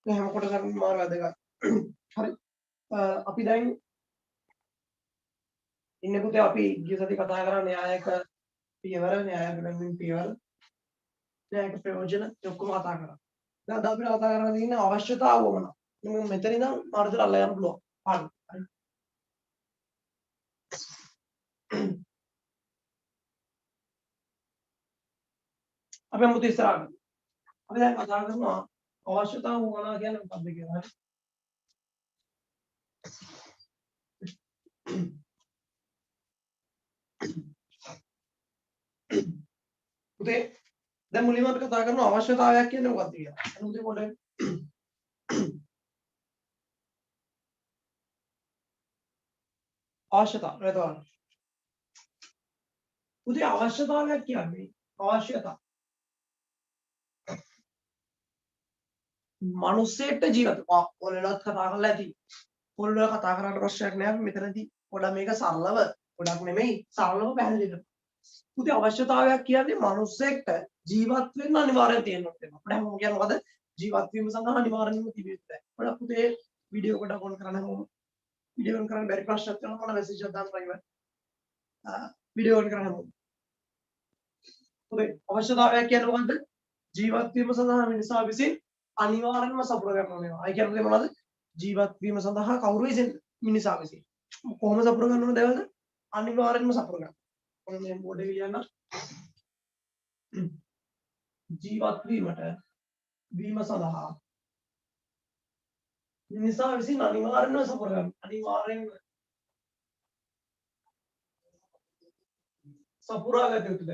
මේ හැම කොටසක්ම මාර වැදගත්. හරි. අපි දැන් ඉන්නේ පුතේ අපි ගිය සති කතා කරා න්‍යායක පියවර න්‍යායක බැඳීම් පියවර න්‍යායක ප්‍රයෝජන ඔක්කොම කතා කරා. දැන් අද අපිට කතා කරන්න තියෙන අවශ්‍යතාව වුණා. මම මෙතන ඉඳන් මාර්ගයට අල්ල යන්න පුළුවන්. හරි. අපි මුත් ඉස්සරහට. අපි දැන් කතා කරනවා අවශ්‍යතාව වුණා කියන්නේ මොකක්ද කියලා. හරි. පුතේ දැන් මුලින්ම අපි කතා කරන අවශ්‍යතාවයක් කියන්නේ මොකක්ද කියලා. අන්න පුතේ පොඩ්ඩක් අවශ්‍යතාව නේද? පුතේ අවශ්‍යතාවයක් කියන්නේ අවශ්‍යතාව. මිනිස්සෙට ජීවිත ඔයාලත් කතා කරලා ඇති. ඔයාලා කතා කරන්න ප්‍රශ්නයක් නෑ මෙතනදී. පොඩ්ඩක් මේක සරලව ගොඩක් නෙමෙයි සරලව පැහැදිලි කරන්න. පුතේ අවශ්‍යතාවයක් කියන්නේ මිනිස්සෙක්ට ජීවත් වෙන්න අනිවාර්යයෙන් තියෙන්න ඕනේ. අපිට හැමෝම කියන්නේ මොකද? ජීවත් වීම සඳහා අනිවාර්යෙන්ම තිබෙන්න බෑ. පොඩ්ඩක් පුතේ වීඩියෝ කොට ඔන් කරන්න හැමෝම. වීඩියෝ ඔන් කරන්න බැරි ප්‍රශ්නයක් තියෙනවා මම මැසේජ් එකක් දාන්න ප්‍රයිවට්. වීඩියෝ ඔන් කරන්න හැමෝම. පුතේ අවශ්‍යතාවයක් කියන්නේ මොකද්ද? ජීවත් වීම සඳහා මිනිසා විසින් අනිවාර්යෙන්ම සපුර ගන්න ඕනේ. ඒ කියන්නේ මොනවද? ජීවත් වීම සඳහා කවුරු විසින්? මිනිසා විසින්. කොහොම සපුර ගන්න ඕන දේවල්ද? අනිවාර්යෙන්ම සපුර ගන්න. ඔන්න මේ බෝඩ් එකේ ලියන්න. ජීවත් වීම සඳහා මිනිසා විසින් අනිවාර්යෙන්ම සපුර ගන්න. අනිවාර්යෙන්ම සපුරා ගත යුතුද?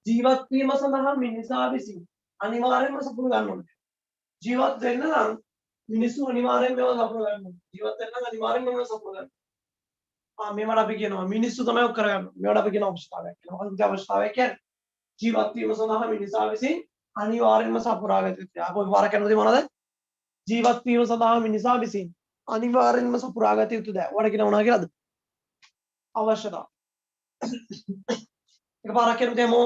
ජීවත් වීම සඳහා මිනිසා විසින් අනිවාර්යෙන්ම සපුර ගන්න ඕනේ. ජීවත් වෙන්න නම් මිනිස්සු අනිවාර්යෙන්ම ඒවා සපුර ගන්න ඕනේ. ජීවත් වෙන්න නම් අනිවාර්යෙන්ම ඒවා සපුර ගන්න. මේවට අපි කියනවා මිනිස්සු තමයි ඔක් කරගන්න. මේවට අපි කියන අවශ්‍යතාවයක් කියනවා. මොකක්ද අවශ්‍යතාවය කියන්නේ? ජීවත් වීම සඳහා මිනිසා විසින් අනිවාර්යෙන්ම සපුරා ගත යුතුයි. අපි වර කරනදී මොනවද? ජීවත් වීම සඳහා මිනිසා විසින් අනිවාර්යෙන්ම සපුරා ගත යුතුද? ඔයාලා කියන මොනවා කියලාද? අවශ්‍යතාව. එකපාරක් කියනකොට එමෝ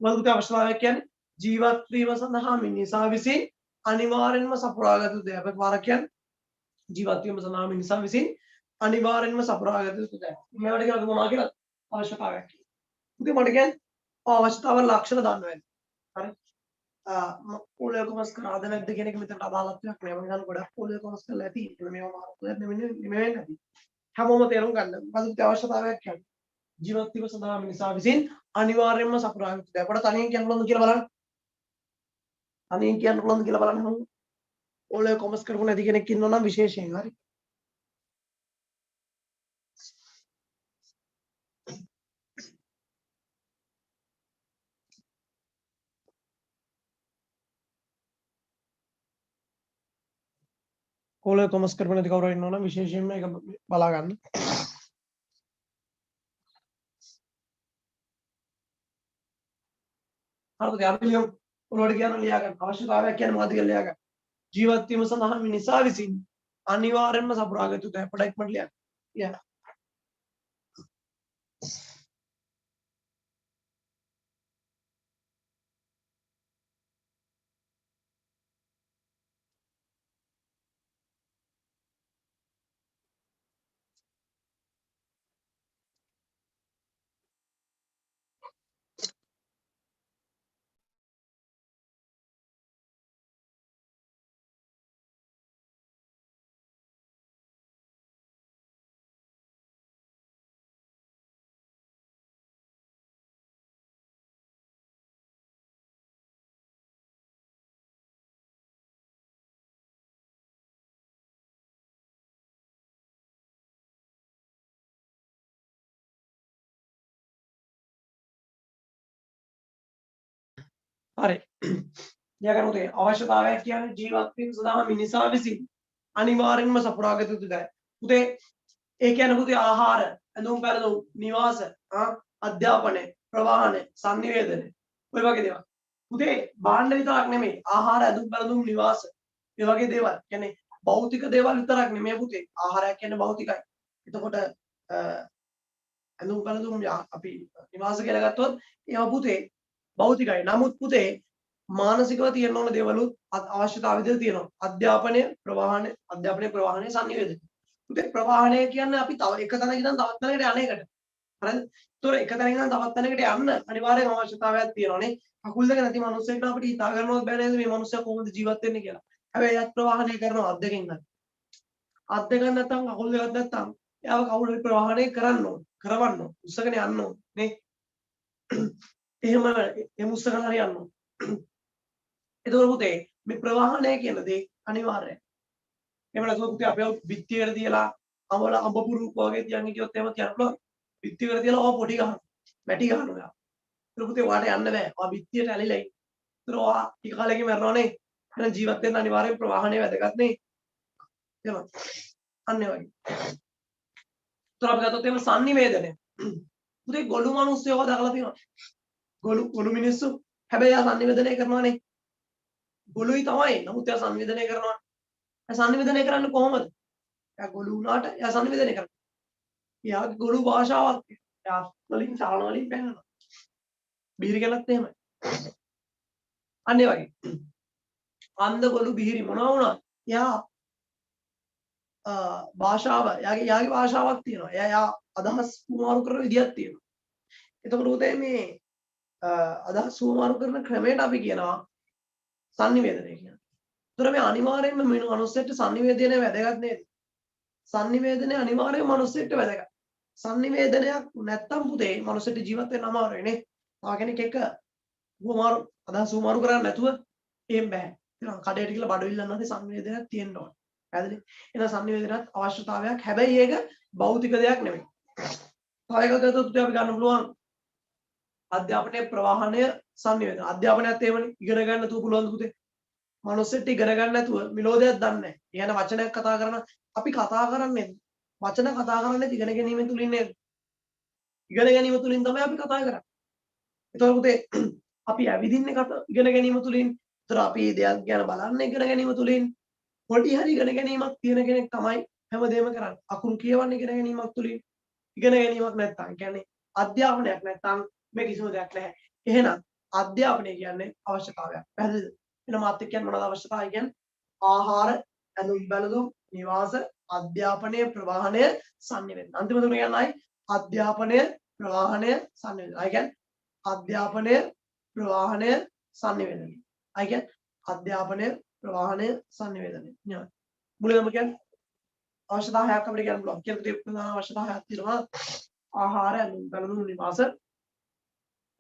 මොකද අවශ්‍යතාවයක් කියන්නේ? ජීවත් වීම සඳහා මිනිසා විසින් අනිවාර්යෙන්ම සපුරා ගත යුතුද? අපි එකපාරක් කියන්නේ ජීවත් වීම සඳහා මිනිසා විසින් අනිවාර්යෙන්ම සපුරා ගත යුතුද? මේවට කියනවා මොනවා කියලාද? අවශ්‍යතාවයක් කියලා. ඉතින් මට කියන්නේ අවශ්‍යතාවල ලක්ෂණ දන්න වෙන්නේ. හරි. පොලේ කොමස් කරාද නැද්ද කියන එක මෙතනට අදාළත්වයක් නෑ. මම හිතන්නේ ගොඩක් පොලේ කොමස් කරලා ඇති. මේවා මාර්කුලයක් නෙමෙයි නැති. හැමෝම තේරුම් ගන්න. මොකද අවශ්‍යතාවයක් කියන්නේ? ජීවත් වීම සඳහා මිනිසා විසින් අනිවාර්යෙන්ම සපුරා ගත යුතුද? අපට තනියෙන් කියන්න පුළුවන්ද කියලා බලන්න. තනියෙන් කියන්න පුළුවන්ද කියලා බලන්න හැමෝම. පොලේ කොමස් කරපු නැති කෙනෙක් ඉන්නවා නම් විශේෂයෙන් හරි. පොලේ කොමස් කරපු නැති කවුරු ඉන්නවා නම් විශේෂයෙන්ම ඒක බලා ගන්න. හරිද? අපි ලියමු. ඔයාලට කියන්න ලියා ගන්න. අවශ්‍යතාවයක් කියන්නේ මොකද්ද කියලා ලියා ගන්න. ජීවත් වීම සඳහා මිනිසා විසින් අනිවාර්යෙන්ම සපුරා ගත යුතුයි. පොඩ්ඩක් ඉක්මනට ලියන්න. ලියන්න. හරි. ලියා ගන්න අවශ්‍යතාවයක් කියන්නේ ජීවත් වීම සඳහා මිනිසා විසින් අනිවාර්යෙන්ම සපුරා ගත යුතුයි. පුතේ ඒ කියන්නේ පුතේ ආහාර, ඇඳුම් පැළඳුම්, නිවාස, අධ්‍යාපනය, ප්‍රවාහනය, sannivedana ඔය වගේ දේවල්. පුතේ භාණ්ඩ විතරක් නෙමෙයි ආහාර, ඇඳුම් පැළඳුම්, නිවාස මේ වගේ දේවල්. කියන්නේ භෞතික දේවල් විතරක් නෙමෙයි පුතේ. ආහාරයක් කියන්නේ භෞතිකයි. එතකොට ඇඳුම් පැළඳුම් අපි නිවාස කියලා ගත්තොත් ඒවා පුතේ භෞතිකයි. නමුත් පුතේ මානසිකව තියෙන්න ඕන දේවලුත් අවශ්‍යතාව විදිහට තියෙනවා. අධ්‍යාපනය ප්‍රවාහනය සංනිවේදනය. පුතේ ප්‍රවාහනය කියන්නේ අපි තව එක තැනක ඉඳන් තවත් තැනකට යන එකට. හරිද? ඒතොර එක තැනක ඉඳන් තවත් තැනකට යන්න අනිවාර්යයෙන්ම අවශ්‍යතාවයක් තියෙනවානේ. කකුල් දෙක නැති මිනිස්සෙක්ට අපිට හිතා ගන්නවත් බෑ නේද මේ මිනිස්සයා කොහොමද ජීවත් වෙන්නේ කියලා. හැබැයි එයාත් ප්‍රවාහනය කරනවා අත් දෙකෙන් ගන්න. අත් දෙකක් නැත්නම් කකුල් දෙකක් නැත්නම් එයාව කවුරු හරි ප්‍රවාහනය කරන්න ඕන. කරවන්න ඕන. උස්සගෙන යන්න ඕන නේ. එහෙම උස්සගෙන හරි යන්න ඕන. ඒතකොට පුතේ මේ ප්‍රවාහනය කියන දේ අනිවාර්යයි. එහෙම නැත්නම් පුතේ අපේ බිත්තියකට තියලා අඹ පුරුක් වගේ තියන් හිටියොත් එහෙම තියන්න පුළුවන්. බිත්තියකට තියලා ඔය පොඩි ගහන. මැටි ගහනවා එයා. ඒතකොට පුතේ ඔයාට යන්න බෑ. ඔයා බිත්තියට ඇලිලා ඉන්නේ. ඒතකොට ඔයා ටික කාලෙකින් මැරෙනවනේ. එහෙනම් ජීවත් වෙන්න අනිවාර්යෙන් ප්‍රවාහනය වැදගත් නේ. එහෙම. අන්න ඒ වගේ. ඒතකොට අපි ගත්තොත් එහෙම sannivedana. පුතේ ගොළු මිනිස්සුව දැකලා තියෙනවා. ගොළු මිනිස්සු හැබැයි එයා sannivedana කරනවානේ. ගොළුයි තමයි. නමුත් එයා sannivedana කරනවා. එයා sannivedana කරන්නේ කොහොමද? එයා ගොළු වුණාට එයා sannivedana කරනවා. එයාගේ ගොළු භාෂාවක් එයා වලින් සාන වලින් පෙන්නනවා. බීරි කෙනත් එහෙමයි. අන්න ඒ වගේ. අන්ධ ගොළු බීරි මොනවා වුණත් එයා භාෂාව එයාගේ භාෂාවක් තියෙනවා. එයා අදහස් පුමාරු කරන විදියක් තියෙනවා. එතකොට උදේ මේ අදහස් පුමාරු කරන ක්‍රමයට අපි කියනවා sannivedana කියලා. ඒතර මේ අනිවාර්යයෙන්ම මේ මනුස්සයෙක්ට sannivedana වැදගත් නේද? sannivedana අනිවාර්යයෙන්ම මනුස්සයෙක්ට වැදගත්. sannivedanaයක් නැත්තම් පුතේ මනුස්සයෙක්ට ජීවත් වෙන්න අමාරුයි නේ. තව කෙනෙක් එක්ක පුමාරු අදහස් පුමාරු කරන්නේ නැතුව එහෙම බෑ. එහෙනම් කඩේට ගිහලා බඩවිල්ලන් නැති sannivedanaයක් තියෙන්න ඕන. පැහැදිලි? එහෙනම් sannivedanaත් අවශ්‍යතාවයක්. හැබැයි ඒක භෞතික දෙයක් නෙමෙයි. තව එකක් ගත්තොත් අපි ගන්න පුළුවන් අධ්‍යාපනයේ ප්‍රවාහනය sannivedana. අධ්‍යාපනයත් එහෙමනේ. ඉගෙන ගන්න නැතුව පුළුවන් පුතේ. මනුස්සෙට ඉගෙන ගන්න නැතුව මිලෝදයක් දන්නේ නැහැ. ඒ කියන්නේ වචනයක් කතා කරන අපි කතා කරන්නේ වචන කතා කරන්නේ ඉගෙන ගැනීම තුලින් නේද? ඉගෙන ගැනීම තුලින් තමයි අපි කතා කරන්නේ. ඒතකොට පුතේ අපි ඇවිදින්නේ ඉගෙන ගැනීම තුලින්. ඒතර අපි දෙයක් ගැන බලන්නේ ඉගෙන ගැනීම තුලින්. පොඩි හරි ඉගෙන ගැනීමක් තියෙන කෙනෙක් තමයි හැමදේම කරන්නේ. අකුරු කියවන්නේ ඉගෙන ගැනීමක් තුලින්. ඉගෙන ගැනීමක් නැත්තම් කියන්නේ අධ්‍යාපනයක් නැත්තම් මේ කිසිම දෙයක් නැහැ. එහෙනම් අධ්‍යාපනය කියන්නේ අවශ්‍යතාවයක්. පැහැදිලිද? එහෙනම් මාත් එක්ක කියන්නේ මොනවද අවශ්‍යතාවය කියන්නේ? ආහාර, ඇඳුම් බැලඳුම්, නිවාස, අධ්‍යාපනය, ප්‍රවාහනය, sannivedana. අන්තිම තුන කියන්නයි අධ්‍යාපනය, ප්‍රවාහනය, sannivedana. අය කියන්නේ අධ්‍යාපනය, ප්‍රවාහනය, sannivedana. අය කියන්නේ අධ්‍යාපනය, ප්‍රවාහනය, sannivedana. ඥාන. මුලින්ම කියන්නේ අවශ්‍යතා හයක් අපිට කියන්න පුළුවන්. කියන දේ ප්‍රධාන අවශ්‍යතා හයක් තියෙනවා. ආහාර, ඇඳුම් බැලඳුම්, නිවාස,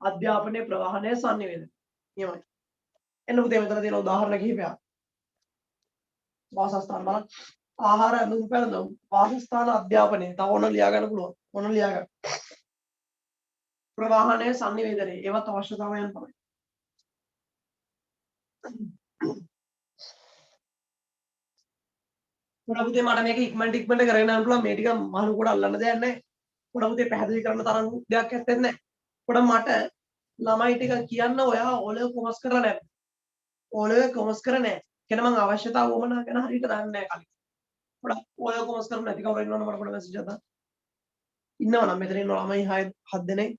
අධ්‍යාපනය, ප්‍රවාහනය, sannivedana. නියමයි. එන්න පුතේ මෙතන තියෙන උදාහරණ කිහිපයක්. වාසස්ථාන බලන්න. ආහාර ඇඳුම් පැළඳුම් වාසස්ථාන අධ්‍යාපනය. තව ඕන ලියා ගන්න පුළුවන්. ඕන ලියා ගන්න. ප්‍රවාහනය sannivedana. ඒවත් අවශ්‍යතාවයන් තමයි. පොඩ පුතේ මට මේක ඉක්මනට කරගෙන යන්න පුළුවන්. මේ ටික මහලු කොට අල්ලන්න දෙයක් නැහැ. පොඩ පුතේ පැහැදිලි කරන්න තරම් දෙයක් ඇත්තේ නැහැ. පොඩ මට ළමයි ටික කියන්න ඔයා ඔලව කොමස් කරලා නැද්ද? ඔලව කොමස් කරලා නැහැ. කියන මම අවශ්‍යතාව වමනා ගැන හරියට දන්නේ නැහැ කලින්. පොඩ ඔලව කොමස් කරලා නැති කවුරු ඉන්නවද මට පොඩ මැසේජ් එකක් දාන්න. ඉන්නවා නම් මෙතන ඉන්න ළමයි 7 දෙනෙක්.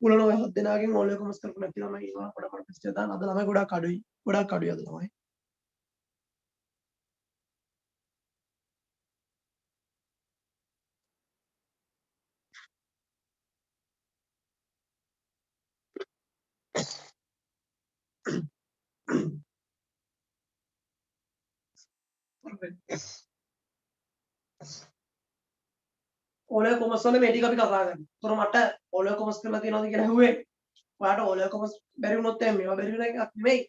උලන ඔය 7 දෙනාගෙන් ඔලව කොමස් කරලා නැති ළමයි ඉන්නවා. පොඩ මට මැසේජ් එකක් දාන්න. අද ළමයි ගොඩක් අඩුයි. ගොඩක් අඩුයි අද ළමයි. ඔලව කොමස් වල මේ ටික අපි කතා කරමු. ඒතර මට ඔලව කොමස් කරලා තියෙනවද කියලා ඇහුවේ. ඔයාට ඔලව කොමස් බැරි වුණොත් එහෙනම් මේවා බැරි වෙන එකක් නෙමෙයි.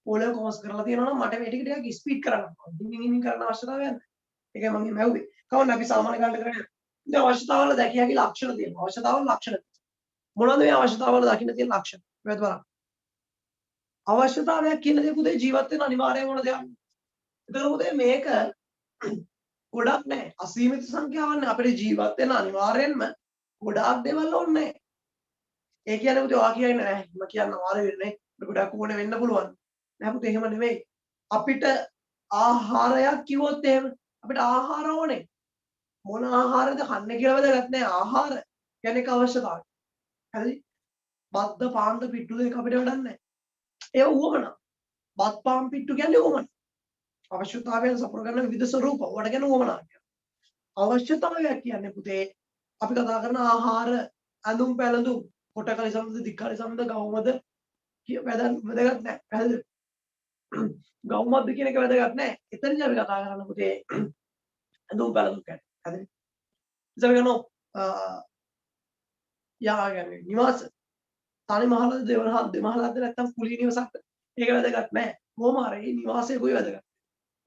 ඔලව කොමස් කරලා තියෙනවා නම් මට මේ ටික ටිකක් ස්පීඩ් කරන්න ඕන. දිගින් කරන්න අවශ්‍යතාවයක් නැහැ. ඒකයි මම එහෙම ඇහුවේ. කවන්න අපි සාමාන්‍ය ගන්න කරන්නේ. ඉතින් අවශ්‍යතාවල දැකිය හැකි ලක්ෂණ තියෙනවා. අවශ්‍යතාවල ලක්ෂණ. මොනවද මේ අවශ්‍යතාවල දකින්න තියෙන ලක්ෂණ? මේවත් බලන්න. අවශ්‍යතාවයක් කියන දේ පුතේ ජීවත් වෙන අනිවාර්යම වුණ දෙයක්. ඒතර පුතේ මේක ගොඩක් නෑ. අසීමිත සංඛ්‍යාවක් නෑ. අපිට ජීවත් වෙන අනිවාර්යෙන්ම ගොඩාක් දේවල් ඕනේ නෑ. ඒ කියන්නේ පුතේ ඔයා කියන්නේ නෑ. මම කියන්න වාර වෙන්නේ. ගොඩක් ඕනේ වෙන්න පුළුවන්. නෑ පුතේ එහෙම නෙමෙයි. අපිට ආහාරයක් කිව්වොත් එහෙම අපිට ආහාර ඕනේ. මොන ආහාරද කන්නේ කියලා වැදගත් නෑ. ආහාර කියන්නේ අවශ්‍යතාවය. හරි? බද්ද පාන්ද පිට්ටු දෙක අපිට වැඩක් නෑ. ඒ උවමනා. බත් පාන් පිට්ටු කියන්නේ උවමනා. අවශ්‍යතාවයන් සපුර ගන්න විවිධ ස්වරූප. වලට කියන උවමනා කියනවා. අවශ්‍යතාවයක් කියන්නේ පුතේ අපි කතා කරන ආහාර, ඇඳුම් පැළඳුම්, කොටකලි සම්බන්ධ, දික්කලි සම්බන්ධ, ගවමද වැදගත් නෑ. පැහැදිලිද? ගවමද්ද කියන එක වැදගත් නෑ. එතනදී අපි කතා කරන්න පුතේ ඇඳුම් පැළඳුම් ගැන. හරිද? ඉතින් අපි කරනවා යාගන්නේ නිවාස තනි මහලද දෙමහලද නැත්නම් කුලී නිවසක්ද? ඒක වැදගත් නෑ. කොහොම හරි නිවාසයේ කොයි වැදගත්.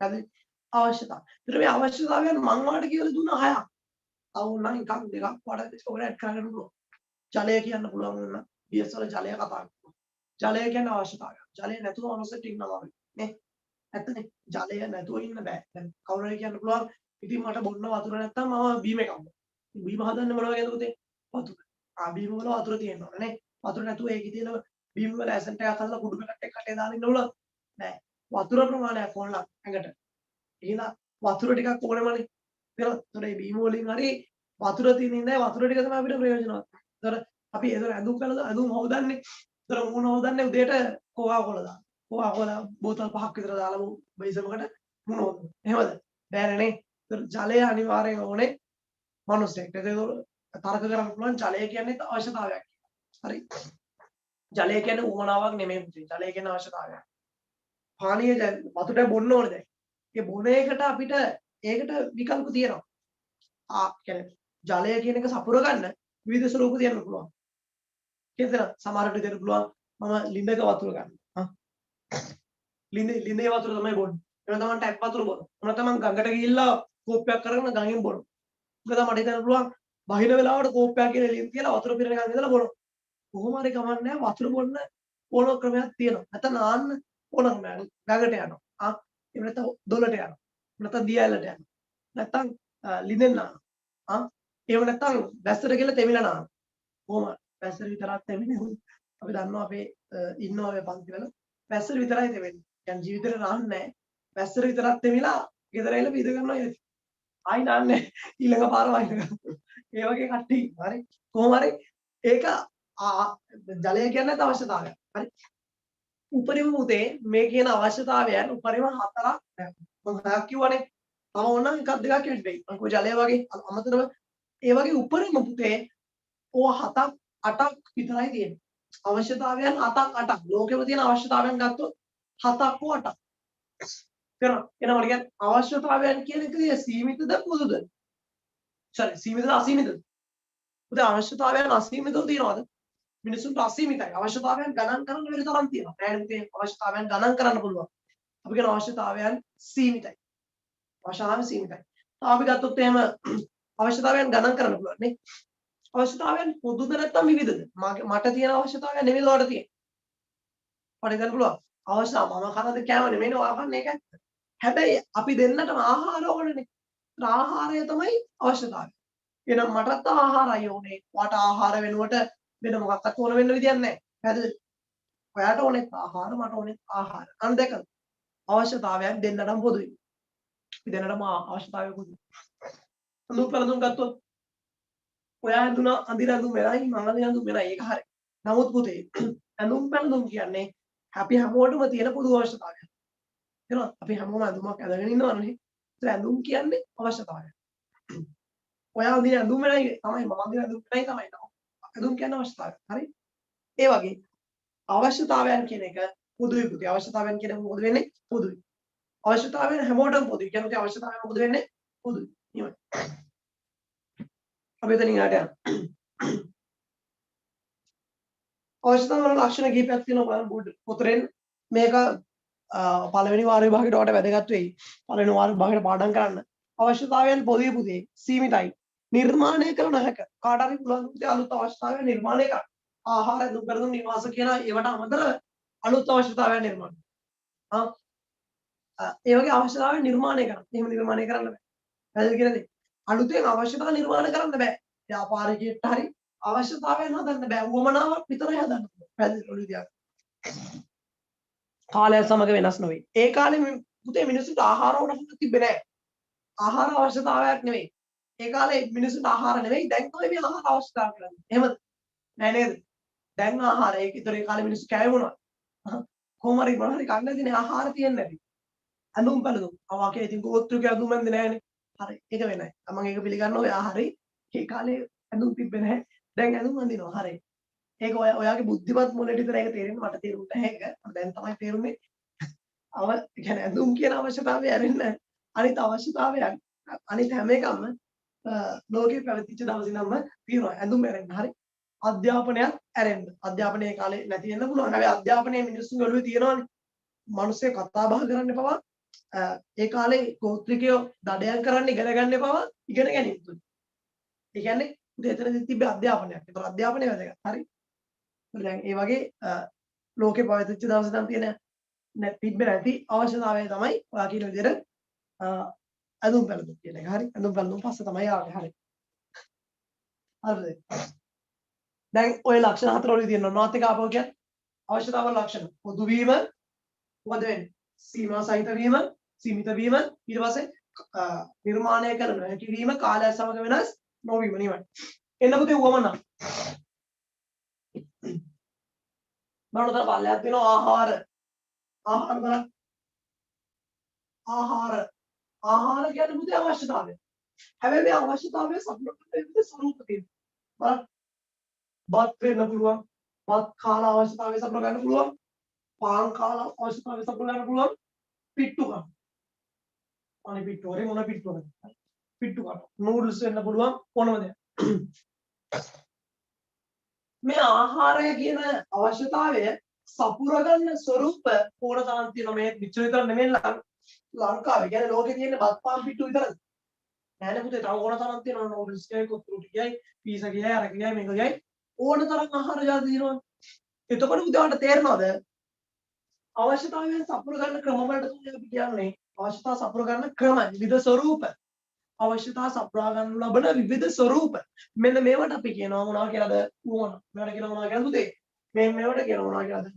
හරිද? අවශ්‍යතාව. ඒතර මේ අවශ්‍යතාවයන් මං වාට කියලා දුන්න හයක්. අවුල් නම් එකක් දෙකක් වඩා ඔකට ඇඩ් කරගන්න පුළුවන්. ජලය කියන්න පුළුවන් වුණා. BS වල ජලය කතා කරනවා. ජලය කියන්නේ අවශ්‍යතාවයක්. ජලය නැතුව මනුස්සෙක් ඉන්නවා වගේ නේ. ඇත්තනේ. ජලය නැතුව ඉන්න බෑ. දැන් කවුරු හරි කියන්න පුළුවන් ඉතින් මට බොන්න වතුර නැත්තම් මම බීම එකක්. බීම හදන්නේ මොන වගේද පුතේ? වතුර. බීම වල වතුර තියෙනවා නේ. වතුර නැතුව ඒකේ තියෙන බීම වල ඇසන්ට් එකක් හදලා කුඩු පැකට් එකක් කටේ දාලා ඉන්න උනොත් නෑ. වතුර ප්‍රමාණයක් ඕන නම් ඇඟට. එහෙනම් වතුර ටිකක් ඕනෙමනේ. ඒතර මේ බීම වලින් හරි වතුර තියෙන ඉඳලා වතුර ටික තමයි අපිට ප්‍රයෝජනවත්. ඒතර අපි ඒතර ඇඳුම් කළා ඇඳුම් හොදන්නේ. ඒතර මූණ හොදන්නේ උදේට කොකා කොලා දාලා. කොකා කොලා බෝතල් 5ක් විතර දාලා බේසමකට මූණ හොදනවා. එහෙමද? බෑනේ. ඒතර ජලය අනිවාර්යෙන් ඕනේ මිනිස්සෙක්ට. ඒක තර්ක කරන්න පුළුවන් ජලය කියන්නේ අවශ්‍යතාවයක්. හරි. ජලය කියන්නේ උවමනාවක් නෙමෙයි පුතේ. ජලය කියන්නේ අවශ්‍යතාවයක්. පානීය ජල වතුර බොන්න ඕනේ දැන්. ඒ බොන එකට අපිට ඒකට විකල්ප තියෙනවා. කියන්නේ ජලය කියන එක සපුර ගන්න විවිධ ස්වරූප තියෙන්න පුළුවන්. කියතන සමහරට දෙන්න පුළුවන් මම ලිඳක වතුර ගන්න. ලිඳේ වතුර තමයි බොන්නේ. එහෙනම් තමයි ටැප් වතුර බොනවා. මොන තමයි ගඟට ගිහිල්ලා කෝප්පයක් කරගෙන ගඟෙන් බොනවා. මොකද මට හිතන්න පුළුවන් බහින වෙලාවට කෝප්පයක් කියලා එළියෙන් තියලා වතුර පිරෙන ගඟ ඉඳලා බොනවා. කොහොම හරි කමන්නේ වතුර බොන්න ඕන ක්‍රමයක් තියෙනවා. නැත්නම් නාන්න ඕන ක්‍රමයක්. ගඟට යනවා. එහෙම නැත්නම් දොලට යනවා. නැත්නම් දියැලට යනවා. නැත්නම් ලිඳෙන් නානවා. එහෙම නැත්නම් වැස්සට ගිහලා තෙමිලා නානවා. කොහොම වැස්සට විතරක් තෙමිනේ. අපි දන්නවා අපේ ඉන්නවා ඔය පන්ති වල වැස්සට විතරයි තෙමෙන්නේ. يعني ජීවිතේට නාන්නේ නැහැ. වැස්සට විතරක් තෙමිලා ගෙදර ඇවිල්ලා පීද ගන්නවා ඒක. ආයි නාන්නේ ඊළඟ පාර වයින්. ඒ වගේ කට්ටිය. හරි. කොහොම හරි ඒක ජලය කියන්නේ අවශ්‍යතාවයක්. හරි. උපරිම පුතේ මේ කියන අවශ්‍යතාවයන් උපරිම හතරක් මම හයක් කිව්වනේ. තව ඕනනම් එකක් දෙකක් ඇඩ් වෙයි. මම කිව්ව ජලය වගේ අමතරව ඒ වගේ උපරිම පුතේ ඕවා 7ක් 8ක් විතරයි තියෙන්නේ. අවශ්‍යතාවයන් 7ක් 8ක්. ලෝකෙම තියෙන අවශ්‍යතාවයන් ගත්තොත් 7ක් හෝ 8ක්. කරනවා. එනවා කියන්නේ අවශ්‍යතාවයන් කියන එකේ සීමිතද පොදුද? sorry සීමිතද අසීමිතද? පුතේ අවශ්‍යතාවයන් අසීමිතව තියනවාද? මිනිසුන්ට අසීමිතයි. අවශ්‍යතාවයන් ගණන් කරන්න බැරි තරම් තියෙනවා. නෑනේ අවශ්‍යතාවයන් ගණන් කරන්න පුළුවන්. අපි කියන අවශ්‍යතාවයන් සීමිතයි. අවශ්‍යතාවයන් සීමිතයි. අපි ගත්තොත් එහෙම අවශ්‍යතාවයන් ගණන් කරන්න පුළුවන් නේ. අවශ්‍යතාවයන් පොදුද නැත්නම් විවිධද? මට තියෙන අවශ්‍යතාවයන් නෙමෙයි ඔයාලට තියෙන්නේ. ඔයාලට ගන්න පුළුවන්. අවශ්‍යතාව මම කනද කෑම නෙමෙයි ඔයා කන්නේ ඒක ඇත්ත. හැබැයි අපි දෙන්නටම ආහාර ඕනනේ. ආහාරය තමයි අවශ්‍යතාවය. එහෙනම් මටත් ආහාරය ඕනේ. ඔයාට ආහාර වෙනුවට වෙන මොකක්වත් ඕන වෙන්න විදියක් නැහැ. පැහැදිලිද? ඔයාට ඕනේ ආහාර මට ඕනේ ආහාර. අන්න දෙක. අවශ්‍යතාවයන් දෙන්නටම පොදුයි. අපි දෙන්නටම අවශ්‍යතාවය පොදුයි. අඳුම් පැළඳුම් ගත්තොත් ඔයා අඳුන අඳින අඳුම් වෙනයි මම අඳින අඳුම් වෙනයි ඒක හරි. නමුත් පුතේ අඳුම් පැළඳුම් කියන්නේ අපි හැමෝටම තියෙන පොදු අවශ්‍යතාවයක්. එහෙනම් අපි හැමෝම අඳුමක් අඳගෙන ඉන්නවනේ. ඒ අඳුම් කියන්නේ අවශ්‍යතාවයක්. ඔයා අඳින අඳුම් වෙනයි තමයි මම අඳින අඳුම් වෙනයි තමයි. අඳුම් කියන්නේ අවශ්‍යතාවයක්. හරි? ඒ වගේ අවශ්‍යතාවයන් කියන එක පොදුයි පුතේ. අවශ්‍යතාවයන් කියන එක මොකද වෙන්නේ? පොදුයි. අවශ්‍යතාවයන් හැමෝටම පොදුයි. කියන්නේ අවශ්‍යතාවයන් මොකද වෙන්නේ? පොදුයි. නියමයි. අපි එතනින් යට යනවා. අවශ්‍යතාවන ලක්ෂණ කිහිපයක් තියෙනවා බලන්න බෝඩ් පොතරෙන් මේක පළවෙනි වාර විභාගයට ඔයාලට වැදගත් වෙයි. පළවෙනි වාර විභාගයට පාඩම් කරන්න. අවශ්‍යතාවයන් පොදුයි පුතේ සීමිතයි. නිර්මාණය කළ නොහැක. කාට හරි පුළුවන් පුතේ අලුත් අවශ්‍යතාවයන් නිර්මාණය කරන්න. ආහාර දුක් කරන නිවාස කියන ඒවට අමතර අලුත් අවශ්‍යතාවයන් නිර්මාණය. ඒ වගේ අවශ්‍යතාවයන් නිර්මාණය කරන්න. එහෙම නිර්මාණය කරන්න බෑ. පැහැදිලි කියලාද? අලුතෙන් අවශ්‍යතාව නිර්මාණය කරන්න බෑ. ව්‍යාපාරිකයට හරි අවශ්‍යතාවයන් හදන්න බෑ. උවමනාවක් විතරයි හදන්න පුළුවන්. පැහැදිලිද විදියක්. කාලය සමග වෙනස් නොවේ. ඒ කාලේ පුතේ මිනිස්සුන්ට ආහාර ඕනකම තිබ්බේ නෑ. ආහාර අවශ්‍යතාවයක් නෙවෙයි. ඒ කාලේ මිනිස්සුන්ට ආහාර නෙවෙයි දැන් තමයි මේ ආහාර අවශ්‍යතාව කරන්නේ. එහෙමද? නෑ නේද? දැන් ආහාර ඒතර ඒ කාලේ මිනිස්සු කෑවේ මොනවද? කොහොම හරි මොනවා හරි කන්න දෙන්නේ ආහාර තියෙන්නේ නැති. ඇඳුම් පැළඳුම්. අවකේ ඉතින් ගෝත්‍රික ඇඳුම් ඇඳේ නැහනේ. හරි. ඒක වෙනයි. මම ඒක පිළිගන්නවා. ඔයා හරි. ඒ කාලේ ඇඳුම් තිබ්බේ නැහැ. දැන් ඇඳුම් අඳිනවා. හරි. ඒක ඔයාගේ බුද්ධිමත් මොලේට විතර ඒක තේරෙන්නේ මට තේරුන්නේ නැහැ ඒක. දැන් තමයි තේරුනේ. කියන්නේ ඇඳුම් කියන අවශ්‍යතාවය ඇරෙන්න අනිත් අවශ්‍යතාවයන් අනිත් හැම එකම ලෝකේ පැවතිච්ච දවස් ඉඳන්ම තියෙනවා. ඇඳුම් ඇරෙන්න. හරි. අධ්‍යාපනයත් ඇරෙන්න. අධ්‍යාපනය ඒ කාලේ නැති වෙන්න පුළුවන්. හැබැයි අධ්‍යාපනය මිනිස්සුන්ගේ ඔළුවේ තියෙනවානේ. මිනිස්සු කතා බහ කරන්න පවා ඒ කාලේ ගෝත්‍රිකයෝ දඩයන් කරන්න ඉගෙන ගන්න පවා ඉගෙන ගැනීම තුල. ඒ කියන්නේ එතනදි තිබ්බ අධ්‍යාපනයක්. ඒතර අධ්‍යාපනය වැදගත්. හරි. දැන් ඒ වගේ ලෝකේ පවතිච්ච දවස් ඉඳන් තියෙන තිබ්බේ නැති අවශ්‍යතාවය තමයි ඔයා කියන විදිහට ඇඳුම් පැළඳුම් කියන එක. හරි. ඇඳුම් පැළඳුම් පස්සේ තමයි ආවේ. හරි. හරිද? දැන් ওই ලක්ෂණ හතර වලින් තියෙනවා. මොනවද එක ආපහු කියන්නේ? අවශ්‍යතාව ලක්ෂණ. පොදු වීම මොකද වෙන්නේ? සීමා සහිත වීම, සීමිත වීම, ඊට පස්සේ නිර්මාණය කරන හැකි වීම, කාලය සමග වෙනස් නොවීම නිවයි. එන්න පුතේ උවමනා. බලන්න පල්ලයක් තියෙනවා ආහාර. ආහාර බලන්න. ආහාර කියන්නේ පුතේ අවශ්‍යතාවය. හැබැයි මේ අවශ්‍යතාවය සම්පූර්ණ විවිධ ස්වරූප තියෙනවා. බලන්න. බත් වෙන්න පුළුවන්. බත් කාලා අවශ්‍යතාවය සම්පූර්ණ ගන්න පුළුවන්. පාන් කාලා අවශ්‍යතාවය සම්පූර්ණ ගන්න පුළුවන්. පිට්ටු ගන්න. අනේ පිට්ටු හරි මොන පිට්ටුවද? පිට්ටු ගන්න. නූඩල්ස් වෙන්න පුළුවන් ඕනම දෙයක්. මේ ආහාරය කියන අවශ්‍යතාවය සපුර ගන්න ස්වරූප ඕන තරම් තියෙනවා. මේ පිටු විතර නෙමෙයි ලංකාවේ. කියන්නේ ලෝකේ තියෙන බත් පාන් පිට්ටු විතරද? නෑනේ පුතේ තව ඕන තරම් තියෙනවා. නූඩල්ස් කියයි, කොත්තුරු කියයි, පීසා කියයි, අර කියයි, මේක කියයි. ඕන තරම් ආහාර ජාති තියෙනවා. එතකොට පුතේ ඔයාලට තේරෙනවද? අවශ්‍යතාවයන් සපුර ගන්න ක්‍රම වලට තමයි අපි කියන්නේ අවශ්‍යතාව සපුර ගන්න ක්‍රම විවිධ ස්වරූප අවශ්‍යතාව සපුරා ගන්න ලබන විවිධ ස්වරූප මෙන්න මේවට අපි කියනවා මොනවා කියලාද උවමන මේවට කියනවා මොනවා කියලාද පුතේ මේවට කියනවා මොනවා කියලාද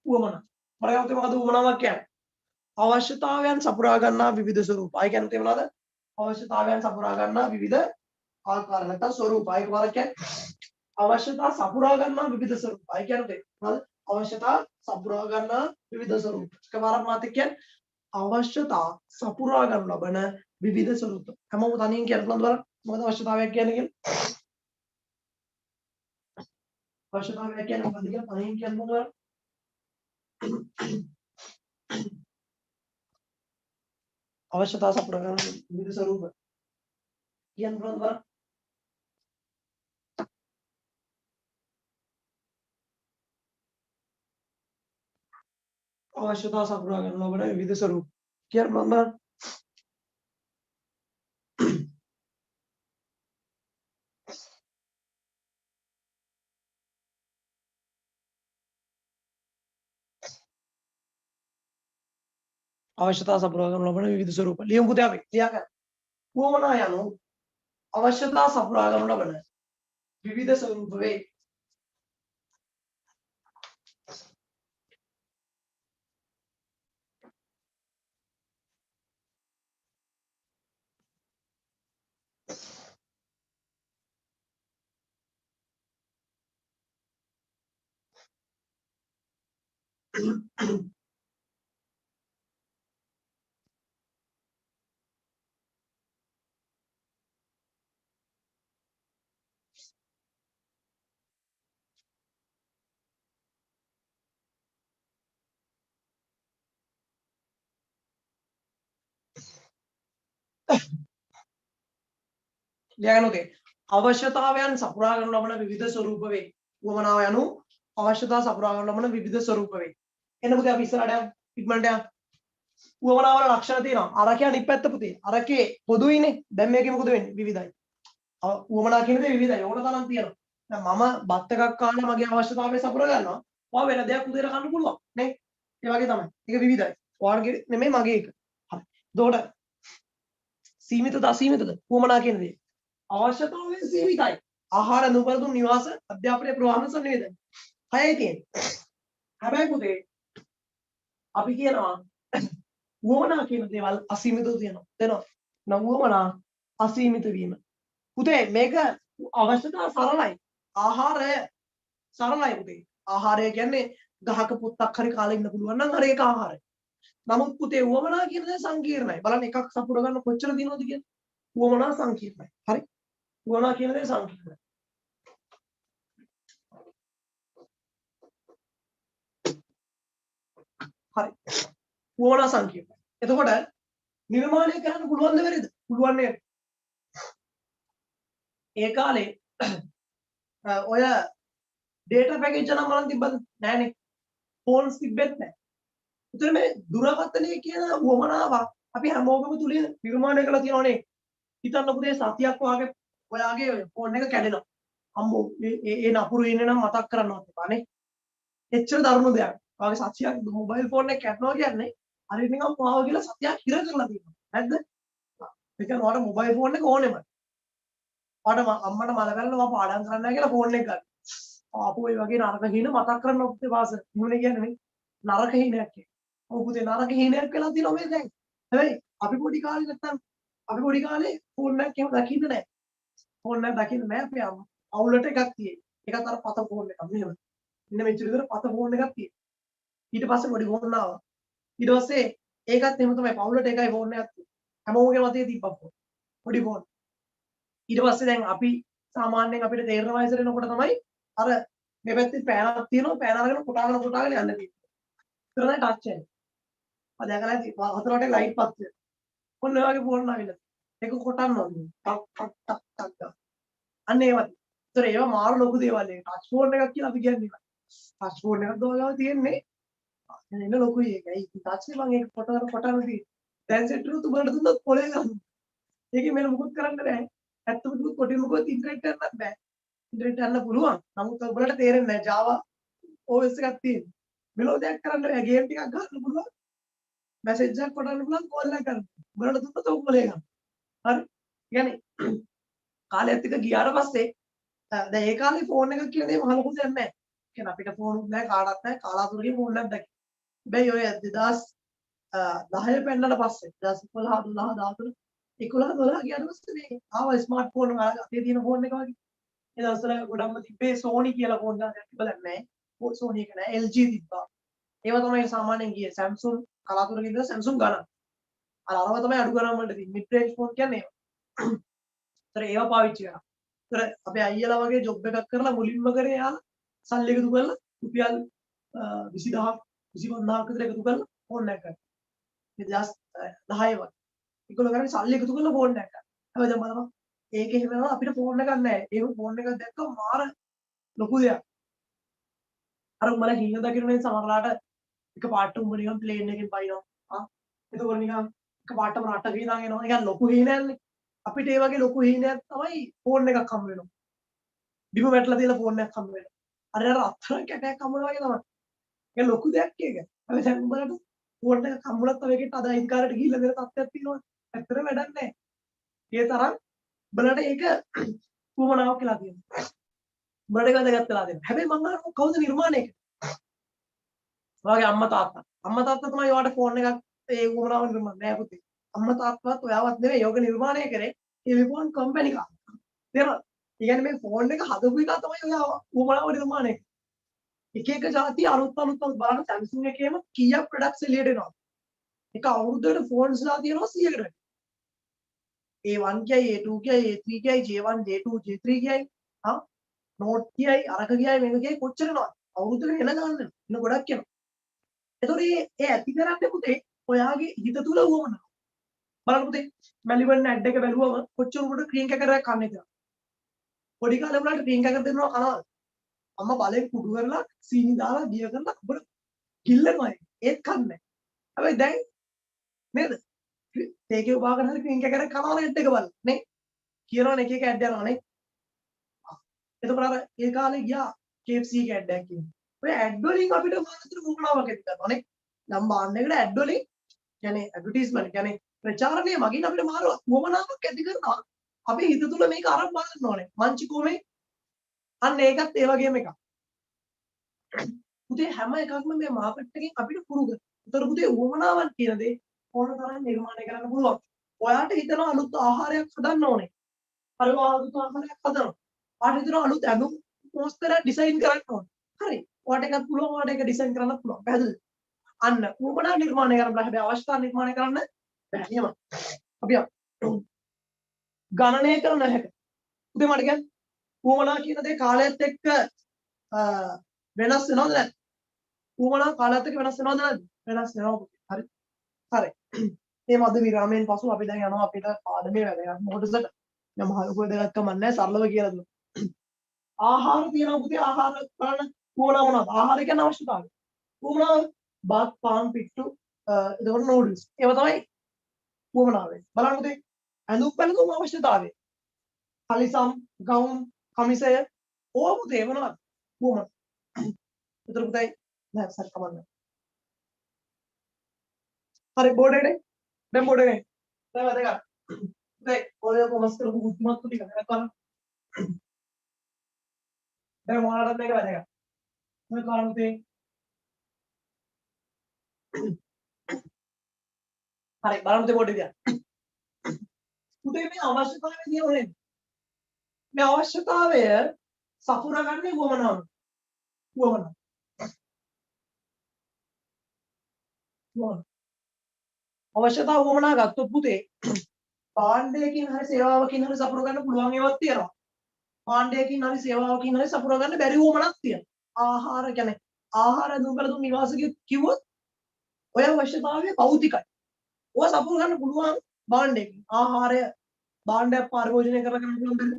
උවමන මරගත්තේ මොකද උවමනාවක් කියන්නේ අවශ්‍යතාවයන් සපුරා ගන්නා විවිධ ස්වරූප අය කියන්නේ මොනවද අවශ්‍යතාවයන් සපුරා ගන්නා විවිධ ආකාර නැත්නම් ස්වරූප අය කියන්නේ අවශ්‍යතා සපුරා ගන්නා විවිධ ස්වරූප. අය කියන්නේ මොකද? අවශ්‍යතා සපුරා ගන්නා විවිධ ස්වරූප. එකවරක් මාත් කියන්නේ අවශ්‍යතා සපුරා ගන්න ලබන විවිධ ස්වරූප. හැමෝම තනියෙන් කියන්න පුළුවන් බලන්න. මොකද අවශ්‍යතාවයක් කියන්නේ කියන්නේ? අවශ්‍යතාවයක් කියන්නේ මොකද කියලා තනියෙන් කියන්න පුළුවන්. අවශ්‍යතා සපුරා ගන්න විවිධ ස්වරූප. කියන්න පුළුවන් බලන්න. අවශ්‍යතා සපුරා ගන්න ලබන විවිධ ස්වරූප. කියන්න පුළුවන් බලන්න. අවශ්‍යතා සපුරා ගන්න ලබන විවිධ ස්වරූප. ලියමු පුතේ අපි. ලියා ගන්න. උවමනා යනු අවශ්‍යතා සපුරා ගන්න ලබන විවිධ ස්වරූප වේ. ලියා ගන්න උදේ. අවශ්‍යතාවයන් සපුරා ගන්න ලබන විවිධ ස්වරූප වේ. උවමනාව යනු අවශ්‍යතා සපුරා ගන්න ලබන විවිධ ස්වරූප වේ. එන්න පුතේ අපි ඉස්සරහට යමු. ඉක්මනට යමු. උවමනාවල ලක්ෂණ තියෙනවා. අරකේ අනිත් පැත්ත පුතේ. අරකේ පොදුයිනේ. දැන් මේකේ මොකද වෙන්නේ? විවිධයි. උවමනා කියන දේ විවිධයි. ඕන තරම් තියෙනවා. දැන් මම බත් එකක් කාලා මගේ අවශ්‍යතාවය සපුරා ගන්නවා. ඔයා වෙන දෙයක් උදේට කන්න පුළුවන්. නේ? ඒ වගේ තමයි. ඒක විවිධයි. ඔයාගේ නෙමෙයි මගේ එක. හරි. එතකොට සීමිතද අසීමිතද? උවමනා කියන දේ. අවශ්‍යතාවය සීමිතයි. ආහාර නුපරදුම් නිවාස අධ්‍යාපනයේ ප්‍රවාහන සංවේදනය. හයයි තියෙන්නේ. හැබැයි පුතේ අපි කියනවා උවමනා කියන දේවල් අසීමිතව තියෙනවා. තේරෙනවද? නම් උවමනා අසීමිත වීම. පුතේ මේක අවශ්‍යතා සරලයි. ආහාරය සරලයි පුතේ. ආහාරය කියන්නේ ගහක පුත්තක් හරි කාලා ඉන්න පුළුවන් නම් හරි ඒක ආහාරය. නමුත් පුතේ උවමනා කියන දේ සංකීර්ණයි. බලන්න එකක් සපුර ගන්න කොච්චර දිනවද කියන්නේ. උවමනා සංකීර්ණයි. හරි. උවමනා කියන දේ සංකීර්ණයි. හරි. උවමනා සංකීර්ණයි. එතකොට නිර්මාණය කරන්න පුළුවන්ද බැරිද? පුළුවන් නේද? ඒ කාලේ ඔය data package නම් බලන් තිබ්බද? නෑනේ. ෆෝන්ස් තිබ්බෙත් නෑ. ඒතර මේ දුරකථනය කියන උවමනාවක් අපි හැමෝගම තුලින් නිර්මාණය කරලා තියෙනවනේ. හිතන්න පුතේ සතියක් වාගේ ඔයාගේ ෆෝන් එක කැඩෙනවා. අම්මෝ ඒ නපුරු ඉන්නේ නම් මතක් කරන්නවත් එපා නේ. එච්චර දරුණු දෙයක්. ඔයාගේ සතියක් මොබයිල් ෆෝන් එක කැඩනවා කියන්නේ හරියට නිකන් පාව කියලා සතියක් හිර කරලා තියෙනවා. නැද්ද? ඒ කියන්නේ ඔයාලට මොබයිල් ෆෝන් එක ඕනෙම. ඔයාලට අම්මට මල කරලා ඔයා පාඩම් කරන්න නැහැ කියලා ෆෝන් එක ගන්න. ආපු ඒ වගේ නරක හිණ මතක් කරන්න ඔබේ වාස. මොනේ කියන්නේ නේ? නරක හිණයක් කියන්නේ. ඔව් පුතේ නරක හිණයක් වෙලා තියෙනවා මේ දැන්. හැබැයි අපි පොඩි කාලේ නැත්තම් අපි පොඩි කාලේ ෆෝන් එකක් එහෙම දකින්න නැහැ. ෆෝන් එකක් දකින්න නැහැ අපි අවුලට එකක් තියෙයි. ඒකත් අර පත ෆෝන් එකක් මෙහෙම. ඉන්න මෙච්චර විතර පත ෆෝන් එකක් තියෙයි. ඊට පස්සේ පොඩි ෆෝන් ආවා. ඊට පස්සේ ඒකත් එහෙම තමයි පවුලට එකයි ෆෝන් එකක් තියෙයි. හැමෝගෙම අතේ තිබ්බා ෆෝන්. පොඩි ෆෝන්. ඊට පස්සේ දැන් අපි සාමාන්‍යයෙන් අපිට තේරෙන වයසට එනකොට තමයි අර මේ පැත්තේ පෑනක් තියෙනවා පෑන අරගෙන කොටාගෙන යන්න තියෙනවා. ඉතන ටච් එක. අද දැකලා ඇති හතරට ලයිට් පත් වෙනවා. ඔන්න ඔය වගේ ෆෝන් ආවිල්ලා. ඒක කොටන්න ඕනේ. ටක් ටක් ටක් ටක්. අන්න ඒවත්. ඒතර ඒවා මාරු ලොකු දේවල් ඒක. ටච් ෆෝන් එකක් කියලා අපි කියන්නේ. ටච් ෆෝන් එකක් ගාව තියෙන්නේ. එන්න ලොකුයි ඒක. ඒ ටච් එක මම ඒක කොටන තියෙන්නේ. දැන් සෙට් එක තුබලට දුන්නොත් පොලේ ගන්න. ඒකේ මෙන්න මුකුත් කරන්න බෑ. ඇත්තම කිව්වොත් කොටින් මොකද ඉන්ටර්නෙට් යන්නත් බෑ. ඉන්ටර්නෙට් යන්න පුළුවන්. නමුත් ඔයගොල්ලන්ට තේරෙන්නේ නැහැ Java OS එකක් තියෙන. මෙලෝ දෙයක් කරන්න බෑ. ගේම් ටිකක් ගන්න පුළුවන්. මැසේජ් එකක් පටවන්න පුළුවන් කෝල් එකක් කරන්න. ඔයගොල්ලන්ට දුන්නොත් ඔය පොලේ ගන්න. හරි. يعني කාලයත් එක්ක ගියාට පස්සේ දැන් ඒ කාලේ ෆෝන් එකක් කියන දේ මහ ලොකු දෙයක් නැහැ. කියන්නේ අපිට ෆෝන් උත් නැහැ කාටවත් නැහැ කාලාතුරකින් ෆෝන් එකක් දැක්කේ. හැබැයි ඔය 2010 පෙන්නට පස්සේ 2011 12 13 11 12 ගියාට පස්සේ මේ ආවා ස්මාර්ට් ෆෝන් අතේ තියෙන ෆෝන් එක වගේ. ඒ දවස්වල ගොඩක්ම තිබ්බේ Sony කියලා ෆෝන් එකක් තිබ්බලක් නැහැ. Sony එක නැහැ LG තිබ්බා. ඒවා තමයි සාමාන්‍යයෙන් ගියේ Samsung කලාතුරකින් ඉඳලා Samsung ගණන්. අරව තමයි අඩු ගණන් වලට තියෙන්නේ. mid range ෆෝන් කියන්නේ ඒවා. ඒතර ඒවා පාවිච්චි කරා. ඒතර අපේ අයියලා වගේ ජොබ් එකක් කරලා මුලින්ම කරේ යාලා සල්ලි එකතු කරලා රුපියල් 20000ක් 25000ක් විතර එකතු කරලා ෆෝන් එකක් ගත්තා. 2010 වගේ. ඒගොල්ලෝ කරන්නේ සල්ලි එකතු කරලා ෆෝන් එකක් ගත්තා. හැබැයි දැන් බලපන් ඒක එහෙම නම අපිට ෆෝන් එකක් නැහැ. ඒ ෆෝන් එකක් දැක්කම මාර ලොකු දෙයක්. අර මම හින්න දකින්න මේ සමහරලාට එක පාට උඹ නිකන් ප්ලේන් එකකින් පයින්නවා. එතකොට නිකන් එක පාටම රට ගිහින් එනවා. නිකන් ලොකු හීනයක්නේ. අපිට ඒ වගේ ලොකු හීනයක් තමයි ෆෝන් එකක් හම්බ වෙනවා. බිම වැටලා තියෙන ෆෝන් එකක් හම්බ වෙනවා. අර අත්තර කැටයක් හම්බුනා වගේ තමයි. ඒක ලොකු දෙයක් ඒක. හැබැයි දැන් උඹලට ෆෝන් එකක් හම්බුනත් තව එකකට අද අයිතිකාරයට ගිහිල්ලා දෙන තත්ත්වයක් තියෙනවා. ඇත්තට වැඩක් නැහැ. ඒ තරම් උඹලට ඒක උවමනාවක් කියලා කියනවා. උඹලට ඒක වැදගත් වෙලා දෙනවා. හැබැයි මම අහනවා කවුද නිර්මාණය කරන්නේ? ඔයාගේ අම්මා තාත්තා. අම්මා තාත්තා තමයි ඔයාලට ෆෝන් එකක් ඒ උවමනාව නිර්මාණය නෑ පුතේ. අම්මා තාත්තවත් ඔයාවත් නෙවෙයි යෝග නිර්මාණය කරේ ටෙලිෆෝන් කම්පැනි එක. තේරෙනවද? ඒ කියන්නේ මේ ෆෝන් එක හදපු එක තමයි ඔයා උවමනාව නිර්මාණය කරේ. එක එක જાති අලුත් බලන්න Samsung එකේම කීයක් ප්‍රොඩක්ට්ස් එළියට එනවා. එක අවුරුද්දකට ෆෝන්ස්ලා තියෙනවා 100කට. A1 කියයි A2 කියයි A3 කියයි J1 J2 J3 කියයි හා Note කියයි අරක කියයි මේක කියයි කොච්චර එනවද? අවුරුද්දකට එන ගන්න. එන ගොඩක් එනවා. ඒතකොට ඒ ඇති කරන්නේ පුතේ ඔයාගේ හිත තුල උවමනාව. බලන්න පුතේ මැලිබන් ඇඩ් එක බැලුවම කොච්චර උඩ ක්‍රීම් කැකරයක් කන්නේ කියලා. පොඩි කාලේ උඹලට ක්‍රීම් කැකර දෙනවා කනවාද? අම්මා බලෙන් කුඩු කරලා සීනි දාලා දිය කරලා උඹට කිල්ලනවා ඒත් කන්නේ. හැබැයි දැන් නේද? තේකේ උපාගෙන හරි ක්‍රීම් කැකරයක් කනවා ඇඩ් එක බලන්න නේ. කියනවනේ එක එක ඇඩ් යනවා නේ. එතකොට අර ඒ කාලේ ගියා KFC එක ඇඩ් එකක් කියන්නේ. ඔය ඇඩ් වලින් අපිට මානසික මුගුණාවක් ඇති කරනවා නේ. නම් බාන්න එකට ඇඩ් වලින් කියන්නේ ඇඩ්වර්ටයිස්මන්ට් කියන්නේ ප්‍රචාරණය මගින් අපිට මාර වමනාවක් ඇති කරනවා. අපි හිත තුළ මේක අරන් බලන්න ඕනේ. මංචිකෝමේ අන්න ඒකත් ඒ වගේම එකක්. පුතේ හැම එකක්ම මේ මාකට් එකෙන් අපිට පුරු කරනවා. උතර පුතේ වමනාවක් කියන දේ ඕන තරම් නිර්මාණය කරන්න පුළුවන්. ඔයාට හිතෙනවා අලුත් ආහාරයක් හදන්න ඕනේ. හරි අලුත් ආහාරයක් හදනවා. ඔයාට හිතෙනවා අලුත් ඇඳුම් පෝස්ටර් ඩිසයින් කරන්න ඕනේ. හරි. ඔයාට එකක් පුළුවන් ඔයාට ඒක ඩිසයින් කරන්න පුළුවන්. පැහැදිලිද? අන්න උවමනා නිර්මාණය කරන්න බෑ. හැබැයි අවශ්‍යතා නිර්මාණය කරන්න බෑ. නියම. අපි ගණනය කරන හැටි. උදේ මට කියන්න. උවමනා කියන දේ කාලයත් එක්ක වෙනස් වෙනවද නැද්ද? උවමනා කාලයත් එක්ක වෙනස් වෙනවද නැද්ද? වෙනස් වෙනවා. හරි. හරි. මේ මද විරාමයෙන් පසු අපි දැන් යනවා අපිට පාඩමේ වැඩගත් මොකටද? මම මහලුකෝ දෙයක් කමන්නේ සරලව කියලා දුන්නා. ආහාර තියෙනවා පුතේ ආහාර බලන්න උවමනා මොනවද? ආහාර කියන්නේ අවශ්‍යතාවය. උවමනා බත් පාන් පිට්ටු එතකොට නූඩල්ස්. ඒව තමයි උවමනා වෙන්නේ. බලන්න පුතේ ඇඳුම් පැළඳුම් අවශ්‍යතාවය. කලිසම් ගවුම් කමිසය ඕවා පුතේ මොනවද? උවමනා. ඒතර පුතේ නෑ සර් කමන්න. හරි බෝඩ් එකට දැන් බෝඩ් එකේ දැන් වැඩ ගන්න. පුතේ ඔය කොමස් කරපු බුද්ධිමත් ටික නෑ කරන්න. දැන් මොනවටද මේක වැඩ ගන්න. මොකද කරන්නේ පුතේ? හරි බලන්න පුතේ බෝඩ් එක දිහා. පුතේ මේ අවශ්‍යතාවය තියෙන්නේ මේ අවශ්‍යතාවය සපුරාගන්නේ කොමනම? කොමන? අවශ්‍යතාව වමනා ගත්තොත් පුතේ පාණ්ඩයකින් හරි සේවාවකින් හරි සපුර ගන්න පුළුවන් ඒවාක් තියෙනවා. පාණ්ඩයකින් හරි සේවාවකින් හරි සපුර ගන්න බැරි වමනක් තියෙනවා. ආහාර කියන්නේ ආහාර දුම්බලතුන් නිවාසිකය කිව්වොත් ඔය අවශ්‍යතාවය භෞතිකයි. ඔය සපුර ගන්න පුළුවන් භාණ්ඩයකින්. ආහාරය භාණ්ඩයක් පරිභෝජනය කරලා ගන්න පුළුවන් බැරි.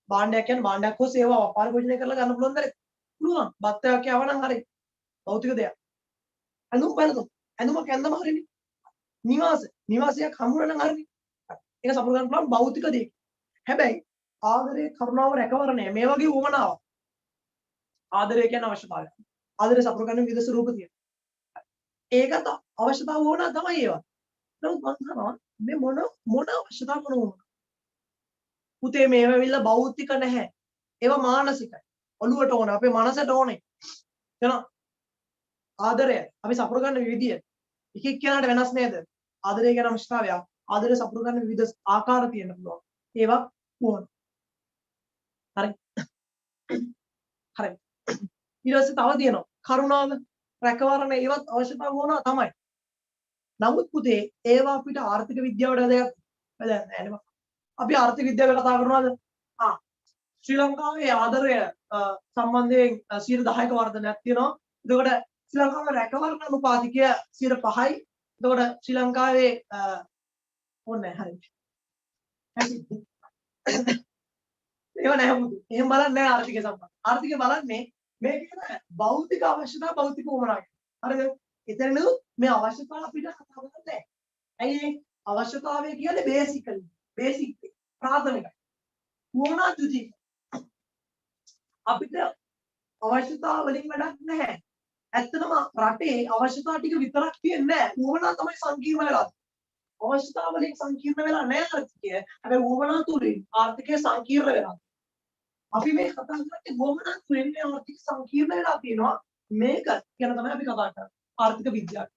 භාණ්ඩයක් කියන්නේ භාණ්ඩයක් හෝ සේවාවක් පරිභෝජනය කරලා ගන්න පුළුවන් බැරි. පුළුවන්. බත්තයක් යවනම් හරි භෞතික දෙයක්. ඇඳුම් පැළඳුම් ඇඳුමක් ඇඳම හරිනේ. නිවාසයක් හම්බුනනම් හරිනේ. ඒක සපුර ගන්න පුළුවන් භෞතික දෙයක්. හැබැයි ආදරේ කරුණාව රැකවරණය මේ වගේ උවමනාවක්. ආදරය කියන්නේ අවශ්‍යතාවය. ආදරේ සපුර ගන්න විවිධ ස්වරූප තියෙනවා. ඒකත් අවශ්‍යතාව වුණා තමයි ඒවා. නමුත් මම කියනවා මේ මොන අවශ්‍යතාව මොනවා. පුතේ මේව ඇවිල්ලා භෞතික නැහැ. ඒවා මානසිකයි. ඔළුවට ඕන අපේ මනසට ඕනේ. එහෙනම් ආදරය අපි සපුර ගන්න විදිය එක එක්කෙනාට වෙනස් නේද? ආදරය කියන අවශ්‍යතාවය ආදරය සපුර ගන්න විවිධ ආකාර තියෙන්න පුළුවන්. ඒවා ඕන. හරි. හරි. ඊට පස්සේ තව තියෙනවා කරුණාව රැකවරණ ඒවත් අවශ්‍යතාව වුණා තමයි. නමුත් පුතේ ඒවා අපිට ආර්ථික විද්‍යාවට වැදගත් නෑ නේද? අපි ආර්ථික විද්‍යාව කතා කරනවාද? ශ්‍රී ලංකාවේ ආදරය සම්බන්ධයෙන් 10% වර්ධනයක් තියෙනවා. එතකොට ශ්‍රී ලංකාවේ රැකවරණ අනුපාතිකය 5%යි. එතකොට ශ්‍රී ලංකාවේ ඕනේ හරි. ඒව නැහැ පුතේ. එහෙම බලන්නේ නැහැ ආර්ථිකය සම්බන්ධ. ආර්ථිකය බලන්නේ මේ කියන භෞතික අවශ්‍යතා භෞතික උවමනා. හරිද? එතනනු මේ අවශ්‍යතාව අපිට කතා කරන්නේ නැහැ. ඇයි අවශ්‍යතාවය කියන්නේ බේසික් ප්‍රාථමිකයි. උවමනා තුති. අපිට අවශ්‍යතාව වලින් වැඩක් නැහැ. ඇත්තටම රටේ අවශ්‍යතා ටික විතරක් තියෙන්නේ නැහැ. උවමනා තමයි සංකීර්ණ වෙලා. අවශ්‍යතා වලින් සංකීර්ණ වෙලා නැහැ ආර්ථිකය. හැබැයි උවමනා තුලින් ආර්ථිකය සංකීර්ණ වෙලා. අපි මේ කතා කරන්නේ උවමනා තුලින් මේ ආර්ථික සංකීර්ණ වෙලා තියෙනවා. මේක ගැන තමයි අපි කතා කරන්නේ. ආර්ථික විද්‍යාව.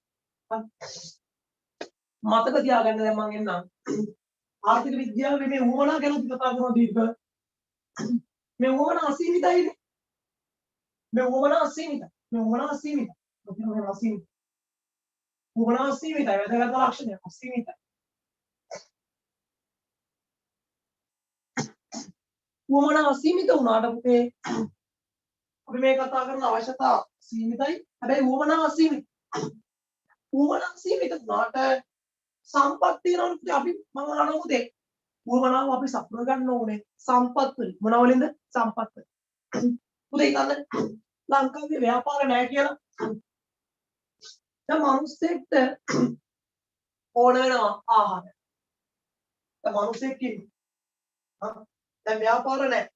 මතක තියාගන්න දැන් මම එන්නම්. ආර්ථික විද්‍යාවේ මේ උවමනා ගැන අපි කතා කරනවා දීර්ඝ. මේ උවමනා අසීමිතයිනේ. මේ උවමනා අසීමිතයි. මේ උවමනා අසීමිතයි. උවමනා අසීමිතයි. වැදගත් ලක්ෂණයක් අසීමිතයි. උවමනා අසීමිත වුණාට පුතේ අපි මේ කතා කරන අවශ්‍යතා සීමිතයි. හැබැයි උවමනා අසීමිත. උවමනා අසීමිත වුණාට සම්පත් තියෙනවනේ පුතේ අපි මම අහනවා පුතේ උවමනාව අපි සපුර ගන්න ඕනේ සම්පත් වලින්. මොන වලින්ද? සම්පත් වලින්. පුතේ හිතන්න ලංකාවේ ව්‍යාපාර නැහැ කියලා. දැන් මිනිස්සෙක්ට ඕන වෙනවා ආහාර. දැන් මිනිස්සෙක් ඉන්නවා. දැන් ව්‍යාපාර නැහැ.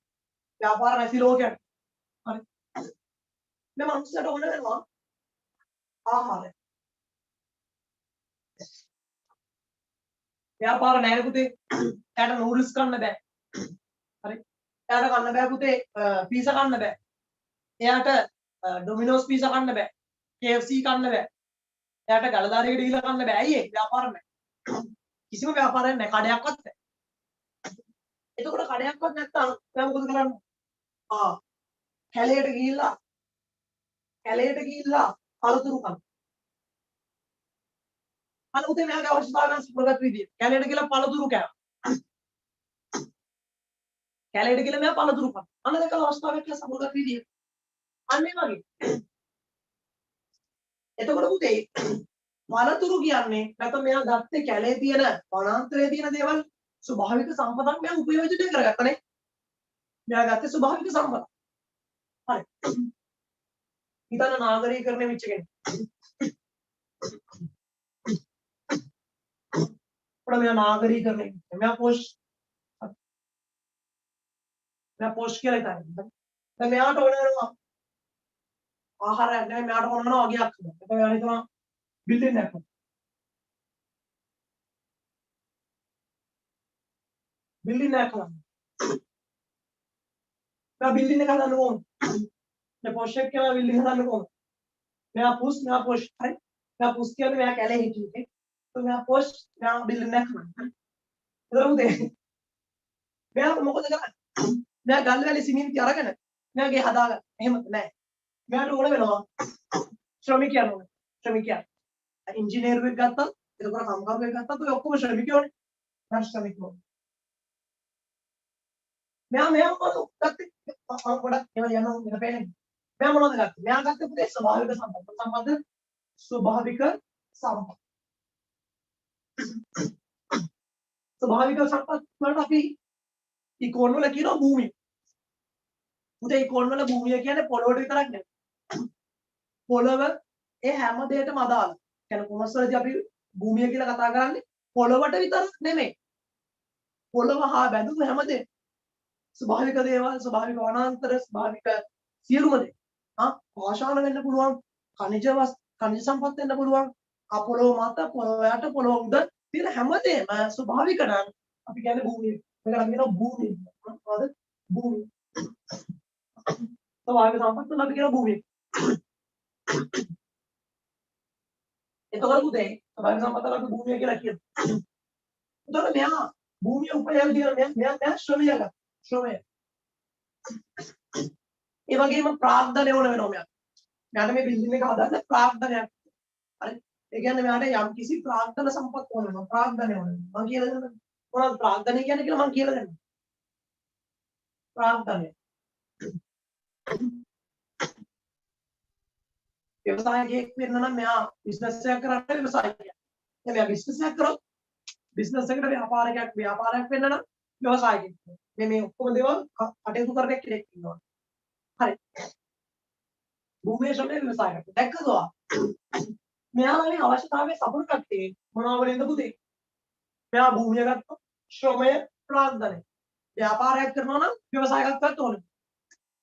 ව්‍යාපාර නැති ලෝකයක්. හරි. මේ මිනිස්සුන්ට ඕන වෙනවා ආහාරය. ව්‍යාපාර නැහැ පුතේ. එයාට නූඩල්ස් කන්න බෑ. හරි. එයාට කන්න බෑ පුතේ පීසා කන්න බෑ. එයාට ඩොමිනෝස් පීසා කන්න බෑ. KFC කන්න බෑ. එයාට ගලදාරියට ගිහිල්ලා කන්න බෑ අයියේ ව්‍යාපාර නැහැ. කිසිම ව්‍යාපාරයක් නැහැ කඩයක්වත් නැහැ. එතකොට කඩයක්වත් නැත්නම් එයා මොකද කරන්නේ? කැලේට ගිහිල්ලා පළතුරු කන්න. අනුතේ මෙයාගේ අවශ්‍යතාවයන් සපුරගත් විදිය. කැලේට ගිහිල්ලා පළතුරු කෑවා. කැලේට ගිහිල්ලා මෙයා පළතුරු කනවා. අන්න දෙක අවස්ථාවක් කියලා සපුරගත් විදිය. අන්න ඒ වගේ. එතකොට පුතේ පළතුරු කියන්නේ නැත්නම් මෙයා ගත්තේ කැලේ තියෙන වනාන්තරයේ තියෙන දේවල් ස්වභාවික සම්පතක් මෙයා උපයෝජනය කරගත්තනේ. මෙයා ගත්තේ ස්වභාවික සම්පත. හරි. හිතන්න නාගරීකරණය වෙච්ච කෙනෙක්. මෙයා නාගරීකරණය මෙයා පෝෂ් කියලා හිතන්නේ. දැන් මෙයාට ඕන වෙනවා ආහාරයක් නැහැ මෙයාට ඕන වෙනවා වගේක් කරන්න. ඒක මෙයා හිතනවා බිල්ඩින් එකක්. බිල්ඩින් එකක් කරන්න. මෙයා බිල්ඩින් එක හදන්න ඕන. මේ පෝෂ් එක කියලා බිල්ඩින් හදන්න ඕන. මෙයා පෝෂ් හරි. මෙයා පෝෂ් කියන්නේ මෙයා කැලේ හිටියේ. මෙයා පෝෂ් මෙයා බිල්ඩින් එකක් කරන්න. ඒක උදේ. මෙයා මොකද කරන්නේ? මෙයා ගල් වැලි සිමෙන්ති අරගෙන මෙයාගේ හදාගන්න. එහෙමද නැහැ. මෙයාට ඕන වෙනවා ශ්‍රමිකයන් ඕන. ශ්‍රමිකයන්. ඉංජිනේරුවෙක් ගත්තත්, එතකොට කම්කරුවෙක් ගත්තත් ඔය ඔක්කොම ශ්‍රමිකයෝනේ. මෙයා ශ්‍රමිකයෝ. මෙයා ගත්තේ ගොඩක් ඒවා යනවා මෙන්න පේන්නේ. මෙයා මොනවද ගත්තේ? මෙයා ගත්තේ පුතේ ස්වභාවික සම්පත්. ස්වභාවික සම්පත්. ස්වභාවික සම්පත් වලට අපි ඉකෝන් වල කියනවා භූමිය. පුතේ ඉකෝන් වල භූමිය කියන්නේ පොළොවට විතරක් නෙවෙයි. පොළව ඒ හැම දෙයකටම අදාළ. කියන්නේ කොමර්ස් වලදී අපි භූමිය කියලා කතා කරන්නේ පොළවට විතරක් නෙමෙයි. පොළව හා බැඳුණු හැම දෙයක්. ස්වභාවික දේවල්, ස්වභාවික වනාන්තර, ස්වභාවික සියලුම දේ. පාෂාණ වෙන්න පුළුවන්, khනිජ සම්පත් වෙන්න පුළුවන්. පොළොව මත, පොළොව යට, පොළොව උඩ තියෙන හැමදේම ස්වභාවික නම් අපි කියන්නේ භූමිය. මේකට කියනවා භූමිය. මොකද? භූමිය. ස්වභාවික සම්පත් වල අපි කියනවා භූමිය. එතකොට පුතේ ස්වභාවික සම්පත් වල අපි භූමිය කියලා කියනවා. එතකොට මෙයා භූමිය උපයන දින මෙයා ශ්‍රමය ගත්තා. ශ්‍රමය. ඒ වගේම ප්‍රාග්ධනය ඕන වෙනවා මෙයාට. මෙයාට මේ බිල්ඩින් එක හදන්න ප්‍රාග්ධනයක්. හරි. ඒ කියන්නේ මෙයාට යම් කිසි ප්‍රාග්ධන සම්පත් ඕන වෙනවා. ප්‍රාග්ධනය ඕන වෙනවා. මම කියලා දෙන්නම්. මොනවද ප්‍රාග්ධනය කියන්නේ කියලා මම කියලා දෙන්නම්. ප්‍රාග්ධනය. ව්‍යවසායකයෙක් වෙන්න නම් මෙයා බිස්නස් එකක් කරන්න ව්‍යවසායකයෙක්. දැන් මෙයා බිස්නස් එකක් කරොත් බිස්නස් එකට ව්‍යාපාරයක් වෙන්න නම් ව්‍යවසායකයෙක්. මේ ඔක්කොම දේවල් කටයුතු කරන කෙනෙක් ඉන්නවා. හරි. භූමියේ ශ්‍රමය ව්‍යවසායකයෙක්. දැක්කද? මෙයාගේ අවශ්‍යතාවය සපුරු කට්ටිය මොනවා වලින්ද පුතේ? මෙයා භූමිය ගත්තා, ශ්‍රමය, ප්‍රාග්ධනය. ව්‍යාපාරයක් කරනවා නම් ව්‍යවසායකත්වයක් ඕනේ.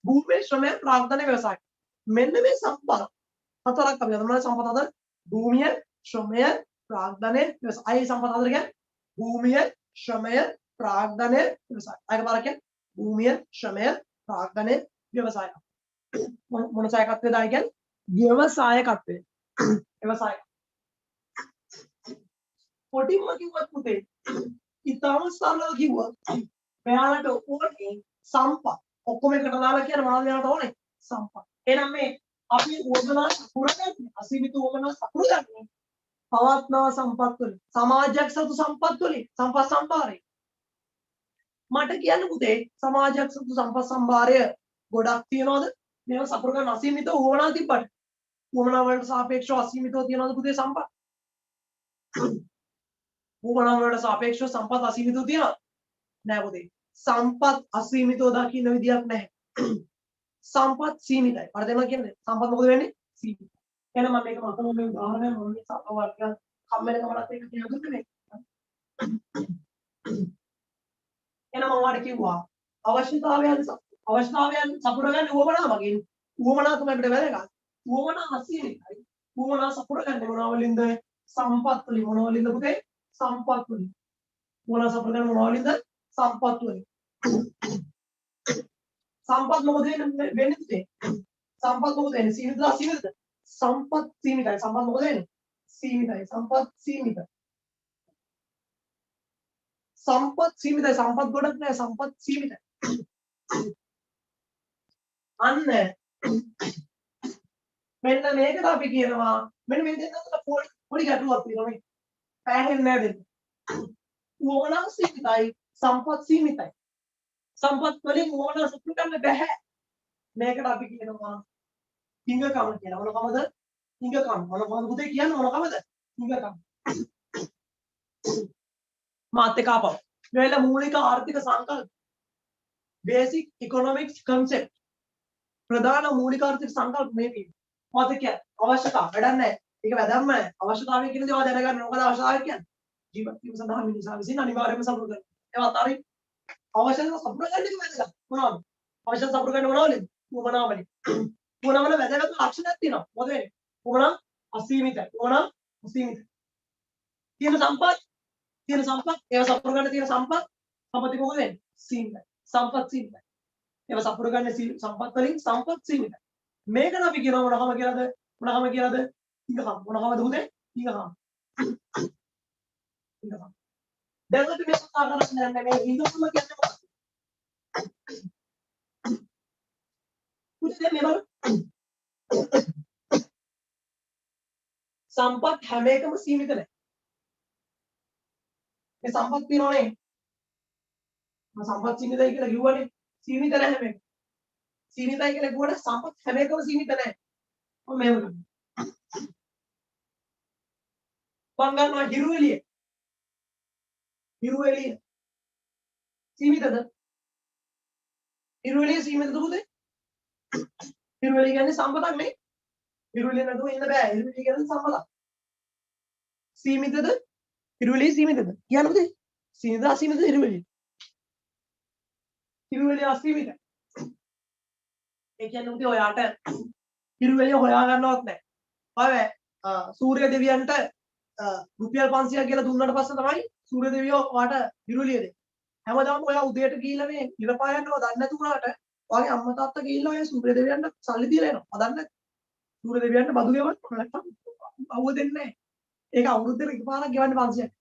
භූමියේ ශ්‍රමය, ප්‍රාග්ධනය, ව්‍යවසාය. මෙන්න මේ සම්පත හතරක් අපි ගන්නවා. සම්පත හතර භූමිය, ශ්‍රමය, ප්‍රාග්ධනය, ව්‍යවසාය. අයි සම්පත හතර කියන්නේ භූමිය, ශ්‍රමය, ප්‍රාග්ධනය, ව්‍යවසාය. අයක බලක භූමිය, ශ්‍රමය, ප්‍රාග්ධනය, ව්‍යවසාය. මොන සායකත්වයද අය කියන්නේ? ව්‍යවසායකත්වය. ව්‍යවසාය. පොඩිම කිව්වත් පුතේ ඉතාම සරලව කිව්වොත් මෙයාලට ඕනේ සම්පත්. ඔක්කොම එකට දාලා කියන මොනවද මෙයාලට ඕනේ? සම්පත්. එහෙනම් මේ අපි උවමනා සපුරගන්නේ අසීමිත උවමනා සපුරගන්නේ පවත්නා සම්පත් වලින්. සමාජයක් සතු සම්පත් වලින්. සම්පත් සම්භාරය. මට කියන්න පුතේ සමාජයක් සතු සම්පත් සම්භාරය ගොඩක් තියනවාද? මේවා සපුරගන්න අසීමිත උවමනා තිබ්බට. උවමනා වලට සාපේක්ෂව අසීමිතව තියනවාද පුතේ සම්පත්? උවමනා වලට සාපේක්ෂව සම්පත් අසීමිතව තියනවාද? නෑ පුතේ. සම්පත් අසීමිතව දකින්න විදියක් නැහැ. සම්පත් සීමිතයි. මට දෙනවා කියන්නේ සම්පත් මොකද වෙන්නේ? සීමිතයි. එහෙනම් මම මේක මතම මේ උදාහරණය මම මේ සප වර්ග කම්මැලිකමලත් එක්ක කියනකොට නේ. එහෙනම් මම වාට කිව්වා අවශ්‍යතාවයන් සපුරගන්න උවමනා වගේ. උවමනා තමයි අපිට වැදගත්. උවමනා අසීමිතයි. උවමනා සපුරගන්නේ මොනවා වලින්ද? සම්පත් වලින්. මොනවා වලින්ද පුතේ? සම්පත් වලින්. උවමනා සපුරගන්නේ මොනවා වලින්ද? සම්පත් වලින්. සම්පත් මොකද වෙන්නේ පුතේ? සම්පත් මොකද වෙන්නේ? සීමිතද අසීමිතද? සම්පත් සීමිතයි. සම්පත් මොකද වෙන්නේ? සීමිතයි. සම්පත් සීමිතයි. සම්පත් සීමිතයි. සම්පත් ගොඩක් නෑ. සම්පත් සීමිතයි. අන්න මෙන්න මේකට අපි කියනවා මෙන්න මේ දෙන්න අතර පොඩි ගැටලුවක් තියෙනවා මේ. පැහැහෙන්නේ නෑ දෙන්න. වුවමනා සීමිතයි. සම්පත් සීමිතයි. සම්පත් වලින් වුවමනා සතුටු ගන්න බැහැ. මේකට අපි කියනවා හිඟකම කියලා. මොනකමද? හිඟකම. මොනකමද පුතේ කියන්නේ මොනකමද? හිඟකම. මාත් එක්ක ආපහු. මේල මූලික ආර්ථික සංකල්ප. Basic economics concept. ප්‍රධාන මූලික ආර්ථික සංකල්ප මේ තියෙනවා. මොකද කියන්නේ? අවශ්‍යතාව වැඩක් නැහැ. ඒක වැදගත්ම නැහැ. අවශ්‍යතාවය කියන දේ ඔයා දැනගන්න. මොකද අවශ්‍යතාවය කියන්නේ? ජීවත් වීම සඳහා මිනිසා විසින් අනිවාර්යයෙන්ම සපුර කරනවා. ඒවත් හරි. අවශ්‍යතාව සපුර ගන්න එක වැදගත්. මොනවද? අවශ්‍යතාව සපුර ගන්න මොනවද? උවමනාවලින්. උවමනාවල වැදගත් ලක්ෂණයක් තියෙනවා. මොකද වෙන්නේ? උවමනා අසීමිතයි. උවමනා අසීමිතයි. තියෙන සම්පත් ඒව සපුර ගන්න තියෙන සම්පත් සම්පති මොකද වෙන්නේ? සීමිතයි. සම්පත් සීමිතයි. ඒව සපුර ගන්න සම්පත් වලින් සම්පත් සීමිතයි. මේකට අපි කියනවා මොනකම කියලාද? මොනකම කියලාද? හිඟකම්. මොනකමද උදේ? හිඟකම්. හිඟකම්. දැන් අපි මේ කතා කරන්නේ මේ හිඟකම කියන්නේ මොකක්ද? උදේ මේ බලන්න. සම්පත් හැම එකම සීමිත නැහැ. මේ සම්පත් තියනෝනේ. මම සම්පත් සීමිතයි කියලා කිව්වනේ. සීමිත නැහැ මේක. සීමිතයි කියලා කිව්වට සම්පත් හැම එකම සීමිත නැහැ. මම මේව කරනවා. මම ගන්නවා හිරු එළිය. හිරු එළිය. සීමිතද? හිරු එළිය සීමිතද පුතේ? හිරු එළිය කියන්නේ සම්පතක් නේ. හිරු එළිය නැතුව ඉන්න බෑ. හිරු එළිය කියන්නේ සම්පතක්. සීමිතද? හිරු එළිය සීමිතද? කියන්න පුතේ. සීමිත අසීමිත හිරු එළිය. හිරු එළිය අසීමිතයි. ඒ කියන්නේ උදේ ඔයාට හිරු එළිය හොයා ගන්නවත් නැහැ. ඔය සූර්ය දෙවියන්ට රුපියල් 500ක් කියලා දුන්නාට පස්සේ තමයි සූර්ය දෙවියෝ ඔයාට හිරු එළිය දෙන්නේ. හැමදාම ඔයා උදේට ගිහිල්ලා මේ ඉර පායන්නව දන්නේ නැති වුණාට ඔයාගේ අම්මා තාත්තා ගිහිල්ලා ඔය සූර්ය දෙවියන්ට සල්ලි දීලා එනවා. හදන්න සූර්ය දෙවියන්ට බදු ගෙවන්න නැත්නම් අවුව දෙන්නේ නැහැ. ඒක අවුරුද්දට එකපාරක් ගෙවන්න 500ක්.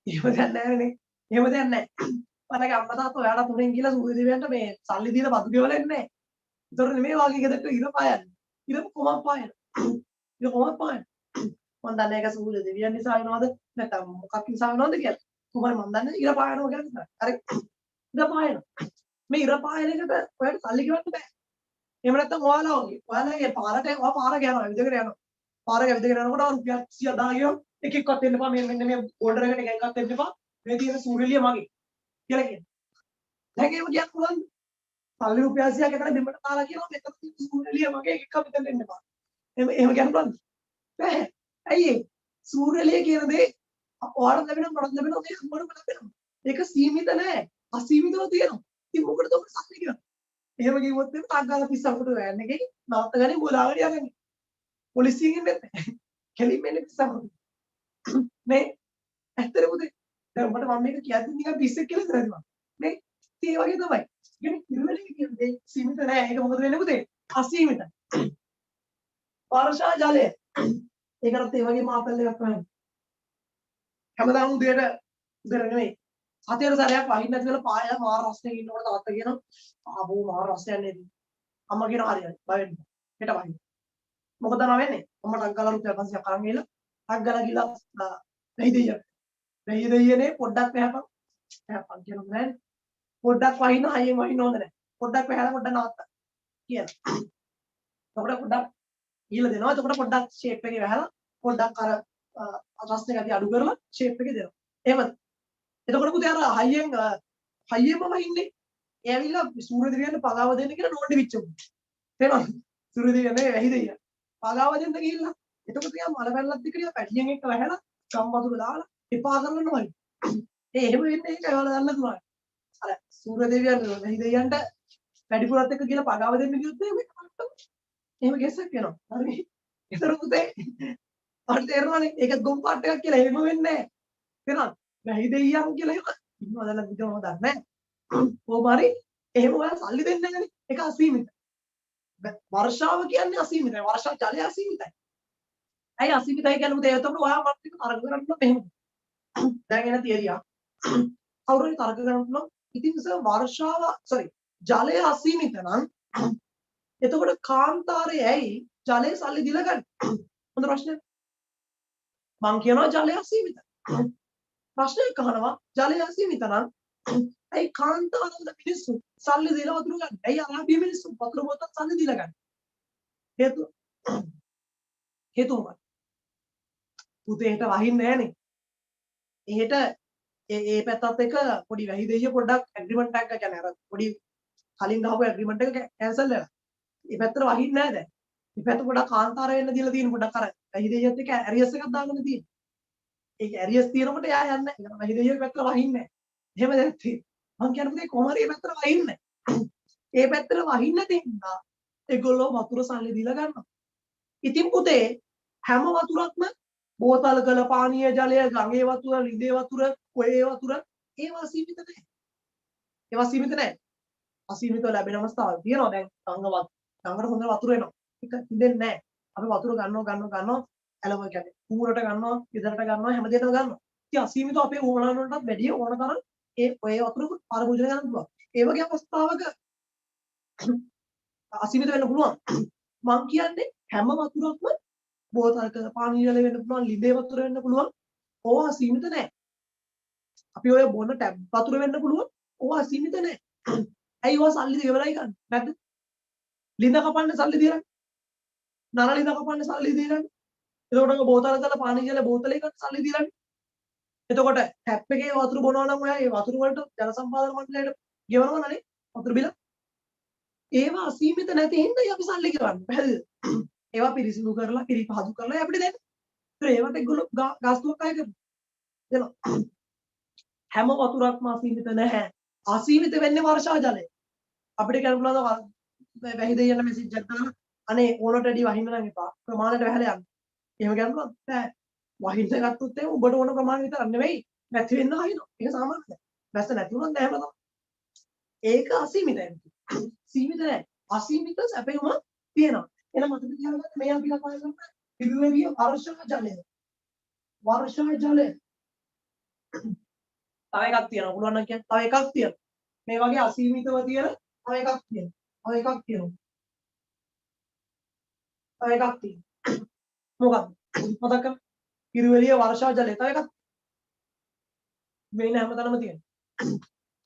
එහෙම දෙයක් නැහැ නේ. එහෙම දෙයක් නැහැ. මලගේ අම්මා තාත්තා ඔයාලා තුනෙන් ගිහිල්ලා සූර්ය දෙවියන්ට මේ සල්ලි දීලා බදු ගෙවලා එන්නේ නැහැ. ඒතර නෙමෙයි වාගේ ගෙදරට ඉර පායන්නේ. ඉර කොමක් පායන. ඉර කොමක් පායන. මම දන්නේ ඒක සූර්ය දෙවියන් නිසා වෙනවද නැත්නම් මොකක් නිසා වෙනවද කියලා. කොහොමද මම දන්නේ ඉර පායනවා කියලා විතරයි. හරි. ඉර පායනවා. මේ ඉර පායන එකට ඔයාලට සල්ලි ගෙවන්න බෑ. එහෙම නැත්නම් ඔයාලගේ පාරට ඔයා පාර යනවා විදගෙන යනවා. පාර විදගෙන යනකොට රුපියල් 100 10 ගෙවම් එකෙක්වත් දෙන්න එපා. මෙන්න මේ ඕල්ඩර් එකට එකෙක්වත් දෙන්න එපා. මේ තියෙන සූර්යලිය මගේ කියලා කියනවා. දැන් ඒක කියන්න පුළුවන්ද? සල්ලි රුපියල් 100ක් එතන දෙන්නට තාලා කියනවා මෙතන තියෙන සූර්යලිය මගේ එකෙක්වත් මෙතන දෙන්න එපා. එහෙම කියන්න පුළුවන්ද? බෑ. ඇයි ඒ? සූර්යලිය කියන දේ ඔයාලට ලැබෙනවා මට ලැබෙනවා මේ හැමෝටම ලැබෙනවා. ඒක සීමිත නෑ. අසීමිතව තියෙනවා. ඉතින් මොකටද ඔබ සල්ලි කියන්නේ? එහෙම කිව්වොත් එimhe ටක් ගාලා පිස්සකට වෑන් එකේ නවත්ත ගන්නේ බෝලාගෙන යන්නේ. පොලිසියෙන් එන්නේ නැහැ. කෙලින්ම එන්නේ පිස්සකට. මේ ඇත්තට පුතේ දැන් ඔබට මම මේක කියද්දි නිකන් පිස්සෙක් කියලා හිතනවා. මේ ඒ වගේ තමයි. කියන්නේ ඉරුවලින් කියන්නේ සීමිත නෑ. ඒක මොකද වෙන්නේ පුතේ? අසීමිතයි. වර්ෂා ජලය. ඒකටත් ඒ වගේ මාතල් එකක් තමයි. හැමදාම උදේට උදේට නෙමෙයි. සතියට සැරයක් වහින්න නැති වෙලා පායලා මාර රස්නේ ඉන්නකොට තාත්තා කියනවා ආපෝ මාර රස්නයක් නේද? අම්මා කියනවා හරි හරි බය වෙන්න. හෙට වහින්න. මොකද නෝ වෙන්නේ? අම්මා ටක් ගාලා රුපියල් 500ක් අරන් ගිහලා ටක් ගාලා ගිහලා වෙයි දෙයියන්. වෙයි දෙයියනේ පොඩ්ඩක් වැහපන්. වැහපන් කියනවා නෑ. පොඩ්ඩක් වහින්න හයියෙන් වහින්න හොඳ නෑ. පොඩ්ඩක් වැහලා පොඩ්ඩක් නවත්තා. කියනවා. එතකොට පොඩ්ඩක් ගිහලා දෙනවා. එතකොට පොඩ්ඩක් ෂේප් එකේ වැහලා පොඩ්ඩක් අර රස්නේ ගැටි අඩු කරලා ෂේප් එකේ දෙනවා. එහෙමද? එතකොට පුතේ අර හයියෙන්ම වහින්නේ. ඒ ඇවිල්ලා සූර්ය දෙවියන්ට පගාව දෙන්න කියලා නෝන්ඩි විච්චුනේ. තේරෙනවද? සූර්ය දෙවියන් නෙවෙයි වැහි දෙවියන්. පගාව දෙන්න ගිහිල්ලා. එතකොට යා මල පැනලක් දිගට පැටියෙන් එක්ක වැහැලා ගම් වතුර දාලා එපා කරන්න වයි. එහෙම වෙන්නේ ඒක ඔයාලා දන්න තුනයි. අර සූර්ය දෙවියන් වැහි දෙවියන්ට වැඩිපුරත් එක්ක කියලා පගාව දෙන්න කිව්වොත් එහෙම ගෙස්සක් වෙනවා. හරි. ඒතර පුතේ අර තේරෙනවනේ ඒක ගොම් පාට් එකක් කියලා එහෙම වෙන්නේ නැහැ. තේරෙනවද? වැහි දෙයියන් කියලා එහෙම ඉන්නවද නැද්ද මම දන්නේ නැහැ. කොහොම හරි එහෙම ඔයාලා සල්ලි දෙන්නේ නැහැනේ. ඒක අසීමිතයි. වර්ෂාව කියන්නේ අසීමිතයි. වර්ෂා ජලය අසීමිතයි. ඇයි අසීමිතයි කියන්නේ පුතේ? එතකොට ඔයා මට ටික තරක කරන්න මෙහෙම. දැන් එන තියරියා. කවුරුහරි තරක කරන්න පුළුවන්. ඉතින් වර්ෂාව ජලය අසීමිත නම් එතකොට කාන්තාරයේ ඇයි ජලය සල්ලි දීලා ගන්න? හොඳ ප්‍රශ්නයක්. මං කියනවා ජලය අසීමිතයි. ප්‍රශ්නයක් අහනවා ජලය අසීමිත නම් ඇයි කාන්තාරවල මිනිස්සු සල්ලි දීලා වතුර ගන්න? ඇයි අරාබිය මිනිස්සු වතුර බොතල් සල්ලි දීලා ගන්න? හේතුව මොකක්ද? පුතේ හෙට වහින්නේ නැහනේ. එහෙට ඒ පැත්තත් එක්ක පොඩි වැහි දෙයිය පොඩ්ඩක් ඇග්‍රීමන්ට් එකක් කියන්නේ අර පොඩි කලින් ගහපු ඇග්‍රීමන්ට් එක කැන්සල් වෙලා. මේ පැත්තට වහින්නේ නැහැ දැන්. මේ පැත්ත පොඩ්ඩක් කාන්තාර වෙන්න දීලා තියෙන පොඩ්ඩක් අර වැහි දෙයියත් එක්ක ඇරියස් එකක් දාගෙන තියෙන. ඒක ඇරියස් තියෙනකොට එයා යන්නේ නැහැ. වැහි දෙයිය පැත්තට වහින්නේ නැහැ. එහෙම දැන් තියෙන්නේ. මං කියන්නේ පුතේ කොහොම හරි මේ පැත්තට වහින්නේ නැහැ. ඒ පැත්තට වහින්න තියෙනවා. ඒගොල්ලෝ වතුර සල්ලි දීලා ගන්නවා. ඉතින් පුතේ හැම වතුරක්ම බෝතල් කළ පානීය ජලය, ගඟේ වතුර, ළිඳේ වතුර, කොයේ වතුර ඒවා සීමිත නැහැ. ඒවා සීමිත නැහැ. අසීමිතව ලැබෙන අවස්ථාවක් තියෙනවා. දැන් ගඟට හොඳ වතුර එනවා. ඒක හිතෙන්නේ නැහැ. අපි වතුර ගන්නවා ඇලව කියන්නේ. ඌරට ගන්නවා, ගෙදරට ගන්නවා, හැමදේටම ගන්නවා. ඉතින් අසීමිතව අපේ ඕනන වලටත් වැඩිය ඕන තරම් ඔය වතුර පරිභෝජනය කරන්න පුළුවන්. ඒ වගේ අවස්ථාවක අසීමිත වෙන්න පුළුවන්. මං කියන්නේ හැම වතුරක්ම බෝතල්ක පානීය ජල වෙන්න පුළුවන්, ළිඳේ වතුර වෙන්න පුළුවන්. ඕවා සීමිත නැහැ. අපි ඔය බොන ටැප් වතුර වෙන්න පුළුවන්. ඕවා සීමිත නැහැ. ඇයි ඕවා සල්ලි දෙවලයි ගන්න? නැද්ද? ළිඳ කපන්න සල්ලි දීලා. නර ළිඳ කපන්න සල්ලි දීලා. එතකොට බෝතල් කළ පානීය ජල බෝතලේ ගන්න සල්ලි දීලා. එතකොට ටැප් එකේ වතුර බොනවා නම් ඔයා ඒ වතුර වලට ජල සම්පාදන මණ්ඩලයට ගෙවනවා නේ වතුර බිල. ඒවා අසීමිත නැති හින්දා අපි සල්ලි ගෙවන්නේ. පැහැදිලිද? ඒවා පිරිසිදු කරලා පිරිපහදු කරලා අපිට දෙන්න. ඒවට ඒගොල්ලෝ ගාස්තුවක් අය කරනවා. එනවා. හැම වතුරක්ම අසීමිත නැහැ. අසීමිත වෙන්නේ වර්ෂා ජලය. අපිට කියන්න පුළුවන් වැහි දෙයියන්ට මෙසේජ් එකක් දාලා අනේ ඕනට වැඩි වහින්න නම් එපා. ප්‍රමාණයට වැහලා යන්න. එහෙම කියන්න පුළුවන්. බෑ. වහින්න ගත්තොත් එහෙනම් ඔබට ඕන ප්‍රමාණය විතර නෙවෙයි. නැති වෙන්න හරිනවා. ඒක සාමාන්‍යයි. වැස්ස නැති වුණොත් නැහැ නේද? ඒක අසීමිතයි. සීමිත නැහැ. අසීමිත සැපයුම තියෙනවා. එහෙනම් මතක තියාගන්න මේ අපි කතා කරන්නේ පිළිවෙලිය වර්ෂා ජලය. වර්ෂා ජලය. තව එකක් තියෙනවා. පුළුවන් නම් කියන්න. තව එකක් තියෙනවා. මේ වගේ අසීමිතව තියෙන තව එකක් තියෙනවා. තව එකක් තියෙනවා. තව එකක් තියෙනවා. මොකක්ද? මතක කරගන්න. පිළිවෙලිය වර්ෂා ජලය. තව එකක්. මේ නෑ හැමතැනම තියෙනවා.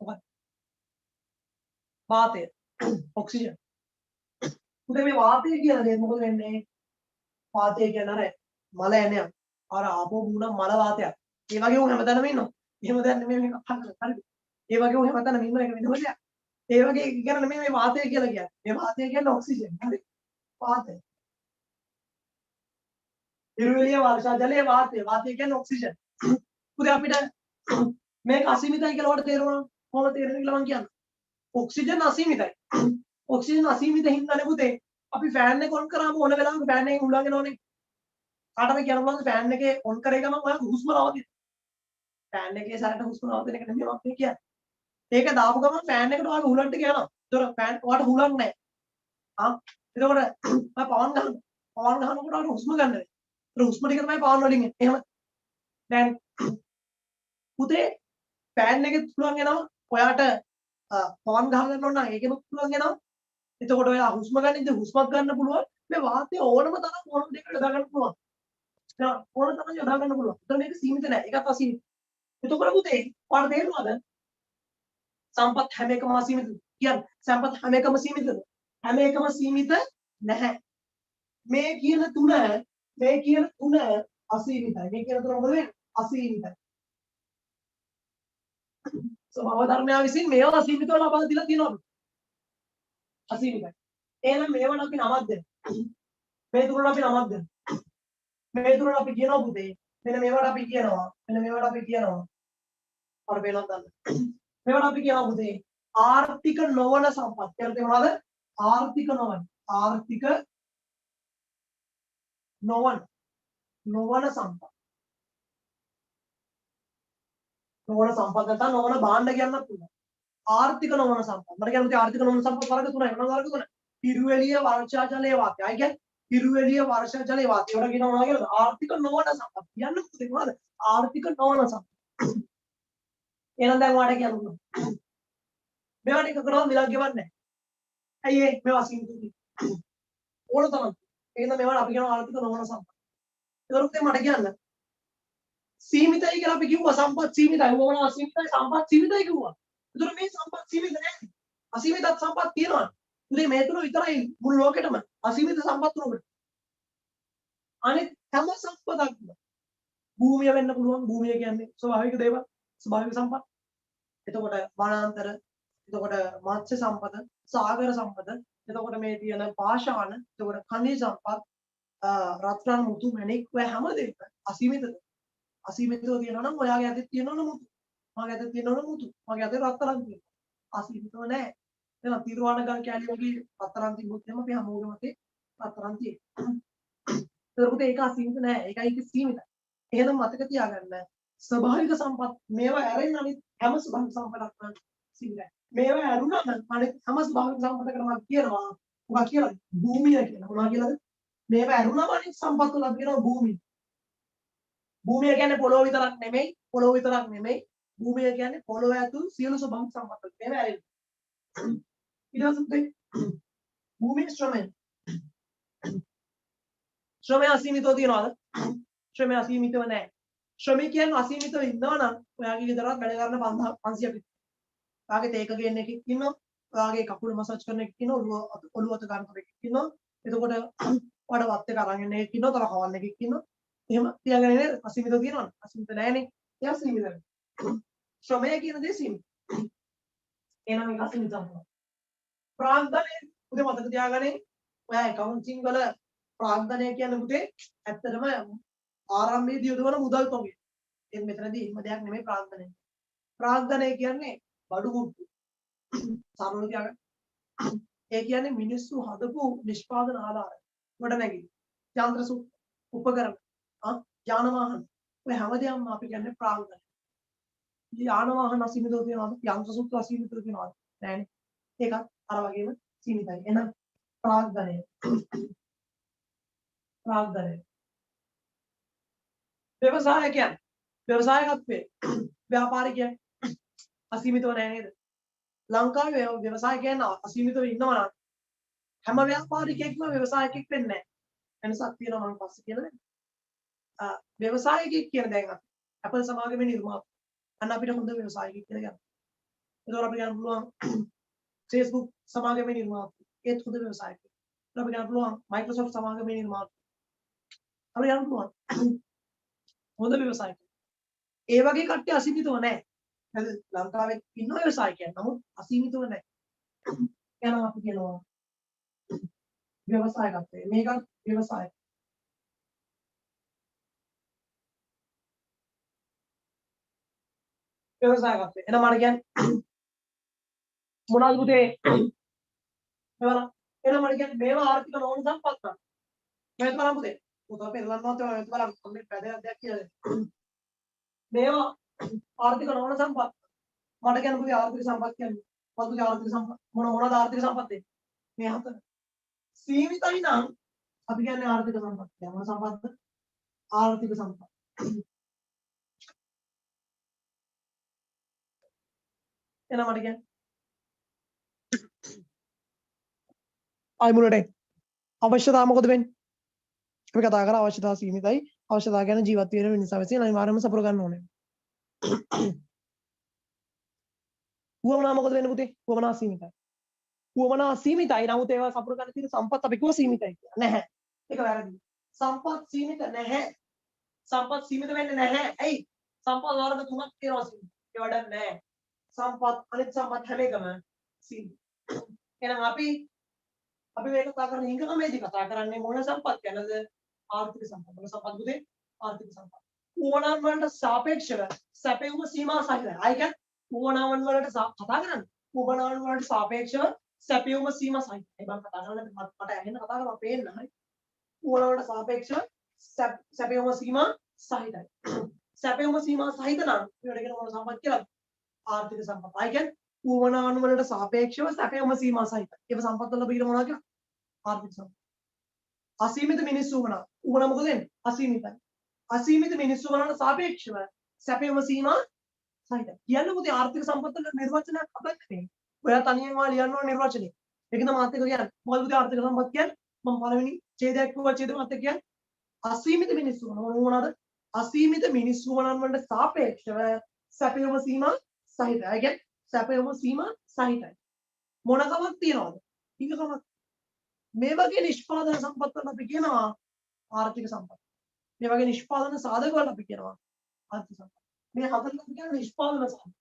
මොකක්ද? වාතය. ඔක්සිජන්. උදේ මේ වාතය කියලා දේ මොකද වෙන්නේ? වාතය කියන්නේ අර මල ඇණයක්. අර ආපෝ මුණ මල වාතයක්. ඒ වගේ උන් හැමතැනම ඉන්නවා. එහෙම දැන් නෙමෙයි මේක අහන්න. හරිද? ඒ වගේ උන් හැමතැනම ඉන්න එක වෙනම දෙයක්. ඒ වගේ කියන නෙමෙයි මේ වාතය කියලා කියන්නේ. මේ වාතය කියන්නේ ඔක්සිජන්. හරි. වාතය. පිළිවෙලිය වර්ෂා ජලයේ වාතය. වාතය කියන්නේ ඔක්සිජන්. උදේ අපිට මේක අසීමිතයි කියලා වට තේරුණා. කොහොමද තේරෙන්නේ කියලා මම කියන්නම්. ඔක්සිජන් අසීමිතයි. ඔක්සිජන් අසීමිත හින්දානේ පුතේ අපි ෆෑන් එක ඔන් කරාම ඕන වෙලාවක ෆෑන් එකෙන් උලන් යනවනේ. කාටද කියන්න පුළුවන්ද ෆෑන් එකේ ඔන් කරේ ගමන් ඔයාලා හුස්ම නවතින. ෆෑන් එකේ සැරට හුස්ම නවතින එක නෙමෙයි මම කියන්නේ. ඒක දාපු ගමන් ෆෑන් එකට ඔයාලා හුලන් ටික යනවා. ඒතර ෆෑන් ඔයාලට හුලන් නැහැ. එතකොට මම පවන් ගහනවා. පවන් ගහනකොට ඔයාලට හුස්ම ගන්න බැහැ. ඒතර හුස්ම ටික තමයි පවන් වලින් එන්නේ. එහෙම. දැන් පුතේ ෆෑන් එකෙත් හුලන් එනවා. ඔයාට පවන් ගහ ගන්න ඕන නම් ඒකෙත් හුලන් එනවා. එතකොට ඔයා හුස්ම ගන්න ඉතින් හුස්මත් ගන්න පුළුවන්. මේ වාතය ඕනම තරම් ඕනම දෙයකට යොදා ගන්න පුළුවන්. ඕන තරම් යොදා ගන්න පුළුවන්. ඒතර මේක සීමිත නෑ. ඒකත් අසීමිත. එතකොට පුතේ ඔයාලට තේරෙනවද? සම්පත් හැම එකම අසීමිතද? කියන්නේ සම්පත් හැම එකම සීමිතද? හැම එකම සීමිත නැහැ. මේ කියන තුන අසීමිතයි. මේ කියන තුන මොකද වෙන්නේ? අසීමිතයි. ස්වභාව ධර්මයා විසින් මේවා අසීමිතව ලබා දීලා තියෙනවා. අසීමිතයි. එහෙනම් මේවට අපි නමක් දෙන්න. මේ තුනට අපි නමක් දෙන්න. මේ තුනට අපි කියනවා පුතේ. මෙන්න මේවට අපි කියනවා. අර වෙනත් ගන්න. මේවට අපි කියනවා පුතේ ආර්ථික නොවන සම්පත්. කියලා තේරුණාද? ආර්ථික නොවන සම්පත්. නොවන සම්පත් නැත්නම් නොවන භාණ්ඩ කියන්නත් පුළුවන්. ආර්ථික නොවන සම්පත්. මට කියන්නේ ආර්ථික නොවන සම්පත් වර්ග තුනයි. මොනවාද වර්ග තුන? පිරුවෙලිය වර්ෂා ජලයේ වාතය. ඒ කියන්නේ හිරුවෙලිය වර්ෂ ජලය වාතය වල කියනවා මොනවා කියලාද? ආර්ථික නොවන සම්පත්. කියන්න පුතේ මොනවද? ආර්ථික නොවන සම්පත්. එහෙනම් දැන් ඔයාලට කියන්න පුළුවන්. මේවට එකකටවත් මිලක් ගෙවන්නේ නැහැ. ඇයි ඒ? මේවා සීමිතයි. ඕන තරම්. එහෙනම් මේවට අපි කියනවා ආර්ථික නොවන සම්පත්. ඒකරුත් මට කියන්න. සීමිතයි කියලා අපි කිව්වා සම්පත් සීමිතයි. ඕන අසීමිතයි සම්පත් සීමිතයි කිව්වා. ඒතර මේ සම්පත් සීමිත නැහැ. අසීමිත සම්පත් තියෙනවා. ඉතින් මේ තුන විතරයි මුළු ලෝකෙටම අසීමිත සම්පත් උනොත්. අනිත් හැම සම්පතක්ම භූමිය වෙන්න පුළුවන්. භූමිය කියන්නේ ස්වභාවික දේවල්, ස්වභාවික සම්පත්. එතකොට වනාන්තර, එතකොට මත්ස්‍ය සම්පත, සාගර සම්පත, එතකොට මේ තියෙන පාෂාණ, එතකොට khනිජ සම්පත්, රත්රන් මුතු මැණික් ඔය හැම දෙයක්ම අසීමිතද? අසීමිතව තියෙනවා නම් ඔයාගේ අතේ තියෙනවනේ මුතු. මගේ අතේ තියෙනවනේ මුතු. මගේ අතේ රත්තරන් තියෙනවා. අසීමිතව නැහැ. එහෙනම් තිරුවාණ ගල් කැලි වගේ රත්තරන් තිබ්බොත් එහෙම අපි හැමෝගෙම අතේ රත්තරන් තියෙනවා. ඒකට ඒක අසීමිත නෑ. ඒකයි ඒක සීමිතයි. එහෙනම් මතක තියාගන්න ස්වභාවික සම්පත් මේවා ඇරෙන්න අනිත් හැම ස්වභාවික සම්පතක්ම සීමිතයි. මේවා ඇරුණා නම් අනිත් හැම ස්වභාවික සම්පතකටම කියනවා මොකක් කියලා? භූමිය කියලා. මොනවා කියලාද? මේවා ඇරුණාම අනිත් සම්පත් වල අපි කියනවා භූමිය. භූමිය කියන්නේ පොළොව විතරක් නෙමෙයි. පොළොව විතරක් නෙමෙයි. භූමිය කියන්නේ පොළොව ඇතුළු සියලු ස්වභාවික සම්පත්. මේවා ඇරෙන්න. ඊට පස්සේ භූමියේ ශ්‍රමය. ශ්‍රමය අසීමිතව තියනවාද? ශ්‍රමය අසීමිතව නැහැ. ශ්‍රමික කියන්නේ අසීමිතව ඉන්නවා නම් ඔයාගේ ගෙදරත් වැඩ කරන 500ක් විතර. ඔයාගේ තේක ගේන්න එකෙක් ඉන්නවා. ඔයාගේ කකුල මසාජ් කරන එකෙක් ඉන්නවා. ඔළුව අත ගන්න එකෙක් ඉන්නවා. එතකොට වඩ වත් එක අරන් එන්න එකෙක් ඉන්නවා. තව කවන්න එකෙක් ඉන්නවා. එහෙම තියාගෙන නේද? අසීමිතව තියනවනේ. අසීමිත නැහැනේ. එයා සීමිතයි. ශ්‍රමය කියන දේ සීමිතයි. එහෙනම් ඒක අසීමිත තමයි. ප්‍රාග්ධනය උදේ මතක තියාගන්නේ ඔයා ඇකවුන්ටිං වල ප්‍රාග්ධනය කියන්නේ පුතේ ඇත්තටම ආරම්භයේදී යොදවන මුදල් තොගය. එන් මෙතනදී එහෙම දෙයක් නෙමෙයි ප්‍රාග්ධනය. ප්‍රාග්ධනය කියන්නේ බඩු මුට්ටු. සරලව තියාගන්න. ඒ කියන්නේ මිනිස්සු හදපු නිෂ්පාදන ආධාරය. ගොඩනැගිලි. යන්ත්‍ර උපකරණ. යාන වාහන. ඔය හැමදේම අපි කියන්නේ ප්‍රාග්ධනය. යාන වාහන අසීමිතව තියනවාද? යන්ත්‍ර සූත්‍ර අසීමිතව තියනවාද? නෑනේ. ඒකත් අර වගේම සීමිතයි. එහෙනම් ප්‍රාග්ධනය. ප්‍රාග්ධනය. ව්‍යවසායකයන්. ව්‍යවසායකත්වයේ ව්‍යාපාරිකයන් අසීමිතව නෑ නේද? ලංකාවේ ව්‍යවසායකයන් අසීමිතව ඉන්නවා නම් හැම ව්‍යාපාරිකයෙක්ම ව්‍යවසායකෙක් වෙන්නේ නෑ. වෙනසක් තියෙනවා මම පස්සේ කියලා දෙන්න. ව්‍යවසායකයෙක් කියන දැන් අපේ සමාගමේ නිර්මාතෘ. අන්න අපිට හොඳ ව්‍යවසායකයෙක් කියලා ගන්න. ඒතකොට අපිට ගන්න පුළුවන් Facebook සමාගමේ නිර්මාතෘ. ඒත් හොඳ ව්‍යවසායකයෙක්. අපිට ගන්න පුළුවන් Microsoft සමාගමේ නිර්මාතෘ. අපිට ගන්න පුළුවන් හොඳ ව්‍යවසායකයෙක්. ඒ වගේ කට්ටිය අසීමිතව නැහැ. නේද? ලංකාවේ ඉන්න ව්‍යවසායකයන් නමුත් අසීමිතව නැහැ. එහෙනම් අපි කියනවා ව්‍යවසායකත්වය. මේක ව්‍යවසාය. ව්‍යවසායකත්වය. එහෙනම් මම කියන්නේ මොනවද පුතේ? මේවා එහෙනම් මම කියන්නේ මේවා ආර්ථික නොවන සම්පත් නම්. මේක බලන්න පුතේ. පුතා පෙරලන්නවත් මේක බලන්න කොම්බේ පැදයක් දෙයක් කියලා. මේවා ආර්ථික නොවන සම්පත්. මට කියන්න පුතේ ආර්ථික සම්පත් කියන්නේ මොකක්ද ආර්ථික සම්පත්? මොනවද ආර්ථික සම්පත් මේ හතර. සීමිතයි නම් අපි කියන්නේ ආර්ථික සම්පත්. මොන සම්පත්ද? ආර්ථික සම්පත්. එහෙනම් මට කියන්නේ ආයි මුලට අවශ්‍යතාව මොකද වෙන්නේ? අපි කතා කරා අවශ්‍යතාව සීමිතයි. අවශ්‍යතාව කියන්නේ ජීවත් වෙන මිනිසා විසින් අනිවාර්යයෙන්ම සපුර ගන්න ඕනේ. උවමනා මොකද වෙන්නේ පුතේ? උවමනා සීමිතයි. උවමනා සීමිතයි. නමුත් ඒවා සපුර ගන්න තියෙන සම්පත් අපි කිව්ව සීමිතයි කියලා. නැහැ. ඒක වැරදි. සම්පත් සීමිත නැහැ. සම්පත් සීමිත වෙන්නේ නැහැ. ඇයි? සම්පත් වර්ග තුනක් තියෙනවා සීමිත. ඒ වඩා නැහැ. සම්පත් අනිත් සම්පත් හැම එකම සීමිත. එහෙනම් අපි මේක කතා කරන්නේ ඉංග්‍රීසියෙන් කතා කරන්නේ මොන සම්පත් ගැනද? ආර්ථික සම්පත්. මොන සම්පත් පුතේ? ආර්ථික සම්පත්. උවමනාවන් වලට සාපේක්ෂව සැපයුම සීමා සහිතයි. ආයි කියන්නේ උවමනාවන් වලට කතා කරන්නේ. උවමනාවන් වලට සාපේක්ෂව සැපයුම සීමා සහිතයි. ඒ බං කතා කරන්නේ මට ඇහෙන්න කතා කරලා පේන්න හරි. උවමනාවන් වලට සාපේක්ෂව සැපයුම සීමා සහිතයි. සැපයුම සීමා සහිත නම් ඒකට කියන මොන සම්පත් කියලාද? ආර්ථික සම්පත්. ආයි කියන්නේ උවමනාවන් වලට සාපේක්ෂව සැපයුම සීමා සහිතයි. ඒක සම්පත් වල පිළිගන්න මොනවද කියලා? ආර්ථික සම්පත්. අසීමිත මිනිස්සු වුණා. ඌණ මොකද වෙන්නේ? අසීමිතයි. අසීමිත මිනිස්සු වුණාට සාපේක්ෂව සැපයම සීමා සහිතයි. කියන්නේ මොකද ආර්ථික සම්පත් වල නිර්වචනයක් හදන්නේ. ඔයා තනියෙන් වා ලියන්න ඕන නිර්වචනය. ඒකද මාත් එක කියන්නේ. මොකද ආර්ථික සම්පත් කියන්නේ? මම පළවෙනි ඡේදයක් කිව්වා ඡේද මාත් කියන්නේ අසීමිත මිනිස්සු වුණාද? අසීමිත මිනිස්සු වුණාන් වලට සාපේක්ෂව සැපයම සීමා සහිතයි. ඒ කියන්නේ සැපයම සීමා සහිතයි. මොන කමක් තියනවද? හිඟකමක්. මේ වගේ නිෂ්පාදන සම්පත් වල අපි කියනවා ආර්ථික සම්පත්. මේ වගේ නිෂ්පාදන සාධක වල අපි කියනවා ආර්ථික සම්පත්. මේ හතරෙන් අපි කියන්නේ නිෂ්පාදන සම්පත්.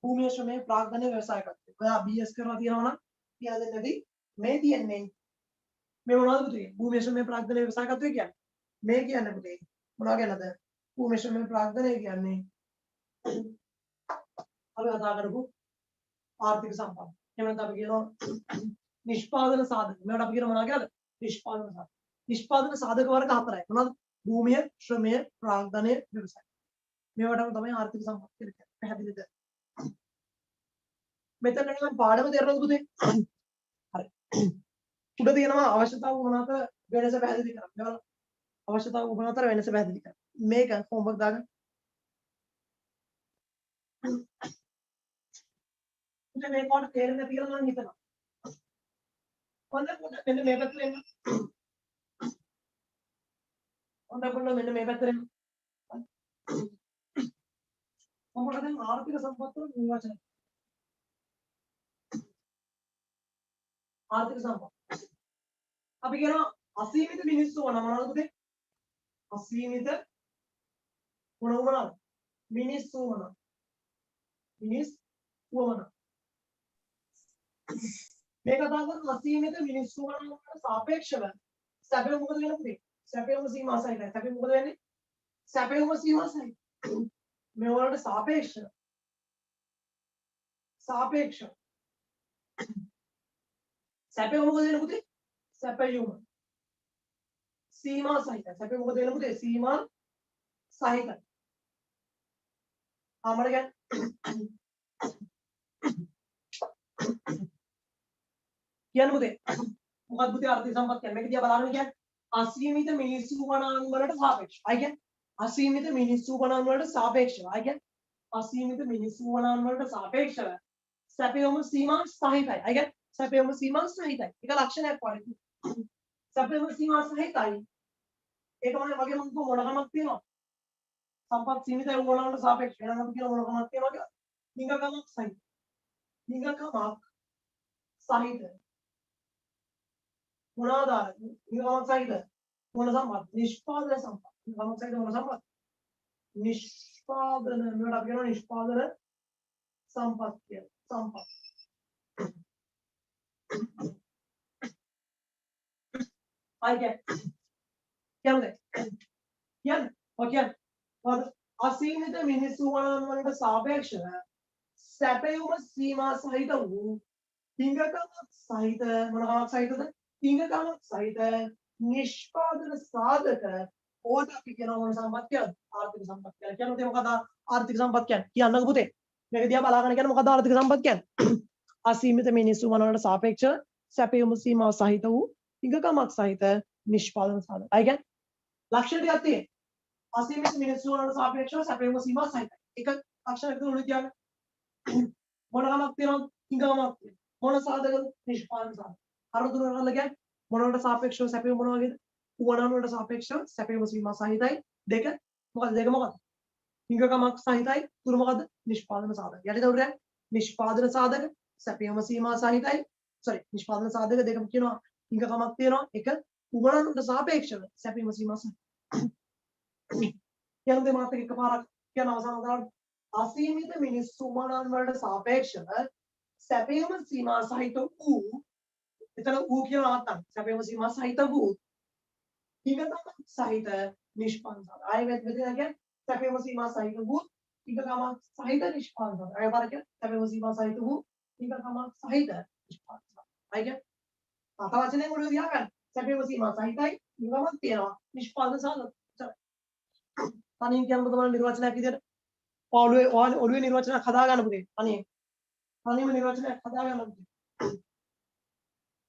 භූමිය ශ්‍රමයේ ප්‍රාග්ධනීය ව්‍යවසායකත්වය. ඔයා BS කරලා තියෙනවා නම් කියලා දෙන්නදී මේ තියන්නේ මේ මොනවද පුතේ? භූමිය ශ්‍රමයේ ප්‍රාග්ධනීය ව්‍යවසායකත්වය කියන්නේ. මේ කියන්නේ පුතේ මොනවා ගැනද? භූමිය ශ්‍රමයේ ප්‍රාග්ධනීය කියන්නේ අපි කතා කරපු ආර්ථික සම්පත්. එහෙම නැත්නම් අපි කියනවා නිෂ්පාදන සාධක. මේවට අපි කියන මොනවා කියලාද? නිෂ්පාදන සාධක. නිෂ්පාදන සාධක වර්ග හතරයි. මොනවද? භූමිය, ශ්‍රමය, ප්‍රාග්ධනය, ව්‍යවසාය. මේවටම තමයි ආර්ථික සම්පත් කියන්නේ. පැහැදිලිද? මෙතන නම් පාඩම තේරෙනවද පුතේ? හරි. උඩ තියෙනවා අවශ්‍යතාව මොනවාද වෙනස පැහැදිලි කරන්න. ඒවල අවශ්‍යතාව මොන අතර වෙනස පැහැදිලි කරන්න. මේක හෝම්වර්ක් දාගන්න. පුතේ මේ කොට තේරෙන්නේ නැති කියලා මම හිතනවා. හොඳ මෙන්න මේ පැත්තට එන්න. හොඳ මෙන්න මේ පැත්තට එන්න. මොකටද දැන් ආර්ථික සම්පත් වල නිර්වචනය? ආර්ථික සම්පත්. අපි කියනවා අසීමිත මිනිස්සු වුණා මොනවද පුතේ? අසීමිත මොනවද? මිනිස්සු වුණා. මිනිස්සු වුණා. මේ කතා කරන අසීමිත මිනිස්සු වුණාට සාපේක්ෂව සැපේ මොකද වෙන්නේ පුතේ? සැපේම සීමා සහිතයි. සැපේ මොකද වෙන්නේ? සැපේම සීමා සහිතයි. මේ වලට සාපේක්ෂව සැපේ මොකද වෙන්නේ පුතේ? සැපයුම සීමා සහිතයි. සැපේ මොකද වෙන්නේ පුතේ? සීමා සහිතයි. ආමර කියන්නේ පුතේ මොකක්ද පුතේ ආර්ථික සම්පත් කියන්නේ? මේක දිහා බලන්න කියන්නේ අසීමිත මිනිස්සු ගණන් වලට සාපේක්ෂව. අය කියන්නේ අසීමිත මිනිස්සු ගණන් වලට සාපේක්ෂව. අය කියන්නේ අසීමිත මිනිස්සු ගණන් වලට සාපේක්ෂව සැපයම සීමා සහිතයි. අය කියන්නේ සැපයම සීමා සහිතයි. ඒක ලක්ෂණයක් වගේ. සැපයම සීමා සහිතයි. ඒක වගේ මම මොනකමක් තියෙනවා. සම්පත් සීමිතයි වුණාට සාපේක්ෂව වෙනම අපි කියන මොනකමක් තියෙනවා කියලා. හිඟකමක් සහිත. හිඟකමක් සහිත. මොනවාද? හිඟකමක් සහිත. මොන සම්පත්? නිෂ්පාදන සම්පත්. හිඟකමක් සහිත මොන සම්පත්? නිෂ්පාදන මේකට අපි කියනවා නිෂ්පාදන සම්පත් කියලා. සම්පත්. කියන්නේ අසීමිත මිනිස්සු ගණන් වලට සාපේක්ෂව සැපයුම සීමා සහිත වූ හිඟකමක් සහිත මොනවාක් සහිතද? හිඟකමක් සහිත නිෂ්පාදන සාධක ඕක අපි කියනවා මොන සම්පත් කියලාද? ආර්ථික සම්පත් කියලා. කියන්නේ මොකද ආර්ථික සම්පත් කියන්නේ? කියන්නකෝ පුතේ. මේක දිහා බලාගෙන කියන්නේ මොකද ආර්ථික සම්පත් කියන්නේ? අසීමිත මිනිස්සු ගණන් වලට සාපේක්ෂව සැපයුම සීමා සහිත වූ හිඟකමක් සහිත නිෂ්පාදන සාධක. අය කියන්නේ ලක්ෂණ ටිකක් තියෙනවා. අසීමිත මිනිස්සු වලට සාපේක්ෂව සැපයුම සීමා සහිතයි. එක ලක්ෂණයකට උණු කියන්නේ මොනකමක් තියෙනවද? හිඟකමක් තියෙනවා. මොන සාධකද? නිෂ්පාදන සාධක. අර තුන කරලා කියන්නේ මොනකට සාපේක්ෂව සැපයුම මොන වගේද? උවණන් වලට සාපේක්ෂව සැපයුම සීමා සහිතයි. දෙක මොකද? දෙක මොකද? හිඟකමක් සහිතයි. තුන මොකද? නිෂ්පාදන සාධක. යටිද උඩ නිෂ්පාදන සාධක සැපයුම සීමා සහිතයි. නිෂ්පාදන සාධක දෙකම කියනවා හිඟකමක් තියෙනවා. එක උවණන් වලට සාපේක්ෂව සැපයුම සීමා සහිතයි. කියනද මාත් එකපාරක් කියන අවසාන කරලා අසීමිත මිනිස්සු උවණන් වලට සාපේක්ෂව සැපයුම සීමා සහිත වූ එතන ඌ කියන නැත්තම් සැපයුම සීමා සහිත වූ හිඟකමක් සහිත නිෂ්පාදන සාධක. ආයෙ මෙතන කියන්නේ සැපයුම සීමා සහිත වූ හිඟකමක් සහිත නිෂ්පාදන සාධක. ආයෙ පාරක් සැපයුම සීමා සහිත වූ හිඟකමක් සහිත නිෂ්පාදන සාධක. ආයෙ අත වචනේ මොනවද දිහා ගන්න? සැපයුම සීමා සහිතයි හිඟකමක් තියෙනවා නිෂ්පාදන සාධක. තනියෙන් කියන්න තමයි නිර්වචනයක් විදියට ඔළුවේ නිර්වචනයක් හදාගන්න පුතේ. තනියම නිර්වචනයක් හදාගන්න පුතේ.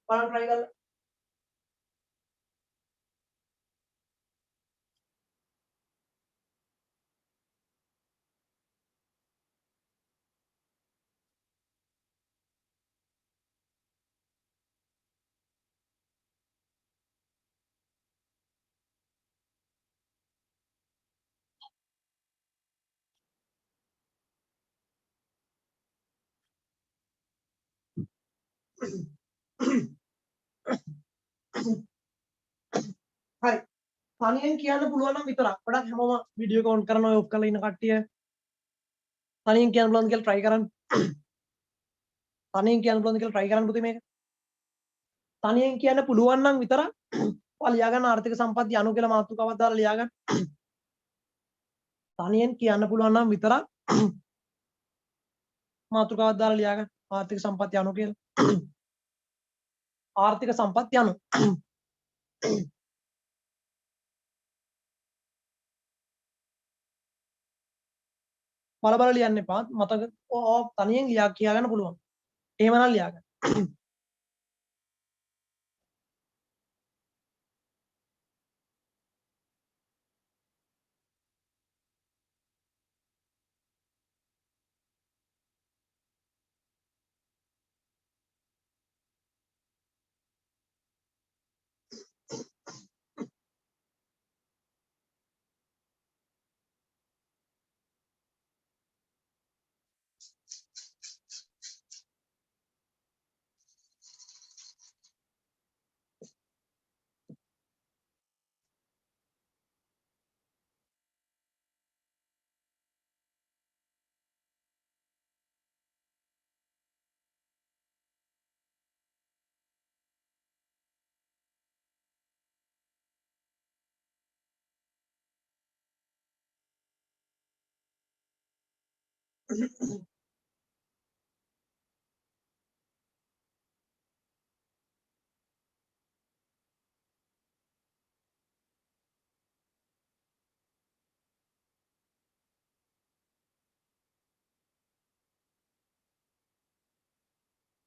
බලන්න try කරලා හරි. තනියෙන් කියන්න පුළුවන් නම් විතරක්. ගොඩක් හැමෝම වීඩියෝ එක ඔන් කරන ඔය ඔෆ් කරලා ඉන්න කට්ටිය තනියෙන් කියන්න පුළුවන්ද කියලා try කරන්න. තනියෙන් කියන්න පුළුවන්ද කියලා try කරන්න පුතේ මේක. තනියෙන් කියන්න පුළුවන් නම් විතරක් ඔයා ලියා ගන්න ආර්ථික සම්පත්තිය අණු කියලා මාතෘකාවක් දාලා ලියා ගන්න. තනියෙන් කියන්න පුළුවන් නම් විතරක් මාතෘකාවක් දාලා ලියා ගන්න ආර්ථික සම්පත්තිය අණු කියලා. ආර්ථික සම්පත්තිය අණු. බල බල ලියන්න එපා. මතක තනියෙන් ලියා කියා ගන්න පුළුවන්. එහෙමනම් ලියා ගන්න.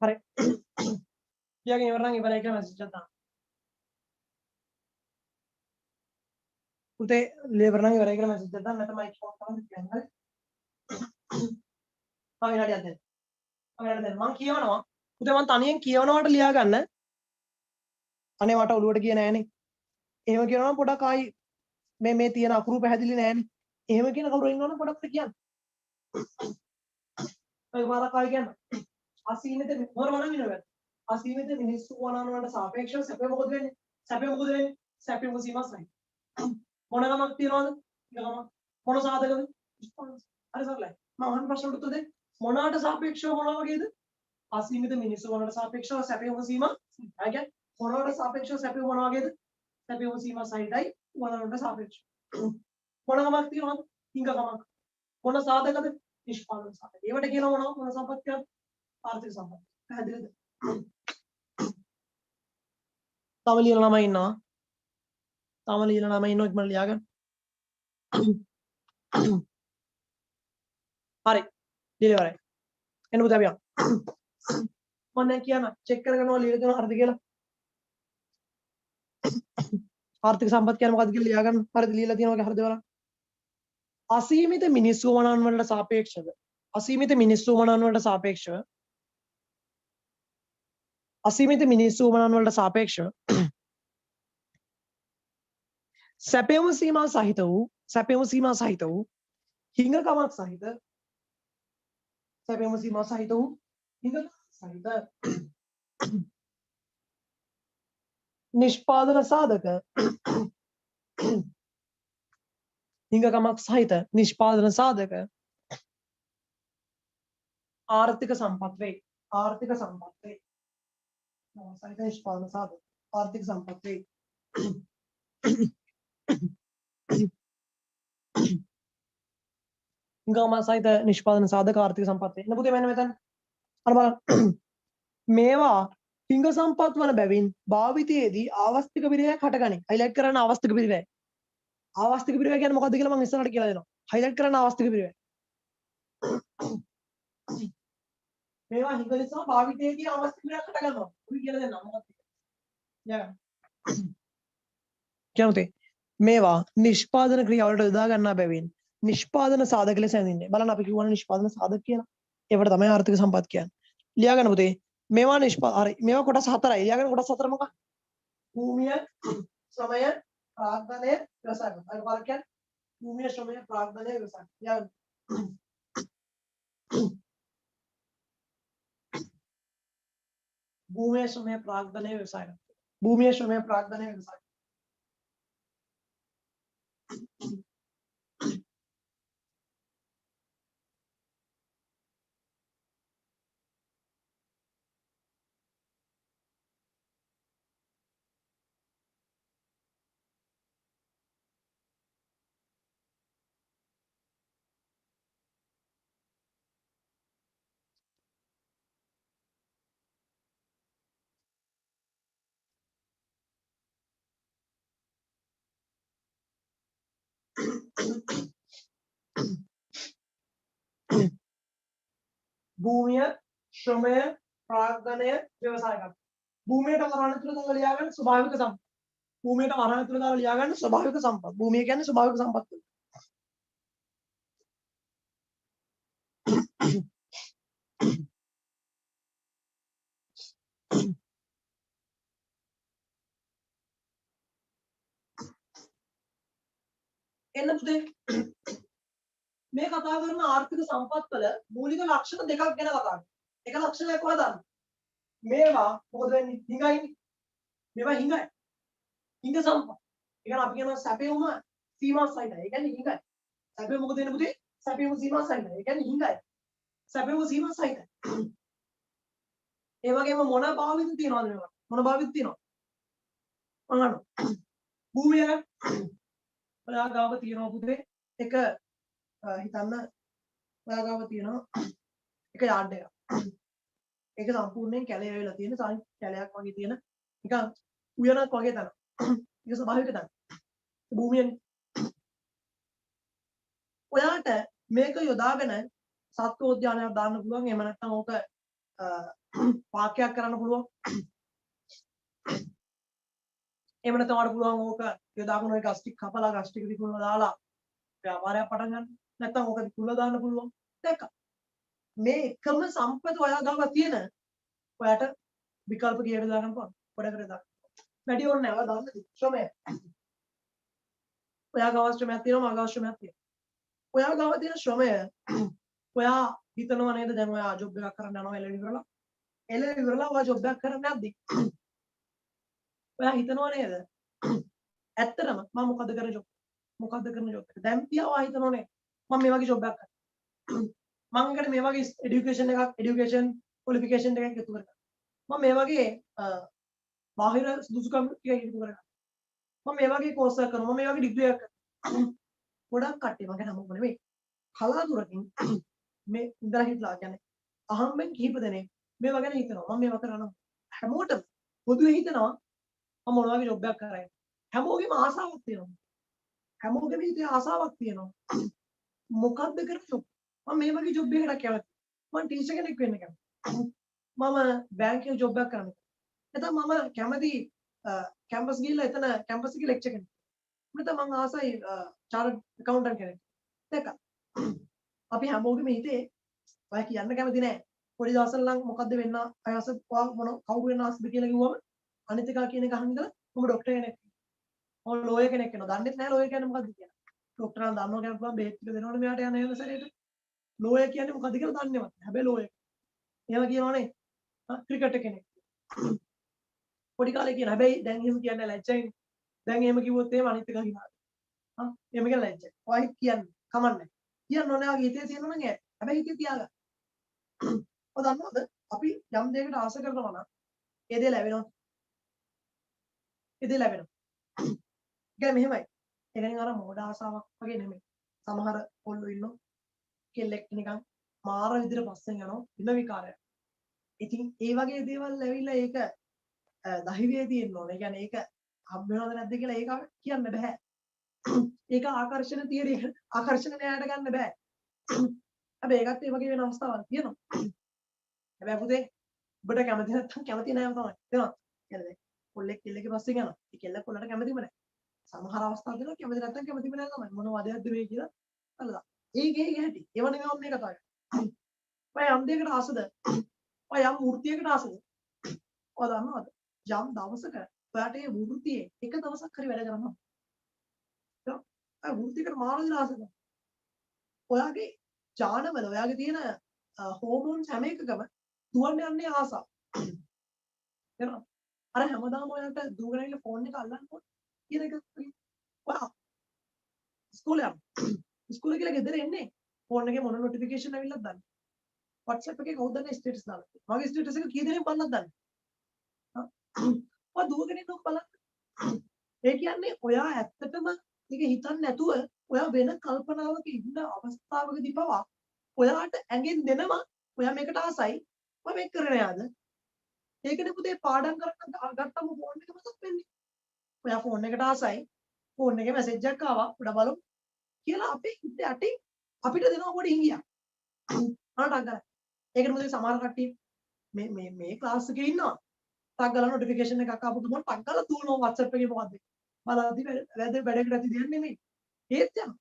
හරි. ලියාගෙන ඉවර නම් ඉවරයි කියලා මැසේජ් එකක් දාන්න. පුතේ ලියවර නම් ඉවරයි කියලා මැසේජ් එකක් දාන්න. නැත්නම් මයික් ඔන් කරන්න කියන්නේ. තව විනාඩියක් දෙන්න. තව විනාඩියක් දෙන්න. මම කියවනවා. පුතේ මම තනියෙන් කියවනවට ලියා ගන්න. අනේ මට ඔළුවට ගියේ නෑනේ. එහෙම කියනවා නම් පොඩක් ආයි මේ තියෙන අකුරු පැහැදිලි නෑනේ. එහෙම කියන කවුරු ඉන්නවනම් පොඩක් කියන්න. ඔය පාරක් ආයි කියන්න. අසීමිත මොනවද වෙනවද? අසීමිත මිනිස්සු වනාන වලට සාපේක්ෂව සැපේ මොකද වෙන්නේ? සැපේ මොකද වෙන්නේ? සැපේ මුසීමස්සයි. මොන ගමක් තියනවද? ගමක්. මොන සාධකද? හරි සරලයි. මම අහන ප්‍රශ්නට උත්තර දෙන්න. මොනකට සාපේක්ෂව මොන වගේද? අසීමිත මිනිස්සු වලට සාපේක්ෂව සැපේ මුසීම. හරි කියන්නේ මොනකට සාපේක්ෂව සැපේ මොන වගේද? සැපේ මුසීම සහිතයි වලට සාපේක්ෂව. මොන ගමක් තියනවද? හිඟ ගමක්. මොන සාධකද? නිෂ්පාදන සාධක. ඒවට කියනවා මොනවද? මොන සම්පත්තියද? ආර්ථික සම්පත්තිය. පැහැදිලිද? තව ලියන ළමයි ඉන්නවා. තව ලියන ළමයි ඉන්නවා ඉක්මනට ලියාගන්න. හරි. ලියලා ඉවරයි. එන්න පුතේ අපි යමු. මම දැන් කියන්න චෙක් කරගෙනව ලියලා දෙනවා හරිද කියලා. ආර්ථික සම්පත් කියන්නේ මොකද්ද කියලා ලියාගන්න. හරිද ලියලා තියෙනවා වගේ හරිද බලන්න. අසීමිත මිනිස්සු වනාන් වලට සාපේක්ෂව අසීමිත මිනිස්සු වනාන් වලට සාපේක්ෂව අසීමිත මිනිස්සු වනාන් වලට සාපේක්ෂව සැපයම සීමා සහිත වූ හිඟකමක් සහිත සැපයම සීමා සහිත වූ හිඟකමක් සහිත නිෂ්පාදන සාධක හිඟකමක් සහිත නිෂ්පාදන සාධක ආර්ථික සම්පත් වේ. ආර්ථික සම්පත් වේ. සහිත නිෂ්පාදන සාධක ආර්ථික සම්පත් වේ. හිඟකමක් සහිත නිෂ්පාදන සාධක ආර්ථික සම්පත් වේ. එන්න පුතේ මෙන්න මෙතන අර බලන්න. මේවා හිඟ සම්පත් වන බැවින් භාවිතයේදී ආවස්තික පිරිවැයක් හටගනී. හයිලයිට් කරන්න ආවස්තික පිරිවැය. ආවස්තික පිරිවැය කියන්නේ මොකද්ද කියලා මම ඉස්සරහට කියලා දෙනවා. හයිලයිට් කරන්න ආවස්තික පිරිවැය. මේවා හිඟ නිසා භාවිතයේදී ආවස්තික පිරිවැයක් හටගන්නවා. උයි කියලා දෙන්නම් මොකක්ද? යා. කියනතේ මේවා නිෂ්පාදන ක්‍රියාවලට යොදා ගන්නා බැවින් නිෂ්පාදන සාධක ලෙස හැඳින්වෙන්නේ. බලන්න අපි කියවන නිෂ්පාදන සාධක කියලා. ඒවට තමයි ආර්ථික සම්පත් කියන්නේ. ලියා ගන්න පුතේ. මේවා හරි මේවා කොටස් හතරයි. ලියා ගන්න කොටස් හතර මොකක්ද? භූමිය, ශ්‍රමය, ප්‍රාග්ධනය, ව්‍යවසාය. අර බලන්න කියන්නේ භූමිය, ශ්‍රමය, ප්‍රාග්ධනය, ව්‍යවසාය. ලියා ගන්න. භූමියේ ශ්‍රමය ප්‍රාග්ධනයේ ව්‍යවසාය කරනවා. භූමියේ ශ්‍රමය ප්‍රාග්ධනයේ ව්‍යවසාය. භූමිය ශ්‍රමය ප්‍රාග්ධනය ව්‍යවසාය කරනවා. භූමියට වරණ තුල දාලා ලියා ගන්න ස්වභාවික සම්පත්. භූමියට වරණ තුල දාලා ලියා ගන්න ස්වභාවික සම්පත්. භූමිය කියන්නේ ස්වභාවික සම්පත්. එන්න පුතේ මේ කතා කරන ආර්ථික සම්පත් වල මූලික ලක්ෂණ දෙකක් ගැන කතා කරනවා. එක ලක්ෂණයක් හොයන්න. මේවා මොකද වෙන්නේ? හිඟයිනේ. මේවා හිඟයි. හිඟ සම්පත්. ඒ කියන්නේ අපි කියනවා සැපෙවම සීමා සහිතයි. ඒ කියන්නේ හිඟයි. සැපෙව මොකද වෙන්නේ පුතේ? සැපෙවම සීමා සහිතයි. ඒ කියන්නේ හිඟයි. සැපෙව සීමා සහිතයි. ඒ වගේම මොන භාවිත තියනවද මේවා? මොන භාවිත තියනවද? අහන්න. භූමිය ඔයා ගාව තියනවා පුතේ එක හිතන්න ඔයා ගාව තියනවා එක යාඩ් එකක්. ඒක සම්පූර්ණයෙන් කැලේ වෙලා තියෙන කැලයක් වගේ තියෙන නිකන් උයනක් වගේ තැන. ඒක ස්වභාවික තැන. භූමියනේ. ඔයාට මේක යොදාගෙන සත්වෝද්‍යානයක් දාන්න පුළුවන්. එහෙම නැත්නම් ඕක පාර්කයක් කරන්න පුළුවන්. එහෙම නැත්නම් ඔයාලට පුළුවන් ඕක යොදාගෙන ඔය ගස් ටික කපලා ගස් ටික විකුණලා දාලා ව්‍යාපාරයක් පටන් ගන්න. නැත්නම් ඕක විකුණලා දාන්න පුළුවන්. දැක්කා. මේ එකම සම්පත ඔයා ගාව තියෙන ඔයාට විකල්ප කීයකට දාගන්න පුළුවන්. ගොඩකට දාන්න. වැඩි ඕනේ නැහැ. ඔයා දාන්න ශ්‍රමය. ඔයා ගාව ශ්‍රමයක් තියෙනවා මා ගාව ශ්‍රමයක් තියෙනවා. ඔයා ගාව තියෙන ශ්‍රමය ඔයා හිතනවා නේද දැන් ඔයා ජොබ් එකක් කරන්න යනවා එළවලු ඉවරලා. එළවලු ඉවරලා ඔයා ජොබ් එකක් කරන්න යද්දි ඔයා හිතනවා නේද? ඇත්තටම මම මොකද කරන ජොබ්? මොකද්ද කරන ජොබ් එක? දැන් තියාවා හිතනවා නේ. මම මේ වගේ ජොබ් එකක් කරනවා. මම එකට මේ වගේ এডুকেෂන් ක්වොලිෆිකේෂන් එකක් එකතු කරගන්නවා. මම මේ වගේ බාහිර සුදුසුකම් ටික එකතු කරගන්නවා. මම මේ වගේ කෝස් එකක් කරනවා. මම මේ වගේ ඩිග්‍රී එකක් කරනවා. ගොඩක් කට්ටිය මම ගැන මොකද නෙමෙයි. කලාතුරකින් මේ ඉඳලා හිටලා කියන්නේ අහම්බෙන් කිහිප දෙනෙක් මේවා ගැන හිතනවා. මම මේවා කරනවා. හැමෝටම පොදුවේ හිතනවා මම මොන වගේ ජොබ් එකක් කරයි. හැමෝගෙම ආසාවක් තියෙනවා. හැමෝගෙම හිතේ ආසාවක් තියෙනවා. මොකද්ද කරන්නේ ජොබ්? මම මේ වගේ ජොබ් එකකට කැමතියි. මම ටීචර් කෙනෙක් වෙන්න කැමතියි. මම බැංකුවේ ජොබ් එකක් කරන්න. නැත්නම් මම කැමති කැම්පස් ගිහිල්ලා එතන කැම්පස් එකේ ලෙක්චර් කෙනෙක්. නැත්නම් මම ආසයි චාර්ටඩ් ඇකවුන්ටන්ට් කෙනෙක්. දෙක. අපි හැමෝගෙම හිතේ ඔය කියන්න කැමති නෑ. පොඩි දවසල නම් මොකද්ද වෙන්න අයස මොන කවුරු වෙන්න ආසද කියලා කිව්වම අනිත් එක කියන එක අහන් ඉඳලා මම ડોක්ටර් කෙනෙක්. මම ලෝයර් කෙනෙක් වෙනවා. දන්නෙත් නෑ ලෝයර් කියන්නේ මොකද්ද කියලා. ડોක්ටර් නම් දන්නවා කියන්න පුළුවන් බේත් ටික දෙනවනේ මෙයාට යන යන සැරේට. ලෝයර් කියන්නේ මොකද්ද කියලා දන්නේවත් නෑ. හැබැයි ලෝයර්. එහෙම කියනවනේ. ක්‍රිකට් කෙනෙක්. පොඩි කාලේ කියන හැබැයි දැන් එහෙම කියන්නේ ලැජ්ජයිනේ. දැන් එහෙම කිව්වොත් එහෙම අනිත් එක හිනායි. එහෙම කියලා ලැජ්ජයි. ඔයයි කියන්නේ කමන්නේ. කියන්න ඕනේ ආගේ හිතේ තියෙනවා නම් හැබැයි හිතේ තියාගන්න. ඔය දන්නවද අපි යම් දෙයකට ආස කරනවා නම් ඒ දේ ලැබෙනවා. ඒ දේ ලැබෙනවා. ඒක මෙහෙමයි. ඒ කියන්නේ අර මොඩ ආසාවක් වගේ නෙමෙයි. සමහර කොල්ලෝ ඉන්නවා කෙල්ලෙක් නිකන් මාර විදිහට පස්සෙන් යනවා ඉන්න විකාරයක්. ඉතින් ඒ වගේ දේවල් ඇවිල්ලා ඒක දහිවියේ තියෙන්න ඕනේ. ඒ කියන්නේ ඒක හම්බ වෙනවද නැද්ද කියලා ඒක කියන්න බෑ. ඒක ආකර්ෂණ තියරි ආකර්ෂණ න්‍යායට ගන්න බෑ. හැබැයි ඒකත් ඒ වගේ වෙන අවස්ථාවක් තියෙනවා. හැබැයි පුතේ ඔබට කැමති නැත්නම් කැමති නෑම තමයි. තේරෙනවද? කියන්නේ කොල්ලෙක් කෙල්ලෙක්ගේ පස්සෙන් යනවා. ඒ කෙල්ල කොල්ලට කැමතිම නෑ. සමහර අවස්ථා තියෙනවා කැමති නැත්නම් කැමතිම නෑ තමයි. මොන වදයක්ද මේ කියලා අල්ලලා. ඒකේ හැටි. ඒව නෙමෙයි මම මේ කතා කරන්නේ. ඔය යම් දෙයකට ආසද? ඔය යම් වෘත්තියකට ආසද? ඔය දන්නවද? යම් දවසක ඔයාට ඒ වෘත්තියේ එක දවසක් හරි වැඩ කරනවා. වෘත්තියකට මාර වෙලා ආසද? ඔයාගේ ඥානවල ඔයාගේ තියෙන හෝමෝන්ස් හැම එකකම දුවන්න යන්නේ ආසාව. තේරෙනවද? අර හැමදාම ඔයාලට දුවගෙන ඉන්න ෆෝන් එක අල්ලන්න ඕන කියන එක ඔයා ඉස්කෝලේ යනවා. ඉස්කෝලේ කියලා ගෙදර එන්නේ ෆෝන් එකේ මොන නොටිෆිකේෂන් ඇවිල්ලාද දන්නේ. WhatsApp එකේ කවුද දන්නේ ස්ටේටස් දාලා. මගේ ස්ටේටස් එක කී දෙනෙක් බලනවද දන්නේ. ඔයා දුවගෙන ඉන්නක බලන්න. ඒ කියන්නේ ඔයා ඇත්තටම ඒක හිතන්නේ නැතුව ඔයා වෙන කල්පනාවක ඉන්න අවස්ථාවකදී පවා ඔයාට ඇඟෙන් දෙනවා ඔයා මේකට ආසයි ඔයා මේක කරගෙන යාද. ඒකනේ පුතේ පාඩම් කරන්න ගත්තම ෆෝන් එක මතක් වෙන්නේ. ඔයා ෆෝන් එකට ආසයි ෆෝන් එකේ මැසේජ් එකක් ආවා උඩ බලමු කියලා අපේ හිත යටින් අපිට දෙනවා පොඩි හිඟියක්. අනටක් ගන්න. ඒකට මොකද සමහර කට්ටිය මේ ක්ලාස් එකේ ඉන්නවා. ටක් ගාලා නොටිෆිකේෂන් එකක් ආපු ගමන් ටක් ගාලා දුවනවා WhatsApp එකේ මොකද්ද බලද්දි වැඩකට ඇති දෙයක් නෙමෙයි. ඒත් යන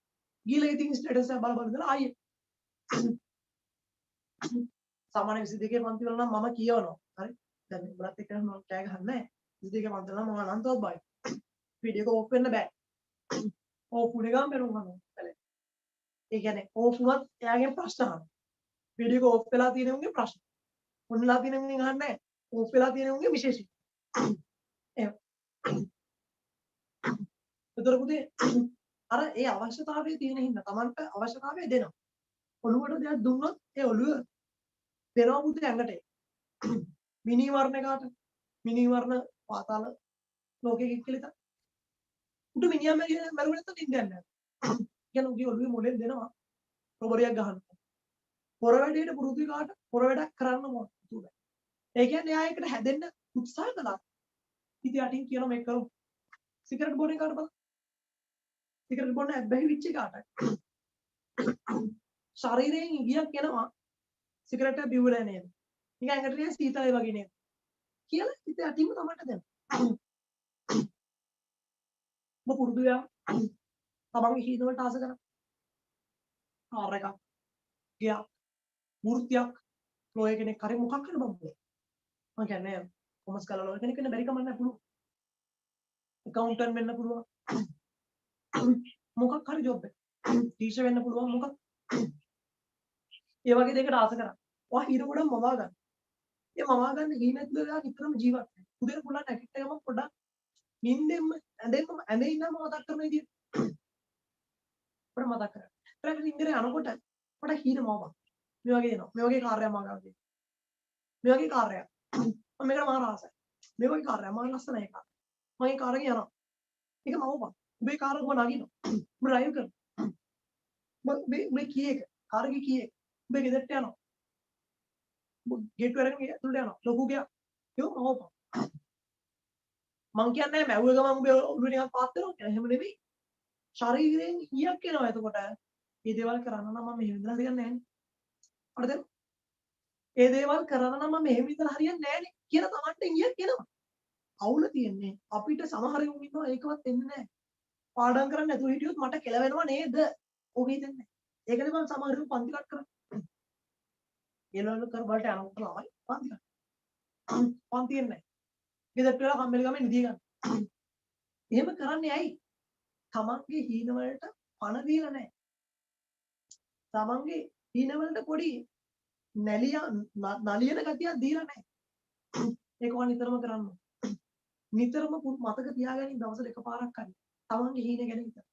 ගිහලා ඉතින් ස්ටේටස් එක බල බල ඉඳලා ආයේ සාමාන්‍ය 22 පන්ති වල නම් මම කියවනවා. හරි. දැන් උඹලත් එක්ක නම් මම කෑ ගහන්නේ නැහැ. 22 පන්ති වල නම් මම අනන්තවත් බයි. වීඩියෝ එක ඕෆ් වෙන්න බෑ. ඕෆ් වුණේ ගමන් බැලුම් ගන්නවා. ඒ කියන්නේ ඕෆ් වුණත් එයාගෙන් ප්‍රශ්න අහනවා. වීඩියෝ එක ඕෆ් වෙලා තියෙන උන්ගේ ප්‍රශ්න. ඔන්ලා තියෙන උන්ගෙන් අහන්නේ නැහැ. ඕෆ් වෙලා තියෙන උන්ගේ විශේෂයි. එහෙම. ඒතර පුතේ අර ඒ අවශ්‍යතාවයේ තියෙන හින්දා Tamanට අවශ්‍යතාවය දෙනවා. ඔළුවට දෙයක් දුන්නොත් ඒ ඔළුව දෙනවා පුතේ ඇඟට. මිනි වර්ණ කාට මිනි වර්ණ පාතාල ලෝකෙක කියලා. උඩ මිනිහා මරුවේ නැත්නම් ඉන්නේ නැහැ. කියන උගේ ඔළුවේ මොලෙන් දෙනවා රොබරියක් ගහන්න. පොර වැඩේට පුරුදු කාට පොර වැඩක් කරන්න ඕන. ඒ කියන්නේ එයා එකට හැදෙන්න උත්සාහ කළා. ඉතින් යටින් කියන මේක කරමු. සිගරට් බොන එකට බලන්න. සිගරට් බොන ඇබ්බැහි වෙච්ච කාට. ශරීරයෙන් ඉගියක් එනවා. සිගරට් එක බිව්වලා නේද? නිකන් ඇඟට සීතලයි වගේ නේද? කියලා ඉතින් යටින්ම තමයි දෙන්න. ඔබ පුරුදු වෙලා තමන්ගේ හිත වලට ආස කරන කාර් එකක් ගියා වෘත්තියක් ලෝය කෙනෙක් හරි මොකක් හරි බම්බුනේ මම කියන්නේ කොමර්ස් කරලා ලෝය කෙනෙක් වෙන්න බැරි කමක් නැහැ පුළුවන් ඇකවුන්ටන්ට් වෙන්න පුළුවන් මොකක් හරි ජොබ් එක ටීචර් වෙන්න පුළුවන් මොකක් ඒ වගේ දෙයකට ආස කරා ඔයා හිර ගොඩක් මවා ගන්න ඒ මවා ගන්න හීනෙත් වෙලා නිතරම ජීවත් වෙන්න උදේ පුළා නැගිට ගමන් පොඩක් නිින්දෙන්ම ඇඳේ ඉන්නම මතක් කරන විදියට පොඩ මතක් කරගන්න. ඊට ඉන්දිරේ යනකොට පොඩ හීන මවපන්. මේ වගේ එනවා. මේ වගේ කාර්යයක් මම ගාව තියෙනවා. මේ වගේ කාර්යයක්. මම මේකට මාර ආසයි. මේ වගේ කාර්යයක් මම ලස්සනයි ඒක. මම ඒ කාර්යය යනවා. ඒක මවපන්. උඹේ කාර් එක නගිනවා. උඹ ඩ්‍රයිව් කරනවා. උඹේ කී එක කාර් එකේ කී එක. උඹේ ගෙදරට යනවා. උඹ ගේට් එක අරගෙන ඇතුළට යනවා. ලොකු ගියා. ඒක මවපන්. මං කියන්නේ මැව්ව ගමන් උඹේ ඔළුව නිකන් පාත් වෙනවා කියලා. එහෙම නෙවෙයි. ශරීරයෙන් ඊයක් එනවා. එතකොට මේ දේවල් කරන්න නම් මම මෙහෙම ඉඳලා හරියන්නේ නැහැනේ. හරිද? ඒ දේවල් කරන්න නම් මම මෙහෙම ඉඳලා හරියන්නේ නැහැනේ කියලා Tamanට ඊයක් එනවා. අවුල තියෙන්නේ අපිට සමහර යුන් ඉන්නවා ඒකවත් එන්නේ නැහැ. පාඩම් කරන්න නැතුව හිටියොත් මට කෙලවෙනවා නේද? ඔගේ දෙන්නේ. ඒකනේ මම සමහර යුන් පන්ති කට් කරන්නේ. ඒලවල කර වලට යනකොට ළමයි පන්ති කට්. පන්ති එන්නේ නැහැ. ගෙදරට වෙලා කම්මැලි ගමන් නිදි ගන්න. එහෙම කරන්නේ ඇයි? තමන්ගේ හීන වලට පණ දීලා නැහැ. තමන්ගේ හීන වලට පොඩි නලියන ගතියක් දීලා නැහැ. ඒක වා නිතරම කරන්න. නිතරම මතක තියාගන්න දවසට එකපාරක් හරි. තමන්ගේ හීන ගැන හිතන්න.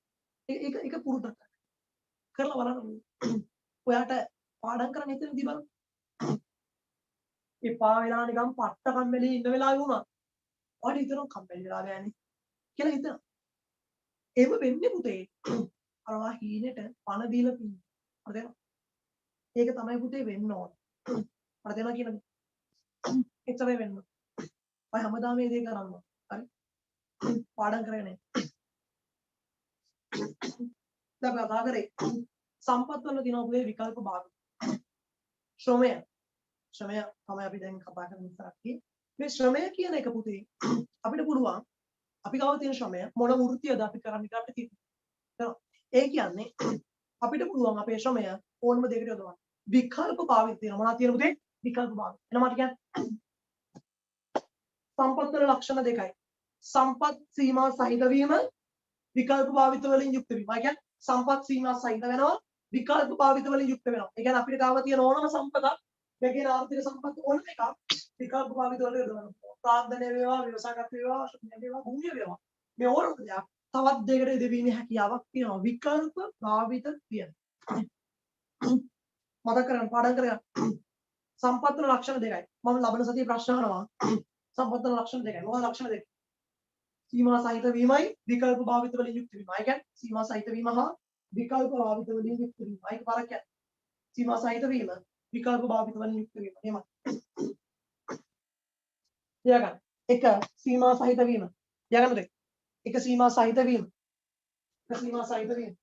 ඒක පුරුද්දක් ගන්න. කරලා බලන්න. ඔයාට පාඩම් කරන්න හිතෙනදී බලන්න. එපා වෙලා නිකන් පට්ට කම්මැලි ඉන්න වෙලාවෙ වුණා. ඔයාට හිතනවා කම්මැලි වෙලා ගෑනේ කියලා හිතනවා. එහෙම වෙන්නේ පුතේ. අරවා හීනෙට පණ දීලා තින්නේ. හරිද? ඒක තමයි පුතේ වෙන්න ඕන. හරිද කියනද? එච්චරයි වෙන්න. ඔය හැමදාම මේ දේ කරන්න. හරි? පාඩම් කරගෙන. දැන් කතා කරේ සම්පත් වල තියෙන ඔබේ විකල්ප භාග. ශ්‍රමය. ශ්‍රමය තමයි අපි දැන් කතා කරන ඉස්සරහට. මේ ශ්‍රමය කියන එක පුතේ අපිට පුළුවන් අපි ගාව තියෙන ශ්‍රමය මොන වෘත්තියද අපි කරන්නේ කියලා අපිට තියෙනවා. ඒ කියන්නේ අපිට පුළුවන් අපේ ශ්‍රමය ඕනම දෙයකට යොදවන්න. විකල්ප භාවිත තියෙනවා. මොනවද තියෙන පුතේ? විකල්ප භාවිත. එන මට කියන්න. සම්පත් වල ලක්ෂණ දෙකයි. සම්පත් සීමා සහිත වීම විකල්ප භාවිත වලින් යුක්ත වීම. ඒ කියන්නේ සම්පත් සීමා සහිත වෙනවා විකල්ප භාවිත වලින් යුක්ත වෙනවා. ඒ කියන්නේ අපිට ගාව තියෙන ඕනම සම්පතක් මේකේ ආර්ථික සම්පත් ඕන එකක් විකල්ප භාවිත වලට යොදවනවා. ප්‍රාන්දනය වේවා, ව්‍යවසායගත වේවා, ශුන්‍ය වේවා, භූමිය වේවා. මේ ඕනම දෙයක් තවත් දෙයකට ඉදවීමේ හැකියාවක් තියෙනවා. විකල්ප භාවිත කියන. මතක කරගන්න පාඩම් කරගන්න. සම්පත් වල ලක්ෂණ දෙකයි. මම ලබන සතියේ ප්‍රශ්න අහනවා. සම්පත් වල ලක්ෂණ දෙකයි. මොකද ලක්ෂණ දෙක? සීමා සහිත වීමයි විකල්ප භාවිත වලින් යුක්ත වීම. ඒ කියන්නේ සීමා සහිත වීම හා විකල්ප භාවිත වලින් යුක්ත වීම. ඒක පාරක් කියන්නේ. සීමා සහිත වීම විකල්ප භාවිත වලින් යුක්ත වීම. එහෙමයි. තියාගන්න. එක සීමා සහිත වීම. තියාගන්නද? එක සීමා සහිත වීම. එක සීමා සහිත වීම.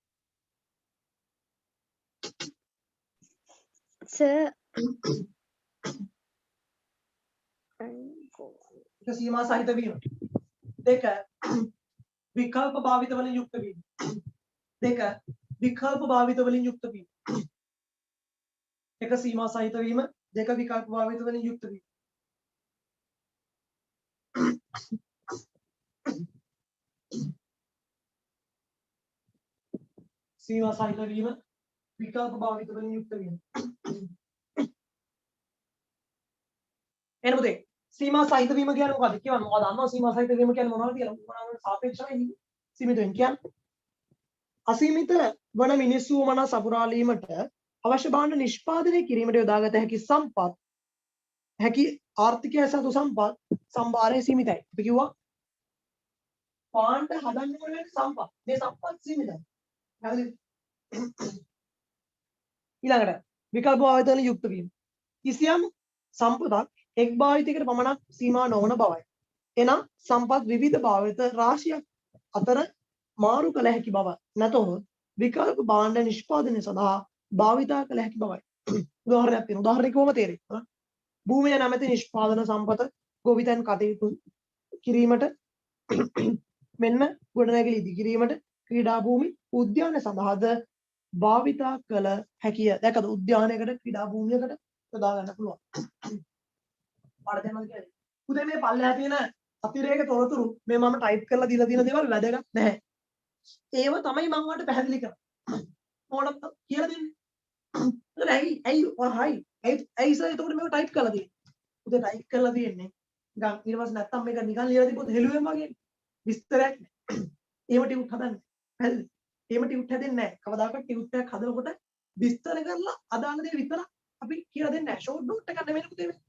සර් එක සීමා සහිත වීම. දෙක විකල්ප භාවිත වලින් යුක්ත වීම. දෙක විකල්ප භාවිත වලින් යුක්ත වීම. එක සීමා සහිත වීම. දෙක විකල්ප භාවිත වලින් යුක්ත වීම. සීමා සහිත වීම විකල්ප භාවිත වලින් යුක්ත වීම. එන පුතේ සීමා සහිත වීම කියන්නේ මොකද්ද? කියවන්න. මොකද දන්නවා සීමා සහිත වීම කියන්නේ මොනවද කියලා? මොනවාට සාපේක්ෂවයි නේ. සීමිත වෙන කියන්නේ අසීමිත වන මිනිස්සු මනස සපුරාලීමට අවශ්‍ය භාණ්ඩ නිෂ්පාදනය කිරීමට යොදාගත හැකි සම්පත් හැකි ආර්ථිකය සතු සම්පත් සම්භාරය සීමිතයි. අපි කිව්වා භාණ්ඩ හදන්න ඕන සම්පත්. මේ සම්පත් සීමිතයි. හරිද? ඊළඟට විකල්ප භාවිත වලින් යුක්ත වීම. කිසියම් සම්පතක් එක් භාවිතයකට පමණක් සීමා නොවන බවයි. එනම් සම්පත් විවිධ භාවිත රාශියක් අතර මාරු කළ හැකි බව නැතහොත් විකල්ප භාණ්ඩ නිෂ්පාදනය සඳහා භාවිතා කළ හැකි බවයි. උදාහරණයක් තියෙනවා. උදාහරණයක් කොහොම තේරෙන්නේ? භූමිය නැමැති නිෂ්පාදන සම්පත ගොවිතැන් කටයුතු කිරීමට මෙන්න ගොඩනැගිලි ඉදි කිරීමට ක්‍රීඩා භූමි උද්‍යාන සඳහාද භාවිතා කළ හැකිය. දැකද උද්‍යානයකට ක්‍රීඩා භූමියකට යොදා ගන්න පුළුවන්. පාඩ දෙන්නද කියන්නේ. උදේ මේ පල්ලෙහා තියෙන අතිරේක තොරතුරු මේ මම ටයිප් කරලා දීලා තියෙන දේවල් වැදගත් නැහැ. ඒව තමයි මම ඔයාලට පැහැදිලි කරන්නේ. ඕනත් කියලා දෙන්නේ. ඇයි සර් එතකොට මේක ටයිප් කරලා තියෙන්නේ? උදේ ටයිප් කරලා තියෙන්නේ. නිකන් ඊට පස්සේ නැත්තම් මේක නිකන් ලියලා තිබ්බොත් හෙළුවෙන් වගේ. විස්තරයක් නැහැ. එහෙම ටියුට් හදන්නේ. පැහැදිලිද? එහෙම ටියුට් හැදෙන්නේ නැහැ. කවදාකවත් ටියුට් එකක් හදනකොට විස්තර කරලා අදාළ දේ විතරක් අපි කියලා දෙන්නේ නැහැ. ෂෝට් නෝට් එකක් නෙමෙයි පුතේ මේ.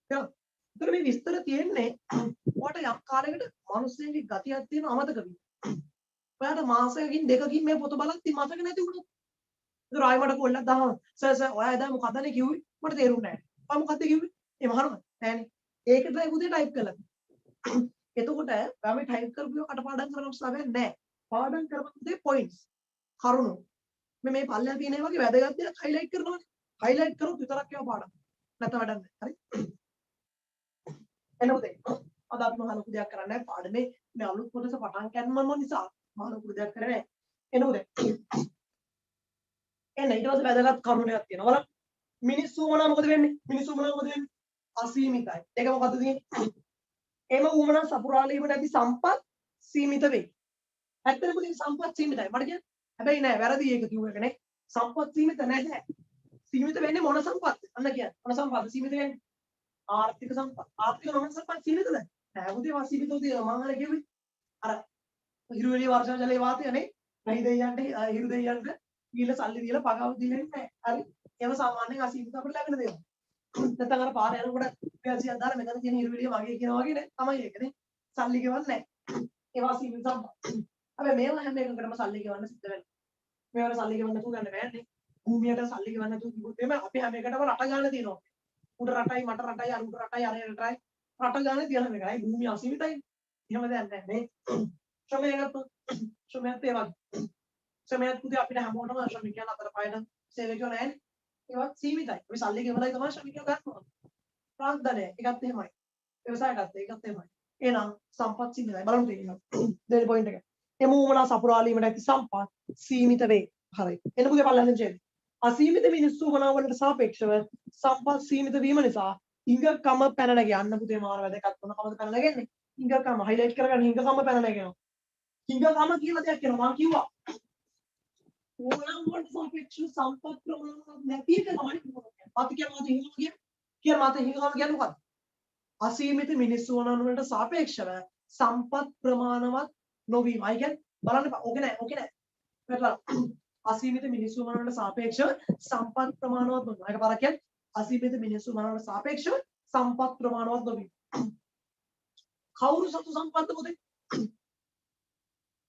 හරිද? ඒතර මේ විස්තර තියෙන්නේ ඔයාලට යම් කාලයකට මිනිස්සුන්ගේ ගතියක් තියෙන අමතක වීම. ඔයාලට මාසයකින් දෙකකින් මේ පොත බලද්දි මතක නැති වුණොත්. ඒතර ආයෙ මට කොල්ලක් දානවා. සර් ඔයා එදා මොකදනේ කිව්වේ? මට තේරුන්නේ නැහැ. ඔයා මොකද්ද කිව්වේ? ඒ මහරම නෑනේ. ඒකටයි පුතේ ටයිප් කරලා තියෙන්නේ. එතකොට ඔයා මේ ටයිප් කරපු එක කටපාඩම් කරන අවස්ථාවක් නැහැ. පාඩම් කරපු පුතේ පොයින්ට්ස්. කරුණු. මේ පල්ලෙහා තියෙන ඒ වගේ වැදගත් දේක් හයිලයිට් කරනවානේ. හයිලයිට් කරොත් විතරක් ඒවා පාඩම්. නැත්නම් වැඩක් නැහැ. හරි? එන පුතේ අද අපි මහ ලොකු දෙයක් කරන්නේ නැහැ. පාඩමේ මේ අලුත් කොටස පටන් ගන්නම නිසා මහ ලොකු දෙයක් කරන්නේ නැහැ. එන පුතේ එන්න ඊට පස්සේ වැදගත් කරුණු ටිකක් තියෙනවා. බලන්න. මිනිස්සු වුණා මොකද වෙන්නේ? මිනිස්සු වුණා මොකද වෙන්නේ? අසීමිතයි. ඒක මොකද්ද තියෙන්නේ? එම වුණා සපුරාලීම නැති සම්පත් සීමිත වෙයි. ඇත්තටම පුතේ සම්පත් සීමිතයි. මට කියන්න. හැබැයි නෑ වැරදි ඒක කිව්ව එක නේ. සම්පත් සීමිත නැහැ. සීමිත වෙන්නේ මොන සම්පත්ද? අන්න කියන්න. මොන සම්පත්ද සීමිත වෙන්නේ? ආර්ථික සම්පත්. ආර්ථික නොවන සම්පත් සීමිතද? නෑ පුතේ වාසීමිතව තියෙනවා. මම අර කිව්වේ. අර හිරුවෙලි වර්ෂා ජලයේ වාතයනේ. රහි දෙයියන්ට හිරු දෙයියන්ට කීල සල්ලි දීලා පගාව දෙන්නේ නැහැ. හරි. ඒව සාමාන්‍යයෙන් අසීමිත අපිට ලැබෙන දේවල්. නැත්නම් අර පාර යනකොට රුපියල් 100ක් දාලා මෙතන තියෙන හිරුවෙලිය මගේ කියනවා වගේ නේ. තමයි ඒක නේ. සල්ලි ගෙවන්නේ නැහැ. ඒවා සීමිත සම්පත්. හැබැයි මේවා හැම එකකටම සල්ලි ගෙවන්න සිද්ධ වෙනවා. මේවට සල්ලි ගෙවන්න නැතුව ගන්න බෑනේ. භූමියට සල්ලි ගෙවන්න නැතුව කිව්වොත් එimhe අපි හැම එකටම රට ගන්න තියෙනවා. උඩ රටයි මට රටයි අර උඩ රටයි අර රටයි රට ගන්න තියෙන මේකයි. භූමිය අසීමිතයි. එහෙම දෙයක් නැහැ නේ. ශ්‍රමයකට ශ්‍රමයත් ඒ වගේ. ශ්‍රමයත් පුතේ අපිට හැමෝටම ශ්‍රමිකයන් අතර පායන සේවකයෝ නැහැනේ. ඒවත් සීමිතයි. අපි සල්ලි ගෙවලයි තමයි ශ්‍රමිකයෝ ගන්නවා. ප්‍රාන්දනය ඒකත් එහෙමයි. ව්‍යවසායකත් ඒකත් එහෙමයි. එහෙනම් සම්පත් සීමිතයි. බලමු තියෙනවා. දෙවෙනි පොයින්ට් එක. එමු වුණා සපුරාලීමට ඇති සම්පත් සීමිත වේ. හරි. එන්න පුතේ බලන්න ජෙල්. අසීමිත මිනිස්සු වුණාවලට සාපේක්ෂව සම්පත් සීමිත වීම නිසා හිඟකම පැන නැග යන්න පුතේ මාන වැදගත් වෙන කමද පැන නැගෙන්නේ. හිඟකම හයිලයිට් කරගන්න හිඟකම පැන නැගෙනවා. හිඟකම කියලා දෙයක් කියනවා මම කිව්වා. ඕනෑමකට සාපේක්ෂව සම්පත් ප්‍රමාණවත් නැති එක තමයි හිඟකම. මාත් හිඟකම කියන්නේ මොකක්ද? අසීමිත මිනිස්සු වනවලට සාපේක්ෂව සම්පත් ප්‍රමාණවත් නොවීම. අය කියන්නේ බලන්න ඕකේ නෑ. පෙරලා අසීමිත මිනිස්සු වනවලට සාපේක්ෂව සම්පත් ප්‍රමාණවත් නොවීම. ඒක පාරක් කියන්නේ අසීමිත මිනිස්සු වනවලට සාපේක්ෂව සම්පත් ප්‍රමාණවත් නොවීම. කවුරු සතු සම්පත්ද පොතේ?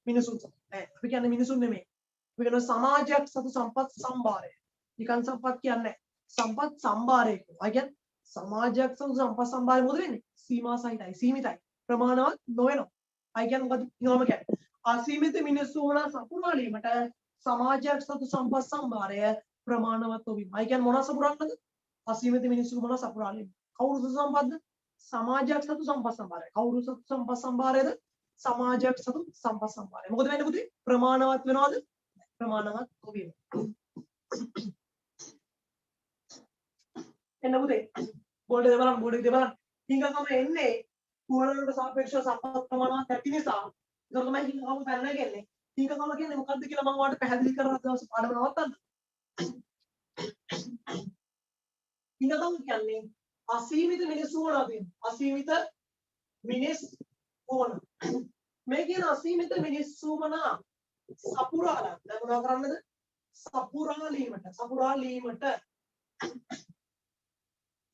මිනිසුන් සතු. අපි කියන්නේ මිනිසුන් නෙමෙයි. අපි කියන සමාජයක් සතු සම්පත් සම්භාරය. නිකන් සම්පත් කියන්නේ සම්පත් සම්භාරය. අය කියන්නේ සමාජයක් සතු සම්පත් සම්භාරය මොකද වෙන්නේ? සීමා සහිතයි, සීමිතයි. ප්‍රමාණවත් නොවෙනවා. අය කියන්නේ මොකද? නිකම්ම කියන්නේ අසීමිත මිනිස්සු වුණා සපුරාලීමට සමාජයක් සතු සම්පත් සම්භාරය ප්‍රමාණවත් නොවීම. අය කියන්නේ මොනවා සපුරන්නද? අසීමිත මිනිස්සු මොනවා සපුරාලීම. කවුරු සතු සම්පත්ද? සමාජයක් සතු සම්පත් සම්භාරය. කවුරු සතු සම්පත් සම්භාරයද? සමාජයක් සතු සම්පත් සම්භාරය. මොකද වෙන්නේ පුතේ? ප්‍රමාණවත් වෙනවද? ප්‍රමාණවත් නොවීම. එන්න පුතේ. බෝඩ් එක බලන්න. හිඟකම එන්නේ පුවරවලට සාපේක්ෂව සම්පත් ප්‍රමාණවත් නැති නිසා. ඒක තමයි හිඟකම පැනනගන්නේ. හිඟකම කියන්නේ මොකක්ද කියලා මම ඔයාලට පැහැදිලි කරලා දවස් පාඩම නවත්තන්න. හිඟකම කියන්නේ අසීමිත මිනිස්සු වුණා තියෙන. අසීමිත මිනිස් වුණ. මේ කියන අසීමිත මිනිස්සු වුණා සපුරාලා දැන් මොනවා කරන්නද? සපුරාලීමට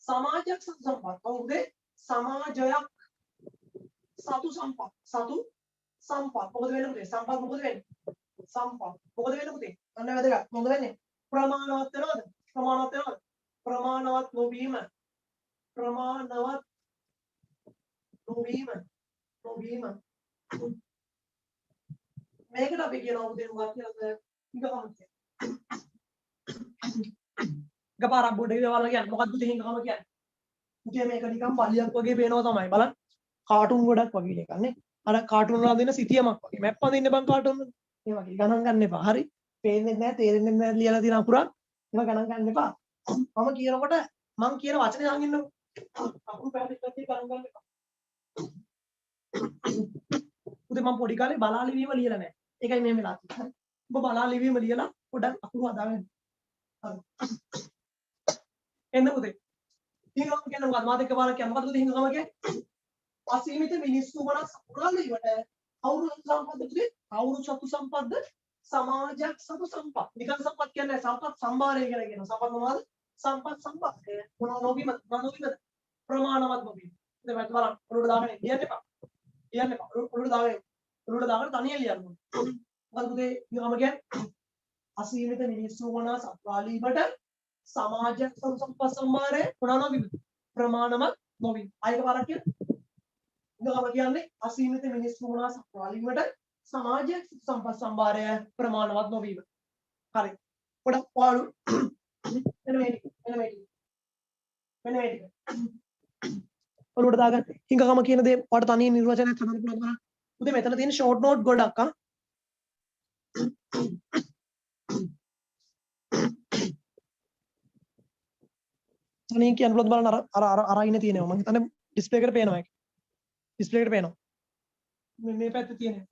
සමාජයක් සතු සම්පත්. කවුද? සමාජයක් සතු සම්පත්. මොකද වෙන්නේ පුතේ? සම්පත් මොකද වෙන්නේ? සම්පත්. මොකද වෙන්නේ පුතේ? අන්න වැදගත්. මොකද වෙන්නේ? ප්‍රමාණවත් වෙනවද? ප්‍රමාණවත් නොවීම. මේකට අපි කියනවා පුතේ මොකක්ද කියලාද? හිඟකම කියන්නේ. එකපාරක් බෝඩ් එකේ දාලා කියන්නේ මොකක්ද පුතේ හිඟකම කියන්නේ? පුතේ මේක නිකන් බලියක් වගේ පේනවා තමයි. බලන්න. කාටුන් ගොඩක් වගේ එකක් නේ. අර කාටුන් වල අඳින සිතියමක් වගේ. මැප් අඳින්න බං කාටුන් වල. ඒ වගේ ගණන් ගන්න එපා. හරි. පේන්නේ නැහැ, තේරෙන්නේ නැහැ ලියලා තියෙන අකුරක්. ඒවා ගණන් ගන්න එපා. මම කියනකොට මං කියන වචනේ අහන් ඉන්නකො. අකුරු පැහැදිලි ගණන් ගන්න එපා. පුතේ මම පොඩි කාලේ බලා ලිවීම ලියලා නැහැ. ඒකයි මෙහෙම වෙලා තියෙන්නේ. ඔබ බලා ලිවීම ලියලා පොඩක් අකුරු හදාගන්න. හරි. එන්න පුතේ. හිඟකම කියන්නේ මොකක්ද? මාත් එක්ක බලන්න කියන්නේ මොකද්ද පුතේ හිඟකම කියන්නේ? අසීමිත මිනිස්සු වුණා සපුරාලීමට කවුරු සම්පත්ද පුතේ? කවුරු සතු සම්පත්ද? සමාජයක් සතු සම්පත්. නිකන් සම්පත් කියන්නේ සම්පත් සම්භාරය කියලා කියනවා. සම්පත් මොනවද? සම්පත් සම්භාරය. මොනවා නොවීමද? ප්‍රමාණවත් නොවීම. ඉතින් මම බලන්න ඔළුවට දාගෙන ලියන්න එපා. ඔළුවට දාගෙන තනියෙන් ලියන්න ඕනේ. මොකද පුතේ හිඟකම කියන්නේ අසීමිත මිනිස්සු වුණා සපුරාලීමට සමාජයක් සතු සම්පත් සම්භාරය මොනවා නොවීමද? ප්‍රමාණවත් නොවීම. ආයක පාරක් කියන්න. හිඟකම කියන්නේ අසීමිත මිනිස්සු වුණා සපුරාලීමට සමාජයක් සම්පත් සම්භාරය ප්‍රමාණවත් නොවීම. හරි. පොඩක් පාඩු. එන මේ ටික. ඔළුවට දාගන්න. හිඟකම කියන දේ ඔයාලට තනියෙන් නිර්වචනයක් හදන්න පුළුවන් බලන්න. උදේ මෙතන තියෙන ෂෝට් නෝට් ගොඩක් තනියෙන් කියන්න පුළුවන් බලන්න අර ඉන්නේ තියෙනවා. මම හිතන්නේ ඩිස්ප්ලේ එකට පේනවා ඒක. ඩිස්ප්ලේ එකට පේනවා. මේ පැත්තේ තියෙනවා.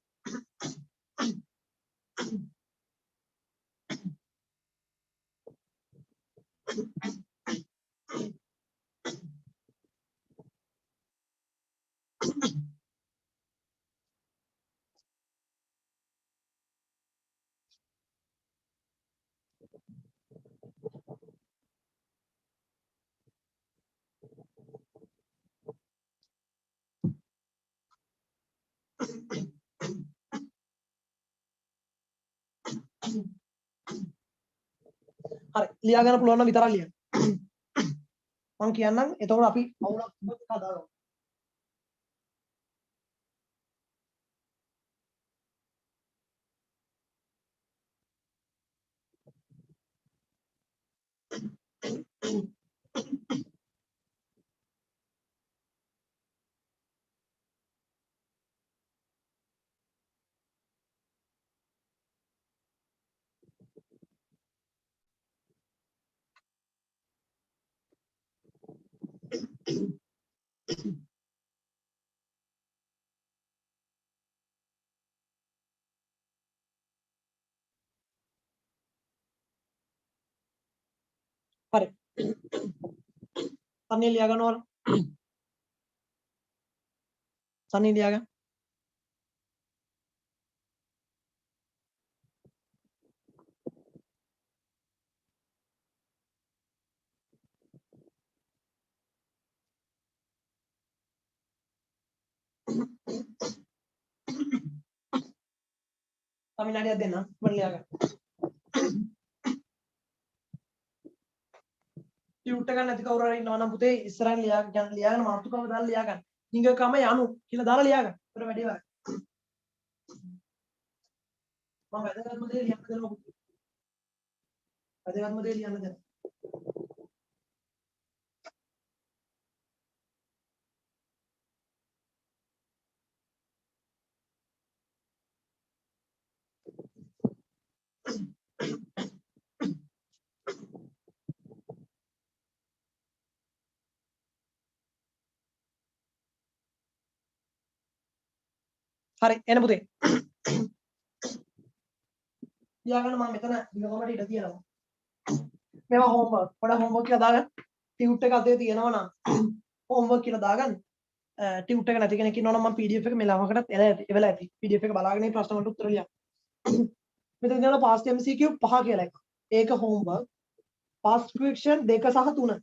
හරි ලියා ගන්න පුළුවන් නම් විතරක් ලියන්න. මම කියන්නම් එතකොට අපි අවුලක් හදාගමු. හරි. සන්නේ ලියා ගන්නවල. සන්නේ ලියා ගන්න. තමිනාඩියක් දෙන්න. මම ලියා ගන්න. ටියුට් එක නැති කවුරු හරි ඉන්නවා නම් පුතේ ඉස්සරහින් ලියාගෙන මාතෘකාව දාලා ලියා ගන්න. හිඟකම යනු කියලා දාලා ලියා ගන්න. ඒකට වැඩි වාර. මම වැදගත්ම දේ ලියන්න දෙනවා පුතේ. වැදගත්ම දේ ලියන්න දෙනවා. හරි එන්න පුතේ. ලියාගන්න මම මෙතන හිඟකමට ඉඩ තියෙනවා. මේවා හෝම්වර්ක්. පොඩක් හෝම්වර්ක් කියලා දාගන්න. ටියුට් එක අතේ තියෙනවා නම් හෝම්වර්ක් කියලා දාගන්න. ටියුට් එක නැති කෙනෙක් ඉන්නවා නම් මම PDF එක මේ ළමකටත් එවලා ඇති. PDF එක බලාගෙන මේ ප්‍රශ්න වලට උත්තර ලියන්න. මෙතන තියෙනවා past MCQ 5 කියලා එකක්. ඒක හෝම්වර්ක්. past question 2 සහ 3.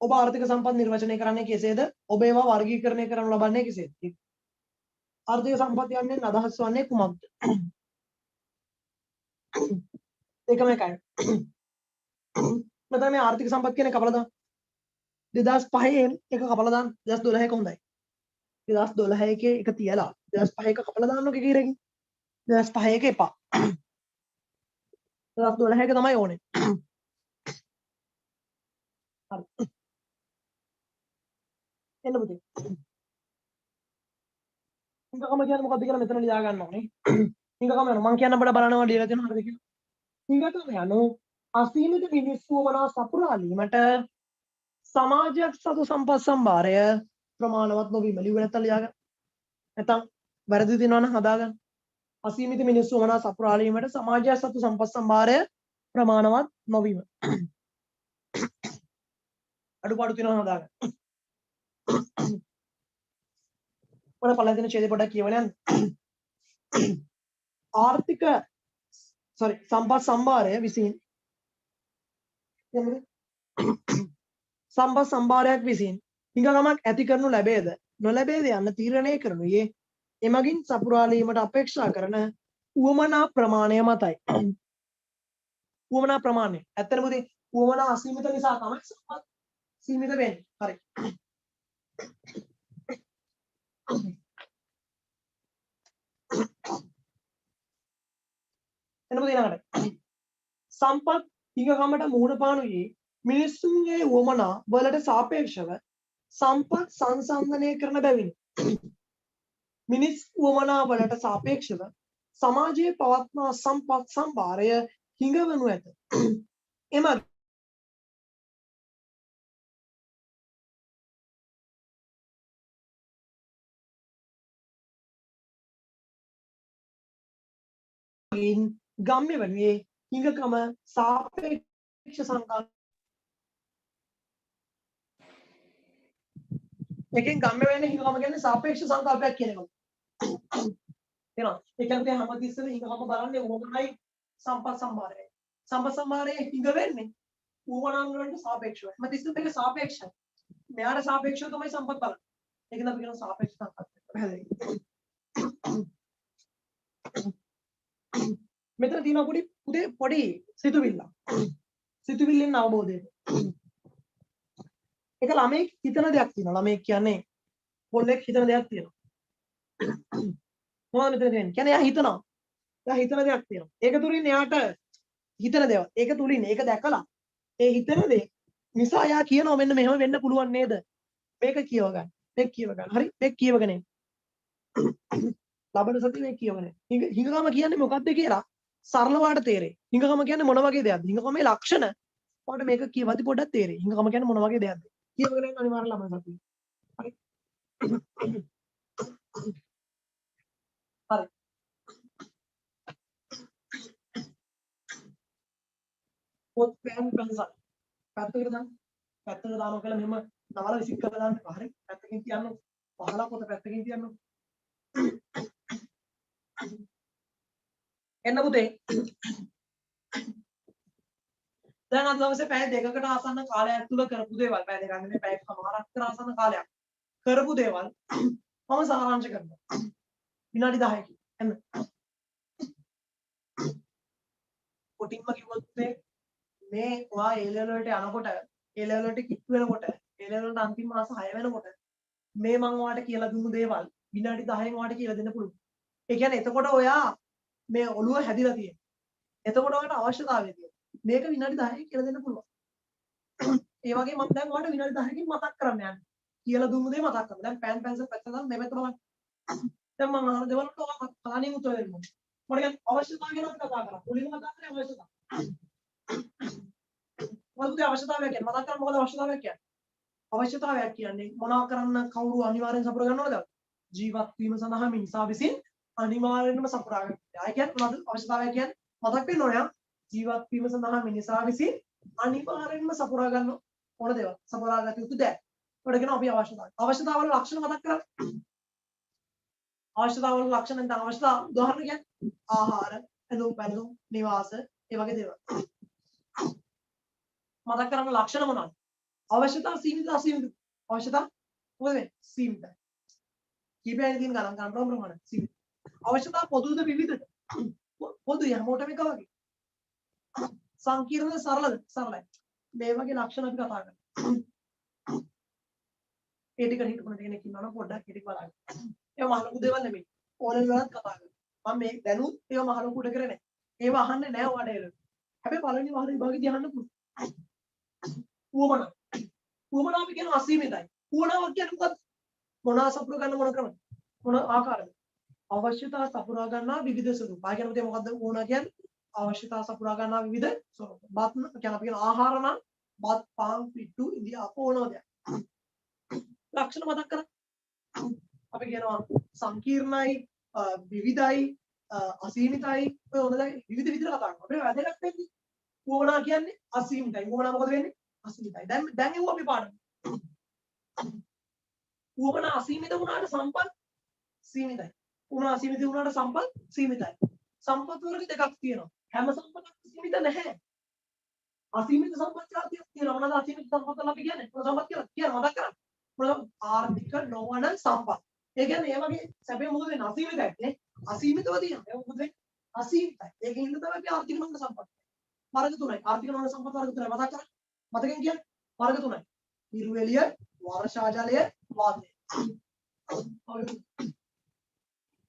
ඔබ ආර්ථික සම්පත් නිර්වචනය කරන්නේ කෙසේද? ඔබ ඒවා වර්ගීකරණය කරනු ලබන්නේ කෙසේද? ආර්ථික සම්පත් යන්නේ අදහස් වන්නේ කුමක්ද? ඒකම එකයි. මෙතන මේ ආර්ථික සම්පත් කියන කපලා දාන්න. 2005 එක කපලා දාන්න. 2012 එක හොඳයි. 2012 එකේ එක තියලා 2005 එක කපලා දාන්නකෝ කීරකින්. 2005 එක එපා. 2012 එක තමයි ඕනේ. හරි. එන්න පුතේ. හිඟකම කියන්නේ මොකද්ද කියලා මෙතන ලියා ගන්න ඕනේ. හිඟකම යනවා. මම කියන්න අපිට බලනවා ලියලා තියෙනවා හරිද කියලා. හිඟකම යනවා. අසීමිත මිනිස්සු වමනා සපුරාලීමට සමාජයක් සතු සම්පත් සම්භාරය ප්‍රමාණවත් නොවීම. ලියුවේ නැත්තම් ලියා ගන්න. නැත්තම් වැරදි දිනවනම් හදාගන්න. අසීමිත මිනිස්සු වමනා සපුරාලීමට සමාජයක් සතු සම්පත් සම්භාරය ප්‍රමාණවත් නොවීම. අඩුපාඩු තියෙනවා හදාගන්න. මොන පළවෙනි ඡේදය පොඩ්ඩක් කියවන්න යන්න. ආර්ථික සම්පත් සම්භාරය විසින් සම්පත් සම්භාරයක් විසින් හිඟකමක් ඇති කරනු ලැබේද නොලැබේද යන්න තීරණය කරනුයේ එමගින් සපුරාලීමට අපේක්ෂා කරන උවමනා ප්‍රමාණය මතයි. උවමනා ප්‍රමාණය. ඇත්තටම පුතේ උවමනා අසීමිත නිසා තමයි සම්පත් සීමිත වෙන්නේ. හරි. එනමුත් ඊළඟට සම්පත් හිඟකමට මුහුණ පානුයේ මිනිසුන්ගේ වමනා වලට සාපේක්ෂව සම්පත් සංසන්දනය කරන බැවිනි. මිනිස් වමනා වලට සාපේක්ෂව සමාජයේ පවත්නා සම්පත් සම්භාරය හිඟවනු ඇත. එමගින් ගම්ම්‍ය වනුයේ හිඟකම සාපේක්ෂ සංකල්ප එකෙන් ගම්ම්‍ය වෙන්නේ හිඟකම කියන්නේ සාපේක්ෂ සංකල්පයක් කියන එක. තේරෙනවද? ඒ කියන්නේ හැමතිස්සෙම හිඟකම බලන්නේ ඕමනයි සම්පත් සම්භාරයයි. සම්පත් සම්භාරයේ හිඟ වෙන්නේ ඕමනන් වලට සාපේක්ෂව. හැමතිස්සෙම මේක සාපේක්ෂයි. මෙයාට සාපේක්ෂව තමයි සම්පත් බලන්නේ. ඒකද අපි කියන සාපේක්ෂ සංකල්පය. පැහැදිලි. මෙතන තියෙනවා පොඩි සිතුවිල්ල. සිතුවිල්ලෙන් අවබෝධය. ඒක ළමෙක් හිතන දෙයක් තියෙනවා. ළමෙක් කියන්නේ පොල්ලෙක් හිතන දෙයක් තියෙනවා. මොනවද මෙතන කියන්නේ? කියන්නේ එයා හිතනවා. එයා හිතන දෙයක් තියෙනවා. ඒක තුලින් එයාට හිතන දේවල්. ඒක තුලින් ඒක දැකලා ඒ හිතන දේ නිසා එයා කියනවා මෙන්න මෙහෙම වෙන්න පුළුවන් නේද? මේක කියව ගන්න. මේක කියව ගන්න. හරි? මේක කියවගෙන එන්න. ලබන සතිය මේක කියවගෙන එන්න. හිඟකම කියන්නේ මොකක්ද කියලා සරලවට තේරෙයි. හිඟකම කියන්නේ මොන වගේ දෙයක්ද? හිඟකමේ ලක්ෂණ ඔයාලට මේක කියවද්දි පොඩ්ඩක් තේරෙයි. හිඟකම කියන්නේ මොන වගේ දෙයක්ද? කියවගෙන යන්න අනිවාර්යෙන් ලබන සතිය. හරි? හරි. පොත් පෑන් පැන්සල් පැත්තකට දාන්න. පැත්තකට දානවා කියලා මෙහෙම නවල විසික් කරලා දාන්න. හරි. පැත්තකින් තියන්න. පහලා පොත පැත්තකින් තියන්න. එන්න පුතේ. දැන් අද දවසේ පැය දෙකකට ආසන්න කාලයක් තුල කරපු දේවල් පැය දෙකක් නෙමෙයි පැය කමාරක් විතර ආසන්න කාලයක් කරපු දේවල් මම සාරාංශ කරනවා. විනාඩි 10කින්. එන්න. කොටින්ම කිව්වොත් මේ ඔයා A level වලට යනකොට A level වලට කිට්ටු වෙනකොට A level වලට අන්තිම මාස 6 වෙනකොට මේ මම ඔයාලට කියලා දුන්නු දේවල් විනාඩි 10න් ඔයාලට කියලා දෙන්න පුළුවන්. ඒ කියන්නේ එතකොට ඔයා මේ ඔළුව හැදිලා තියෙනවා. එතකොට ඔයාලට අවශ්‍යතාවය තියෙනවා. මේක විනාඩි 10න් කියලා දෙන්න පුළුවන්. ඒ වගේ මම දැන් ඔයාලට විනාඩි 10කින් මතක් කරන්න යන්නේ. කියලා දුන්නු දේ මතක් කරගන්න. දැන් පෑන් පැන්සල් පැත්තට දාන්න මෙතන බලන්න. දැන් මම අහන දේවල් වලට ඔයා කලින් උත්තර දෙන්න ඕනේ. මම කියන්නේ අවශ්‍යතාවය ගැන කතා කරා. මුලින්ම කතා කරේ අවශ්‍යතාව. මොකද අවශ්‍යතාවය කියන්නේ මතක් කරන්න මොකද අවශ්‍යතාවය කියන්නේ? අවශ්‍යතාවයක් කියන්නේ මොනවා කරන්න කවුරු අනිවාර්යෙන් සපුර ගන්නවද? ජීවත් වීම සඳහා මිනිසා විසින් අනිවාර්යෙන්ම සපුරා ගන්නවා. ඒ කියන්නේ මොනවද අවශ්‍යතාවය කියන්නේ? මතක් වෙන්න ඕනේ. ජීවත් වීම සඳහා මිනිසා විසින් අනිවාර්යෙන්ම සපුරා ගන්න ඕන දේවල්. සපුරා ගත යුතු දේ. ඒකට කියනවා අපි අවශ්‍යතාවය. අවශ්‍යතාවල ලක්ෂණ මතක් කරගන්න. අවශ්‍යතාවල ලක්ෂණ නැත්නම් අවශ්‍යතාව උදාහරණ කියන්නේ ආහාර, ඇඳුම් පැළඳුම්, නිවාස, ඒ වගේ දේවල්. මතක් කරගන්න ලක්ෂණ මොනවද? අවශ්‍යතාව සීමිත අසීමිත. අවශ්‍යතාව මොකද වෙන්නේ? සීමිතයි. කීපයකින් තියෙන ගණන් ගන්න ප්‍රමාණය සීමිත. අවශ්‍යතාව පොදුද විවිධද? පොදුයි හැමෝටම එක වගේ. සංකීර්ණද සරලද? සරලයි. මේ වගේ ලක්ෂණ අපි කතා කරනවා. ඒ ටික හිතපොන කෙනෙක් ඉන්නවා නම් පොඩ්ඩක් හිතේ බලන්න. ඒව මහලු දේවල් නෙමෙයි. ඕනෙම වෙලාවක් කතා කරනවා. මම මේ දැනුත් ඒව මහලු කුඩ කරේ නැහැ. ඒව අහන්නේ නැහැ ඔයාලට ඒක. හැබැයි පළවෙනි වහර විභාගෙදී අහන්න පුළුවන්. උවමනා. උවමනාව කියන්නේ අසීමිතයි. උවමනාවක් කියන්නේ මොකක්ද? මොනවා සපුර ගන්න මොන ක්‍රමද? මොන ආකාරද? අවශ්‍යතා සපුරා ගන්නා විවිධ ස්වරූප. ආ කියන්නේ මොකද්ද ඕනා කියන්නේ? අවශ්‍යතා සපුරා ගන්නා විවිධ ස්වරූප. බත් කියන අපි කියන ආහාර නම් බත් පාන් පිට්ටු ඉන්දියාප ඕනෝද? ලක්ෂණ මතක් කරගන්න. අපි කියනවා සංකීර්ණයි විවිධයි අසීමිතයි ඔය ඕනද විවිධ විදිහට කතා කරනවා. අපේ වැදගත් වෙන්නේ උවමනා කියන්නේ අසීමිතයි. උවමනා මොකද වෙන්නේ? අසීමිතයි. දැන් ඒව අපි පාඩම. උවමනා අසීමිත වුණාට සම්පත් සීමිතයි. උවමනා අසීමිත වුණාට සම්පත් සීමිතයි. සම්පත් වර්ග දෙකක් තියෙනවා. හැම සම්පතක්ම සීමිත නැහැ. අසීමිත සම්පත් ජාතියක් තියෙනවා. මොනවාද අසීමිත සම්පත් අපි කියන්නේ? මොන සම්පත් කියලා? කියන මතක් කරගන්න. මොනවාද ආර්ථික නොවන සම්පත්. ඒ කියන්නේ මේ වගේ සැපේ මොකද වෙන්නේ? අසීමිතයි නේ. අසීමිතව තියෙනවා. ඒක මොකද වෙන්නේ? අසීමිතයි. ඒකෙන් ඉන්න තමයි අපි ආර්ථික නොවන සම්පත්. වර්ග තුනයි. ආර්ථික නොවන සම්පත් වර්ග තුනයි. මතක් කරගන්න. මතකෙන් කියන්නේ වර්ග තුනයි. හිරු එළිය, වර්ෂා ජලය, වාතය.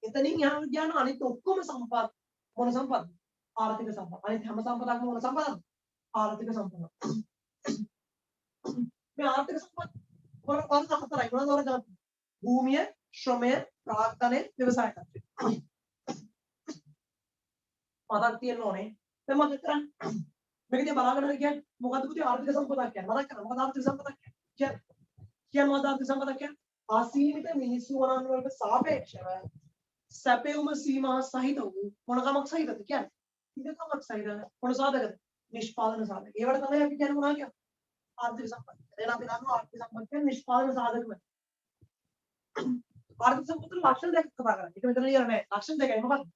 එතනින් යන ඥාන අනිත් ඔක්කොම සම්පත් මොන සම්පත්? ආර්ථික සම්පත්. අනිත් හැම සම්පතක්ම මොන සම්පතක්ද? ආර්ථික සම්පත. මේ ආර්ථික සම්පත් වර්ග හතරයි. මොනවද වර්ග හතර? භූමිය, ශ්‍රමය, ප්‍රාග්ධනය, ව්‍යවසාය තත්ත්වය. මතක් තියෙන්න ඕනේ. දැන් මතක් කරන්න. මේක දිහා බලාගෙන හරි කියන්නේ මොකද්ද පුතේ ආර්ථික සම්පතක් කියන්නේ? මතක් කරගන්න. මොකද ආර්ථික සම්පතක් කියන්නේ? කියන්නේ මොකද ආර්ථික සම්පතක් කියන්නේ? අසීමිත මිනිස්සු වරන් වලට සාපේක්ෂව සැපෙවුම සීමා සහිත වූ මොන කමක් සහිතද කියන්නේ? ඉදකමක් සහිත මොන සාධකද? නිෂ්පාදන සාධක. ඒවට තමයි අපි කියන්නේ මොනවා කියන්නේ? ආර්ථික සම්පත. එහෙනම් අපි දන්නවා ආර්ථික සම්පත කියන්නේ නිෂ්පාදන සාධකම. ආර්ථික සම්පතේ ලක්ෂණ දෙකක් කතා කරන්නේ. ඒක මෙතන ලියලා නැහැ. ලක්ෂණ දෙකයි මොකක්ද?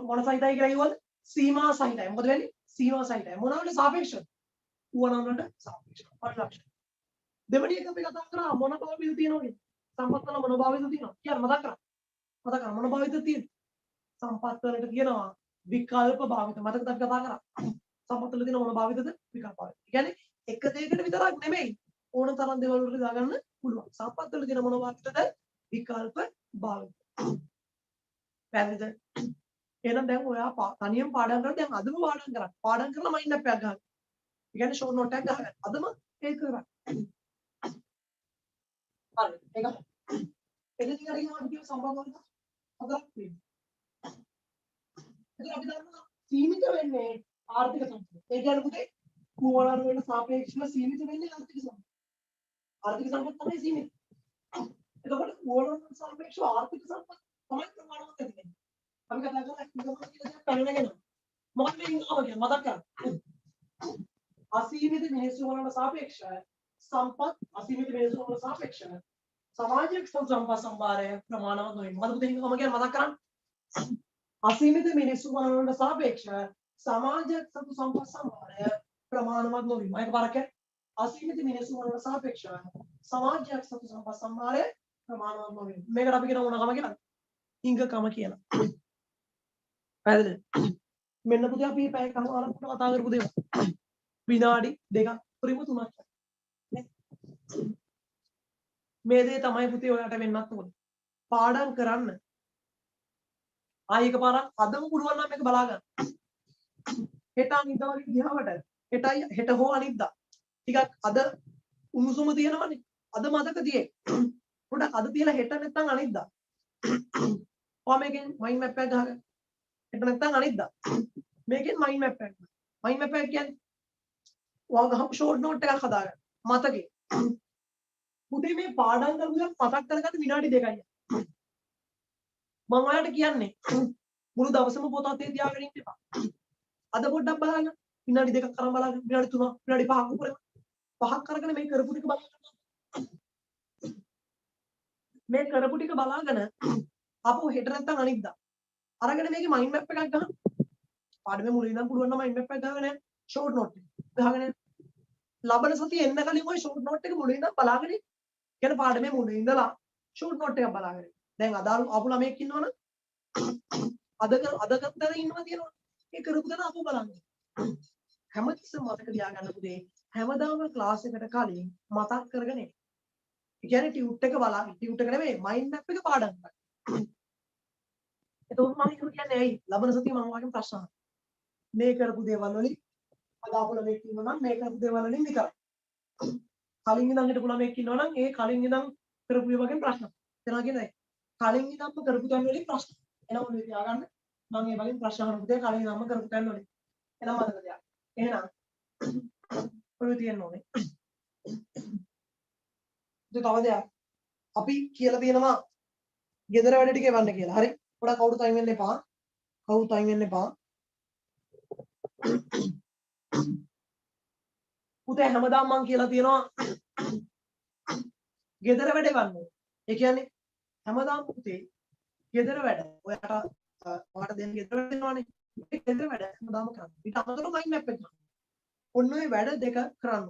මොන සහිතයි කියලා කිව්වද? සීමා සහිතයි. මොකද වෙන්නේ? සීමා සහිතයි. මොනවලට සාපේක්ෂව? උවනවලට සාපේක්ෂව. පරි ලක්ෂණ. දෙවෙනි එක අපි කතා කරා මොන භාවිත තියෙනවද? සම්පත් වල මොන භාවිත තියෙනවද? කියන්න මතක් කරා. මතක කරගන්න මොන භාවිත තියෙනවද? සම්පත් වලට කියනවා විකල්ප භාවිත. මතකද අපි කතා කරා? සම්පත් වල තියෙන මොන භාවිතද? විකල්ප භාවිත. ඒ කියන්නේ එක දෙයකට විතරක් නෙමෙයි ඕන තරම් දේවල් වලට දාගන්න පුළුවන්. සම්පත් වල තියෙන මොන භාවිතද? විකල්ප භාවිත. පැහැදිලිද? එහෙනම් දැන් ඔයා තනියම පාඩම් කරලා දැන් අදම පාඩම් කරා. පාඩම් කරලා මයින්ඩ් මැප් එකක් ගන්න. ඒ කියන්නේ ෂෝට් නෝට් එකක් ගහගන්න. අදම ඒක කරා. හරි. ඒක. එදින කරගෙන අපි කියන සම්බන්ධ වලට හතරක් තියෙනවා. ඒක අපි දන්නවා සීමිත වෙන්නේ ආර්ථික සම්පත. ඒ කියන්නේ පුතේ කුවලන වල සාපේක්ෂව සීමිත වෙන්නේ ආර්ථික සම්පත. ආර්ථික සම්පත තමයි සීමිත. එතකොට කුවලන වල සාපේක්ෂව ආර්ථික සම්පත තමයි ප්‍රමාණවත් වෙන්නේ. අපි කතා කරලා ඉන්කම් කියලා දෙයක් පැනගෙන. මොකක්ද ඉන්කම් කියන්නේ? මතක් කරගන්න. අසීමිත මිනිස්සු වලට සාපේක්ෂව සම්පත් අසීමිත මිනිස්සු වලට සාපේක්ෂව සමාජයේ සම්පත් සම්භාරය ප්‍රමාණවත් නොවේ. මොකද පුතේ මම කියන්නේ මතක් කරන්න. අසීමිත මිනිස්සු වලට සාපේක්ෂව සමාජයේ සම්පත් සම්භාරය ප්‍රමාණවත් නොවේ. මම එකපාරක් කියන්නේ අසීමිත මිනිස්සු වලට සාපේක්ෂව සමාජයේ සම්පත් සම්භාරය ප්‍රමාණවත් නොවේ. මේකට අපි කියන මොනකම කියලා? හිඟකම කියලා. පැහැදිලිද? මෙන්න පුතේ අපි පැය කමාරක් කතා කරපු දේවල්. විනාඩි 2ක් උරිම 3ක්. මේ දේ තමයි පුතේ ඔයාලට වෙන්නත් ඕනේ. පාඩම් කරන්න. ආයෙ එකපාරක් අදම පුළුවන් නම් මේක බලා ගන්න. හෙට අනිද්දා වගේ ගියාවට හෙට හෝ අනිද්දා ටිකක් අද උණුසුම තියෙනවනේ. අද මතක තියෙයි. පොඩක් අද තියලා හෙට නැත්නම් අනිද්දා. ඔයා මේකෙන් මයින්ඩ් මැප් එකක් ගහගන්න. හෙට නැත්නම් අනිද්දා. මේකෙන් මයින්ඩ් මැප් එකක්. මයින්ඩ් මැප් එක කියන්නේ ඔයා ගහපු ෂෝට් නෝට් එකක් හදාගන්න. මතකේ. පුතේ මේ පාඩම් කරපු දේ මතක් කරගන්න විනාඩි 2යි. මම ඔයාලට කියන්නේ මුළු දවසම පොත අතේ තියාගෙන ඉන්න එපා. අද පොඩ්ඩක් බලන්න. විනාඩි 2ක් කරන් බලන්න. විනාඩි 3ක්, විනාඩි 5ක් උඩ. 5ක් කරගෙන මේ කරපු ටික බලන්න. මේ කරපු ටික බලාගෙන අපෝ හෙට නැත්තම් අනිද්දා. අරගෙන මේකේ මයින්ඩ් මැප් එකක් ගහන්න. පාඩමේ මුලින් ඉඳන් පුළුවන් නම් මයින්ඩ් මැප් එකක් ගහගෙන ෂෝට් නෝට් එක. ගහගෙන ලබන සතියේ එන්න කලින් ওই ෂෝට් නෝට් එක මුලින් ඉඳන් බලාගෙන කියන පාඩමේ මුලින් ඉඳලා ෂෝට් නෝට් එකක් බලාගෙන. දැන් අදාළ අපු ළමයෙක් ඉන්නවනේ. අද කරතර ඉන්නවා තියෙනවා. ඒ කරපු දේ අපු බලන්න. හැමතිස්සෙම මතක තියාගන්න පුතේ. හැමදාම ක්ලාස් එකට කලින් මතක් කරගෙන එන්න. ඒ කියන්නේ ටියුට් එක බලන්න. ටියුට් එක නෙමෙයි මයින්ඩ් මැප් එක පාඩම් කරන්න. එතකොට මම කියන්නේ ඇයි? ලබන සතියේ මම ඔයාගෙන් ප්‍රශ්න අහනවා. මේ කරපු දේවල් වලින් අද අපු ළමයෙක් ඉන්නවා නම් මේ කරපු දේවල් වලින් විතරයි. කලින් ඉඳන් හිටපු ළමයෙක් ඉන්නවා නම් ඒ කලින් ඉඳන් කරපු ඒ වගේ ප්‍රශ්න. එනවා කියන්නේ කලින් ඉඳන්ම කරපු තැන් වලින් ප්‍රශ්න. එනවා ඔන්න තියාගන්න. මම ඒ වගේ ප්‍රශ්න අහන පුතේ කලින් ඉඳන්ම කරපු තැන් වලින්. එනවා මතක තියාගන්න. එහෙනම් ඔය තියෙන්න ඕනේ. තව දෙයක්. අපි කියලා තියෙනවා ගෙදර වැඩ ටික එවන්න කියලා. හරි? පොඩක් කවුරු තයින් වෙන්න එපා. කවුරු තයින් වෙන්න එපා. පුතේ හැමදාම මම කියලා තියෙනවා ගෙදර වැඩ එවන්න. ඒ කියන්නේ හැමදාම පුතේ ගෙදර වැඩ ඔයාට දෙන්න ගෙදර වැඩ දෙනවනේ. ඒ ගෙදර වැඩ හැමදාම කරන්න. ඊට අමතරව මයින්ඩ් මැප් එක ගන්න. ඔන්න ඔය වැඩ දෙක කරන්න.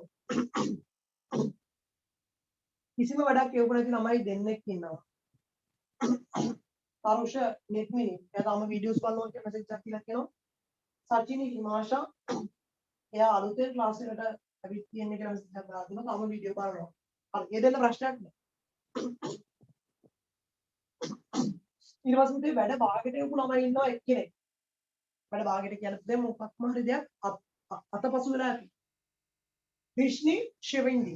කිසිම වැඩක් කියවපු නැති ළමයි දෙන්නෙක් ඉන්නවා. තරුෂ නෙත්මිනි එයා තාම වීඩියෝස් බලනවා කියලා මැසේජ් එකක් කියලා කියනවා. සචිනි හිමාෂා එයා අලුතෙන් ක්ලාස් එකට ඇවිත් තියෙන කියලා මැසේජ් එකක් දාලා දුන්නා. තාම වීඩියෝ බලනවා. හරි ඒ දෙන්න ප්‍රශ්නයක් නෑ. ඊට පස්සේ වැඩ භාගයට යපු ළමයි ඉන්නවා එක්කෙනෙක්. වැඩ භාගයට කියන්නේ මොකක්ම හරි දෙයක් අතපසු වෙලා ඇති. විශ්නි ශෙවින්දි.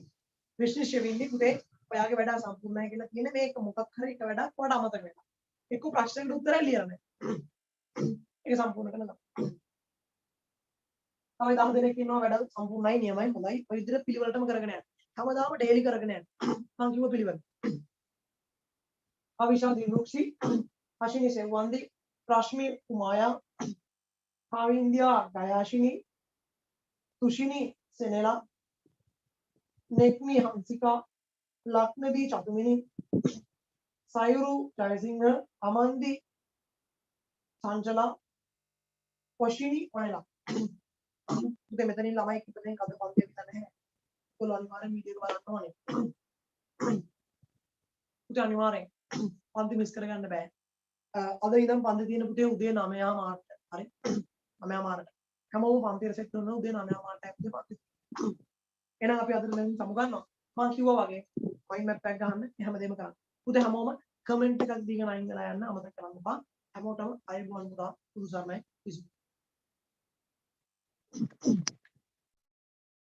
විශ්නි ශෙවින්දි පුතේ ඔයාගේ වැඩ සම්පූර්ණයි කියලා කියන්නේ මේක මොකක් හරි එක වැඩක් ඔයාට අමතක වෙනවා. එක්ක ප්‍රශ්නෙට උත්තරය ලියලා නැහැ. ඒක සම්පූර්ණ කරන්න. තව 10 දෙනෙක් ඉන්නවා වැඩ සම්පූර්ණයි නියමයි හොඳයි. ඔය විදිහට පිළිවෙලටම කරගෙන යන්න. හැමදාම ඩේලි කරගෙන යන්න. මම කිව්ව පිළිවෙල. අවිෂා දිනුක්ෂි, අශිනි සෙව්වන්දි, රශ්මි උමායා, කාවින්දියා ගයාශිනි, තුෂිනි සෙනෙලා, නෙක්මි හංසිකා, ලක්නදී චතුමිනි, සයුරු ජයසිංහ, අමන්දි සංචලා, පොෂිනි ඔයලා. පුතේ මෙතනින් ළමයි කිපදෙනෙක් අද පන්තිය විතර නැහැ. ඒගොල්ලෝ අනිවාර්යෙන් වීඩියෝ එක බලන්න ඕනේ. පුතේ අනිවාර්යෙන් පන්ති මිස් කරගන්න බෑ. අද ඉඳන් පන්ති තියෙන පුතේ උදේ 9 මාට. හරි? 9 මාට. හැමෝම පන්තියට සෙට් වෙනවා උදේ 9 මාටයි පුතේ පන්ති. එහෙනම් අපි අද මෙතන සමු ගන්නවා. මම කිව්වා වගේ මයින්ඩ් මැප් එකක් ගහන්න හැමදේම කරන්න. පුතේ හැමෝම කමෙන්ට් එකක් දීගෙන අයින් වෙලා යන්න අමතක කරන්න එපා. හැමෝටම අයබෝන් පුතා. පුදුසර්ණයි.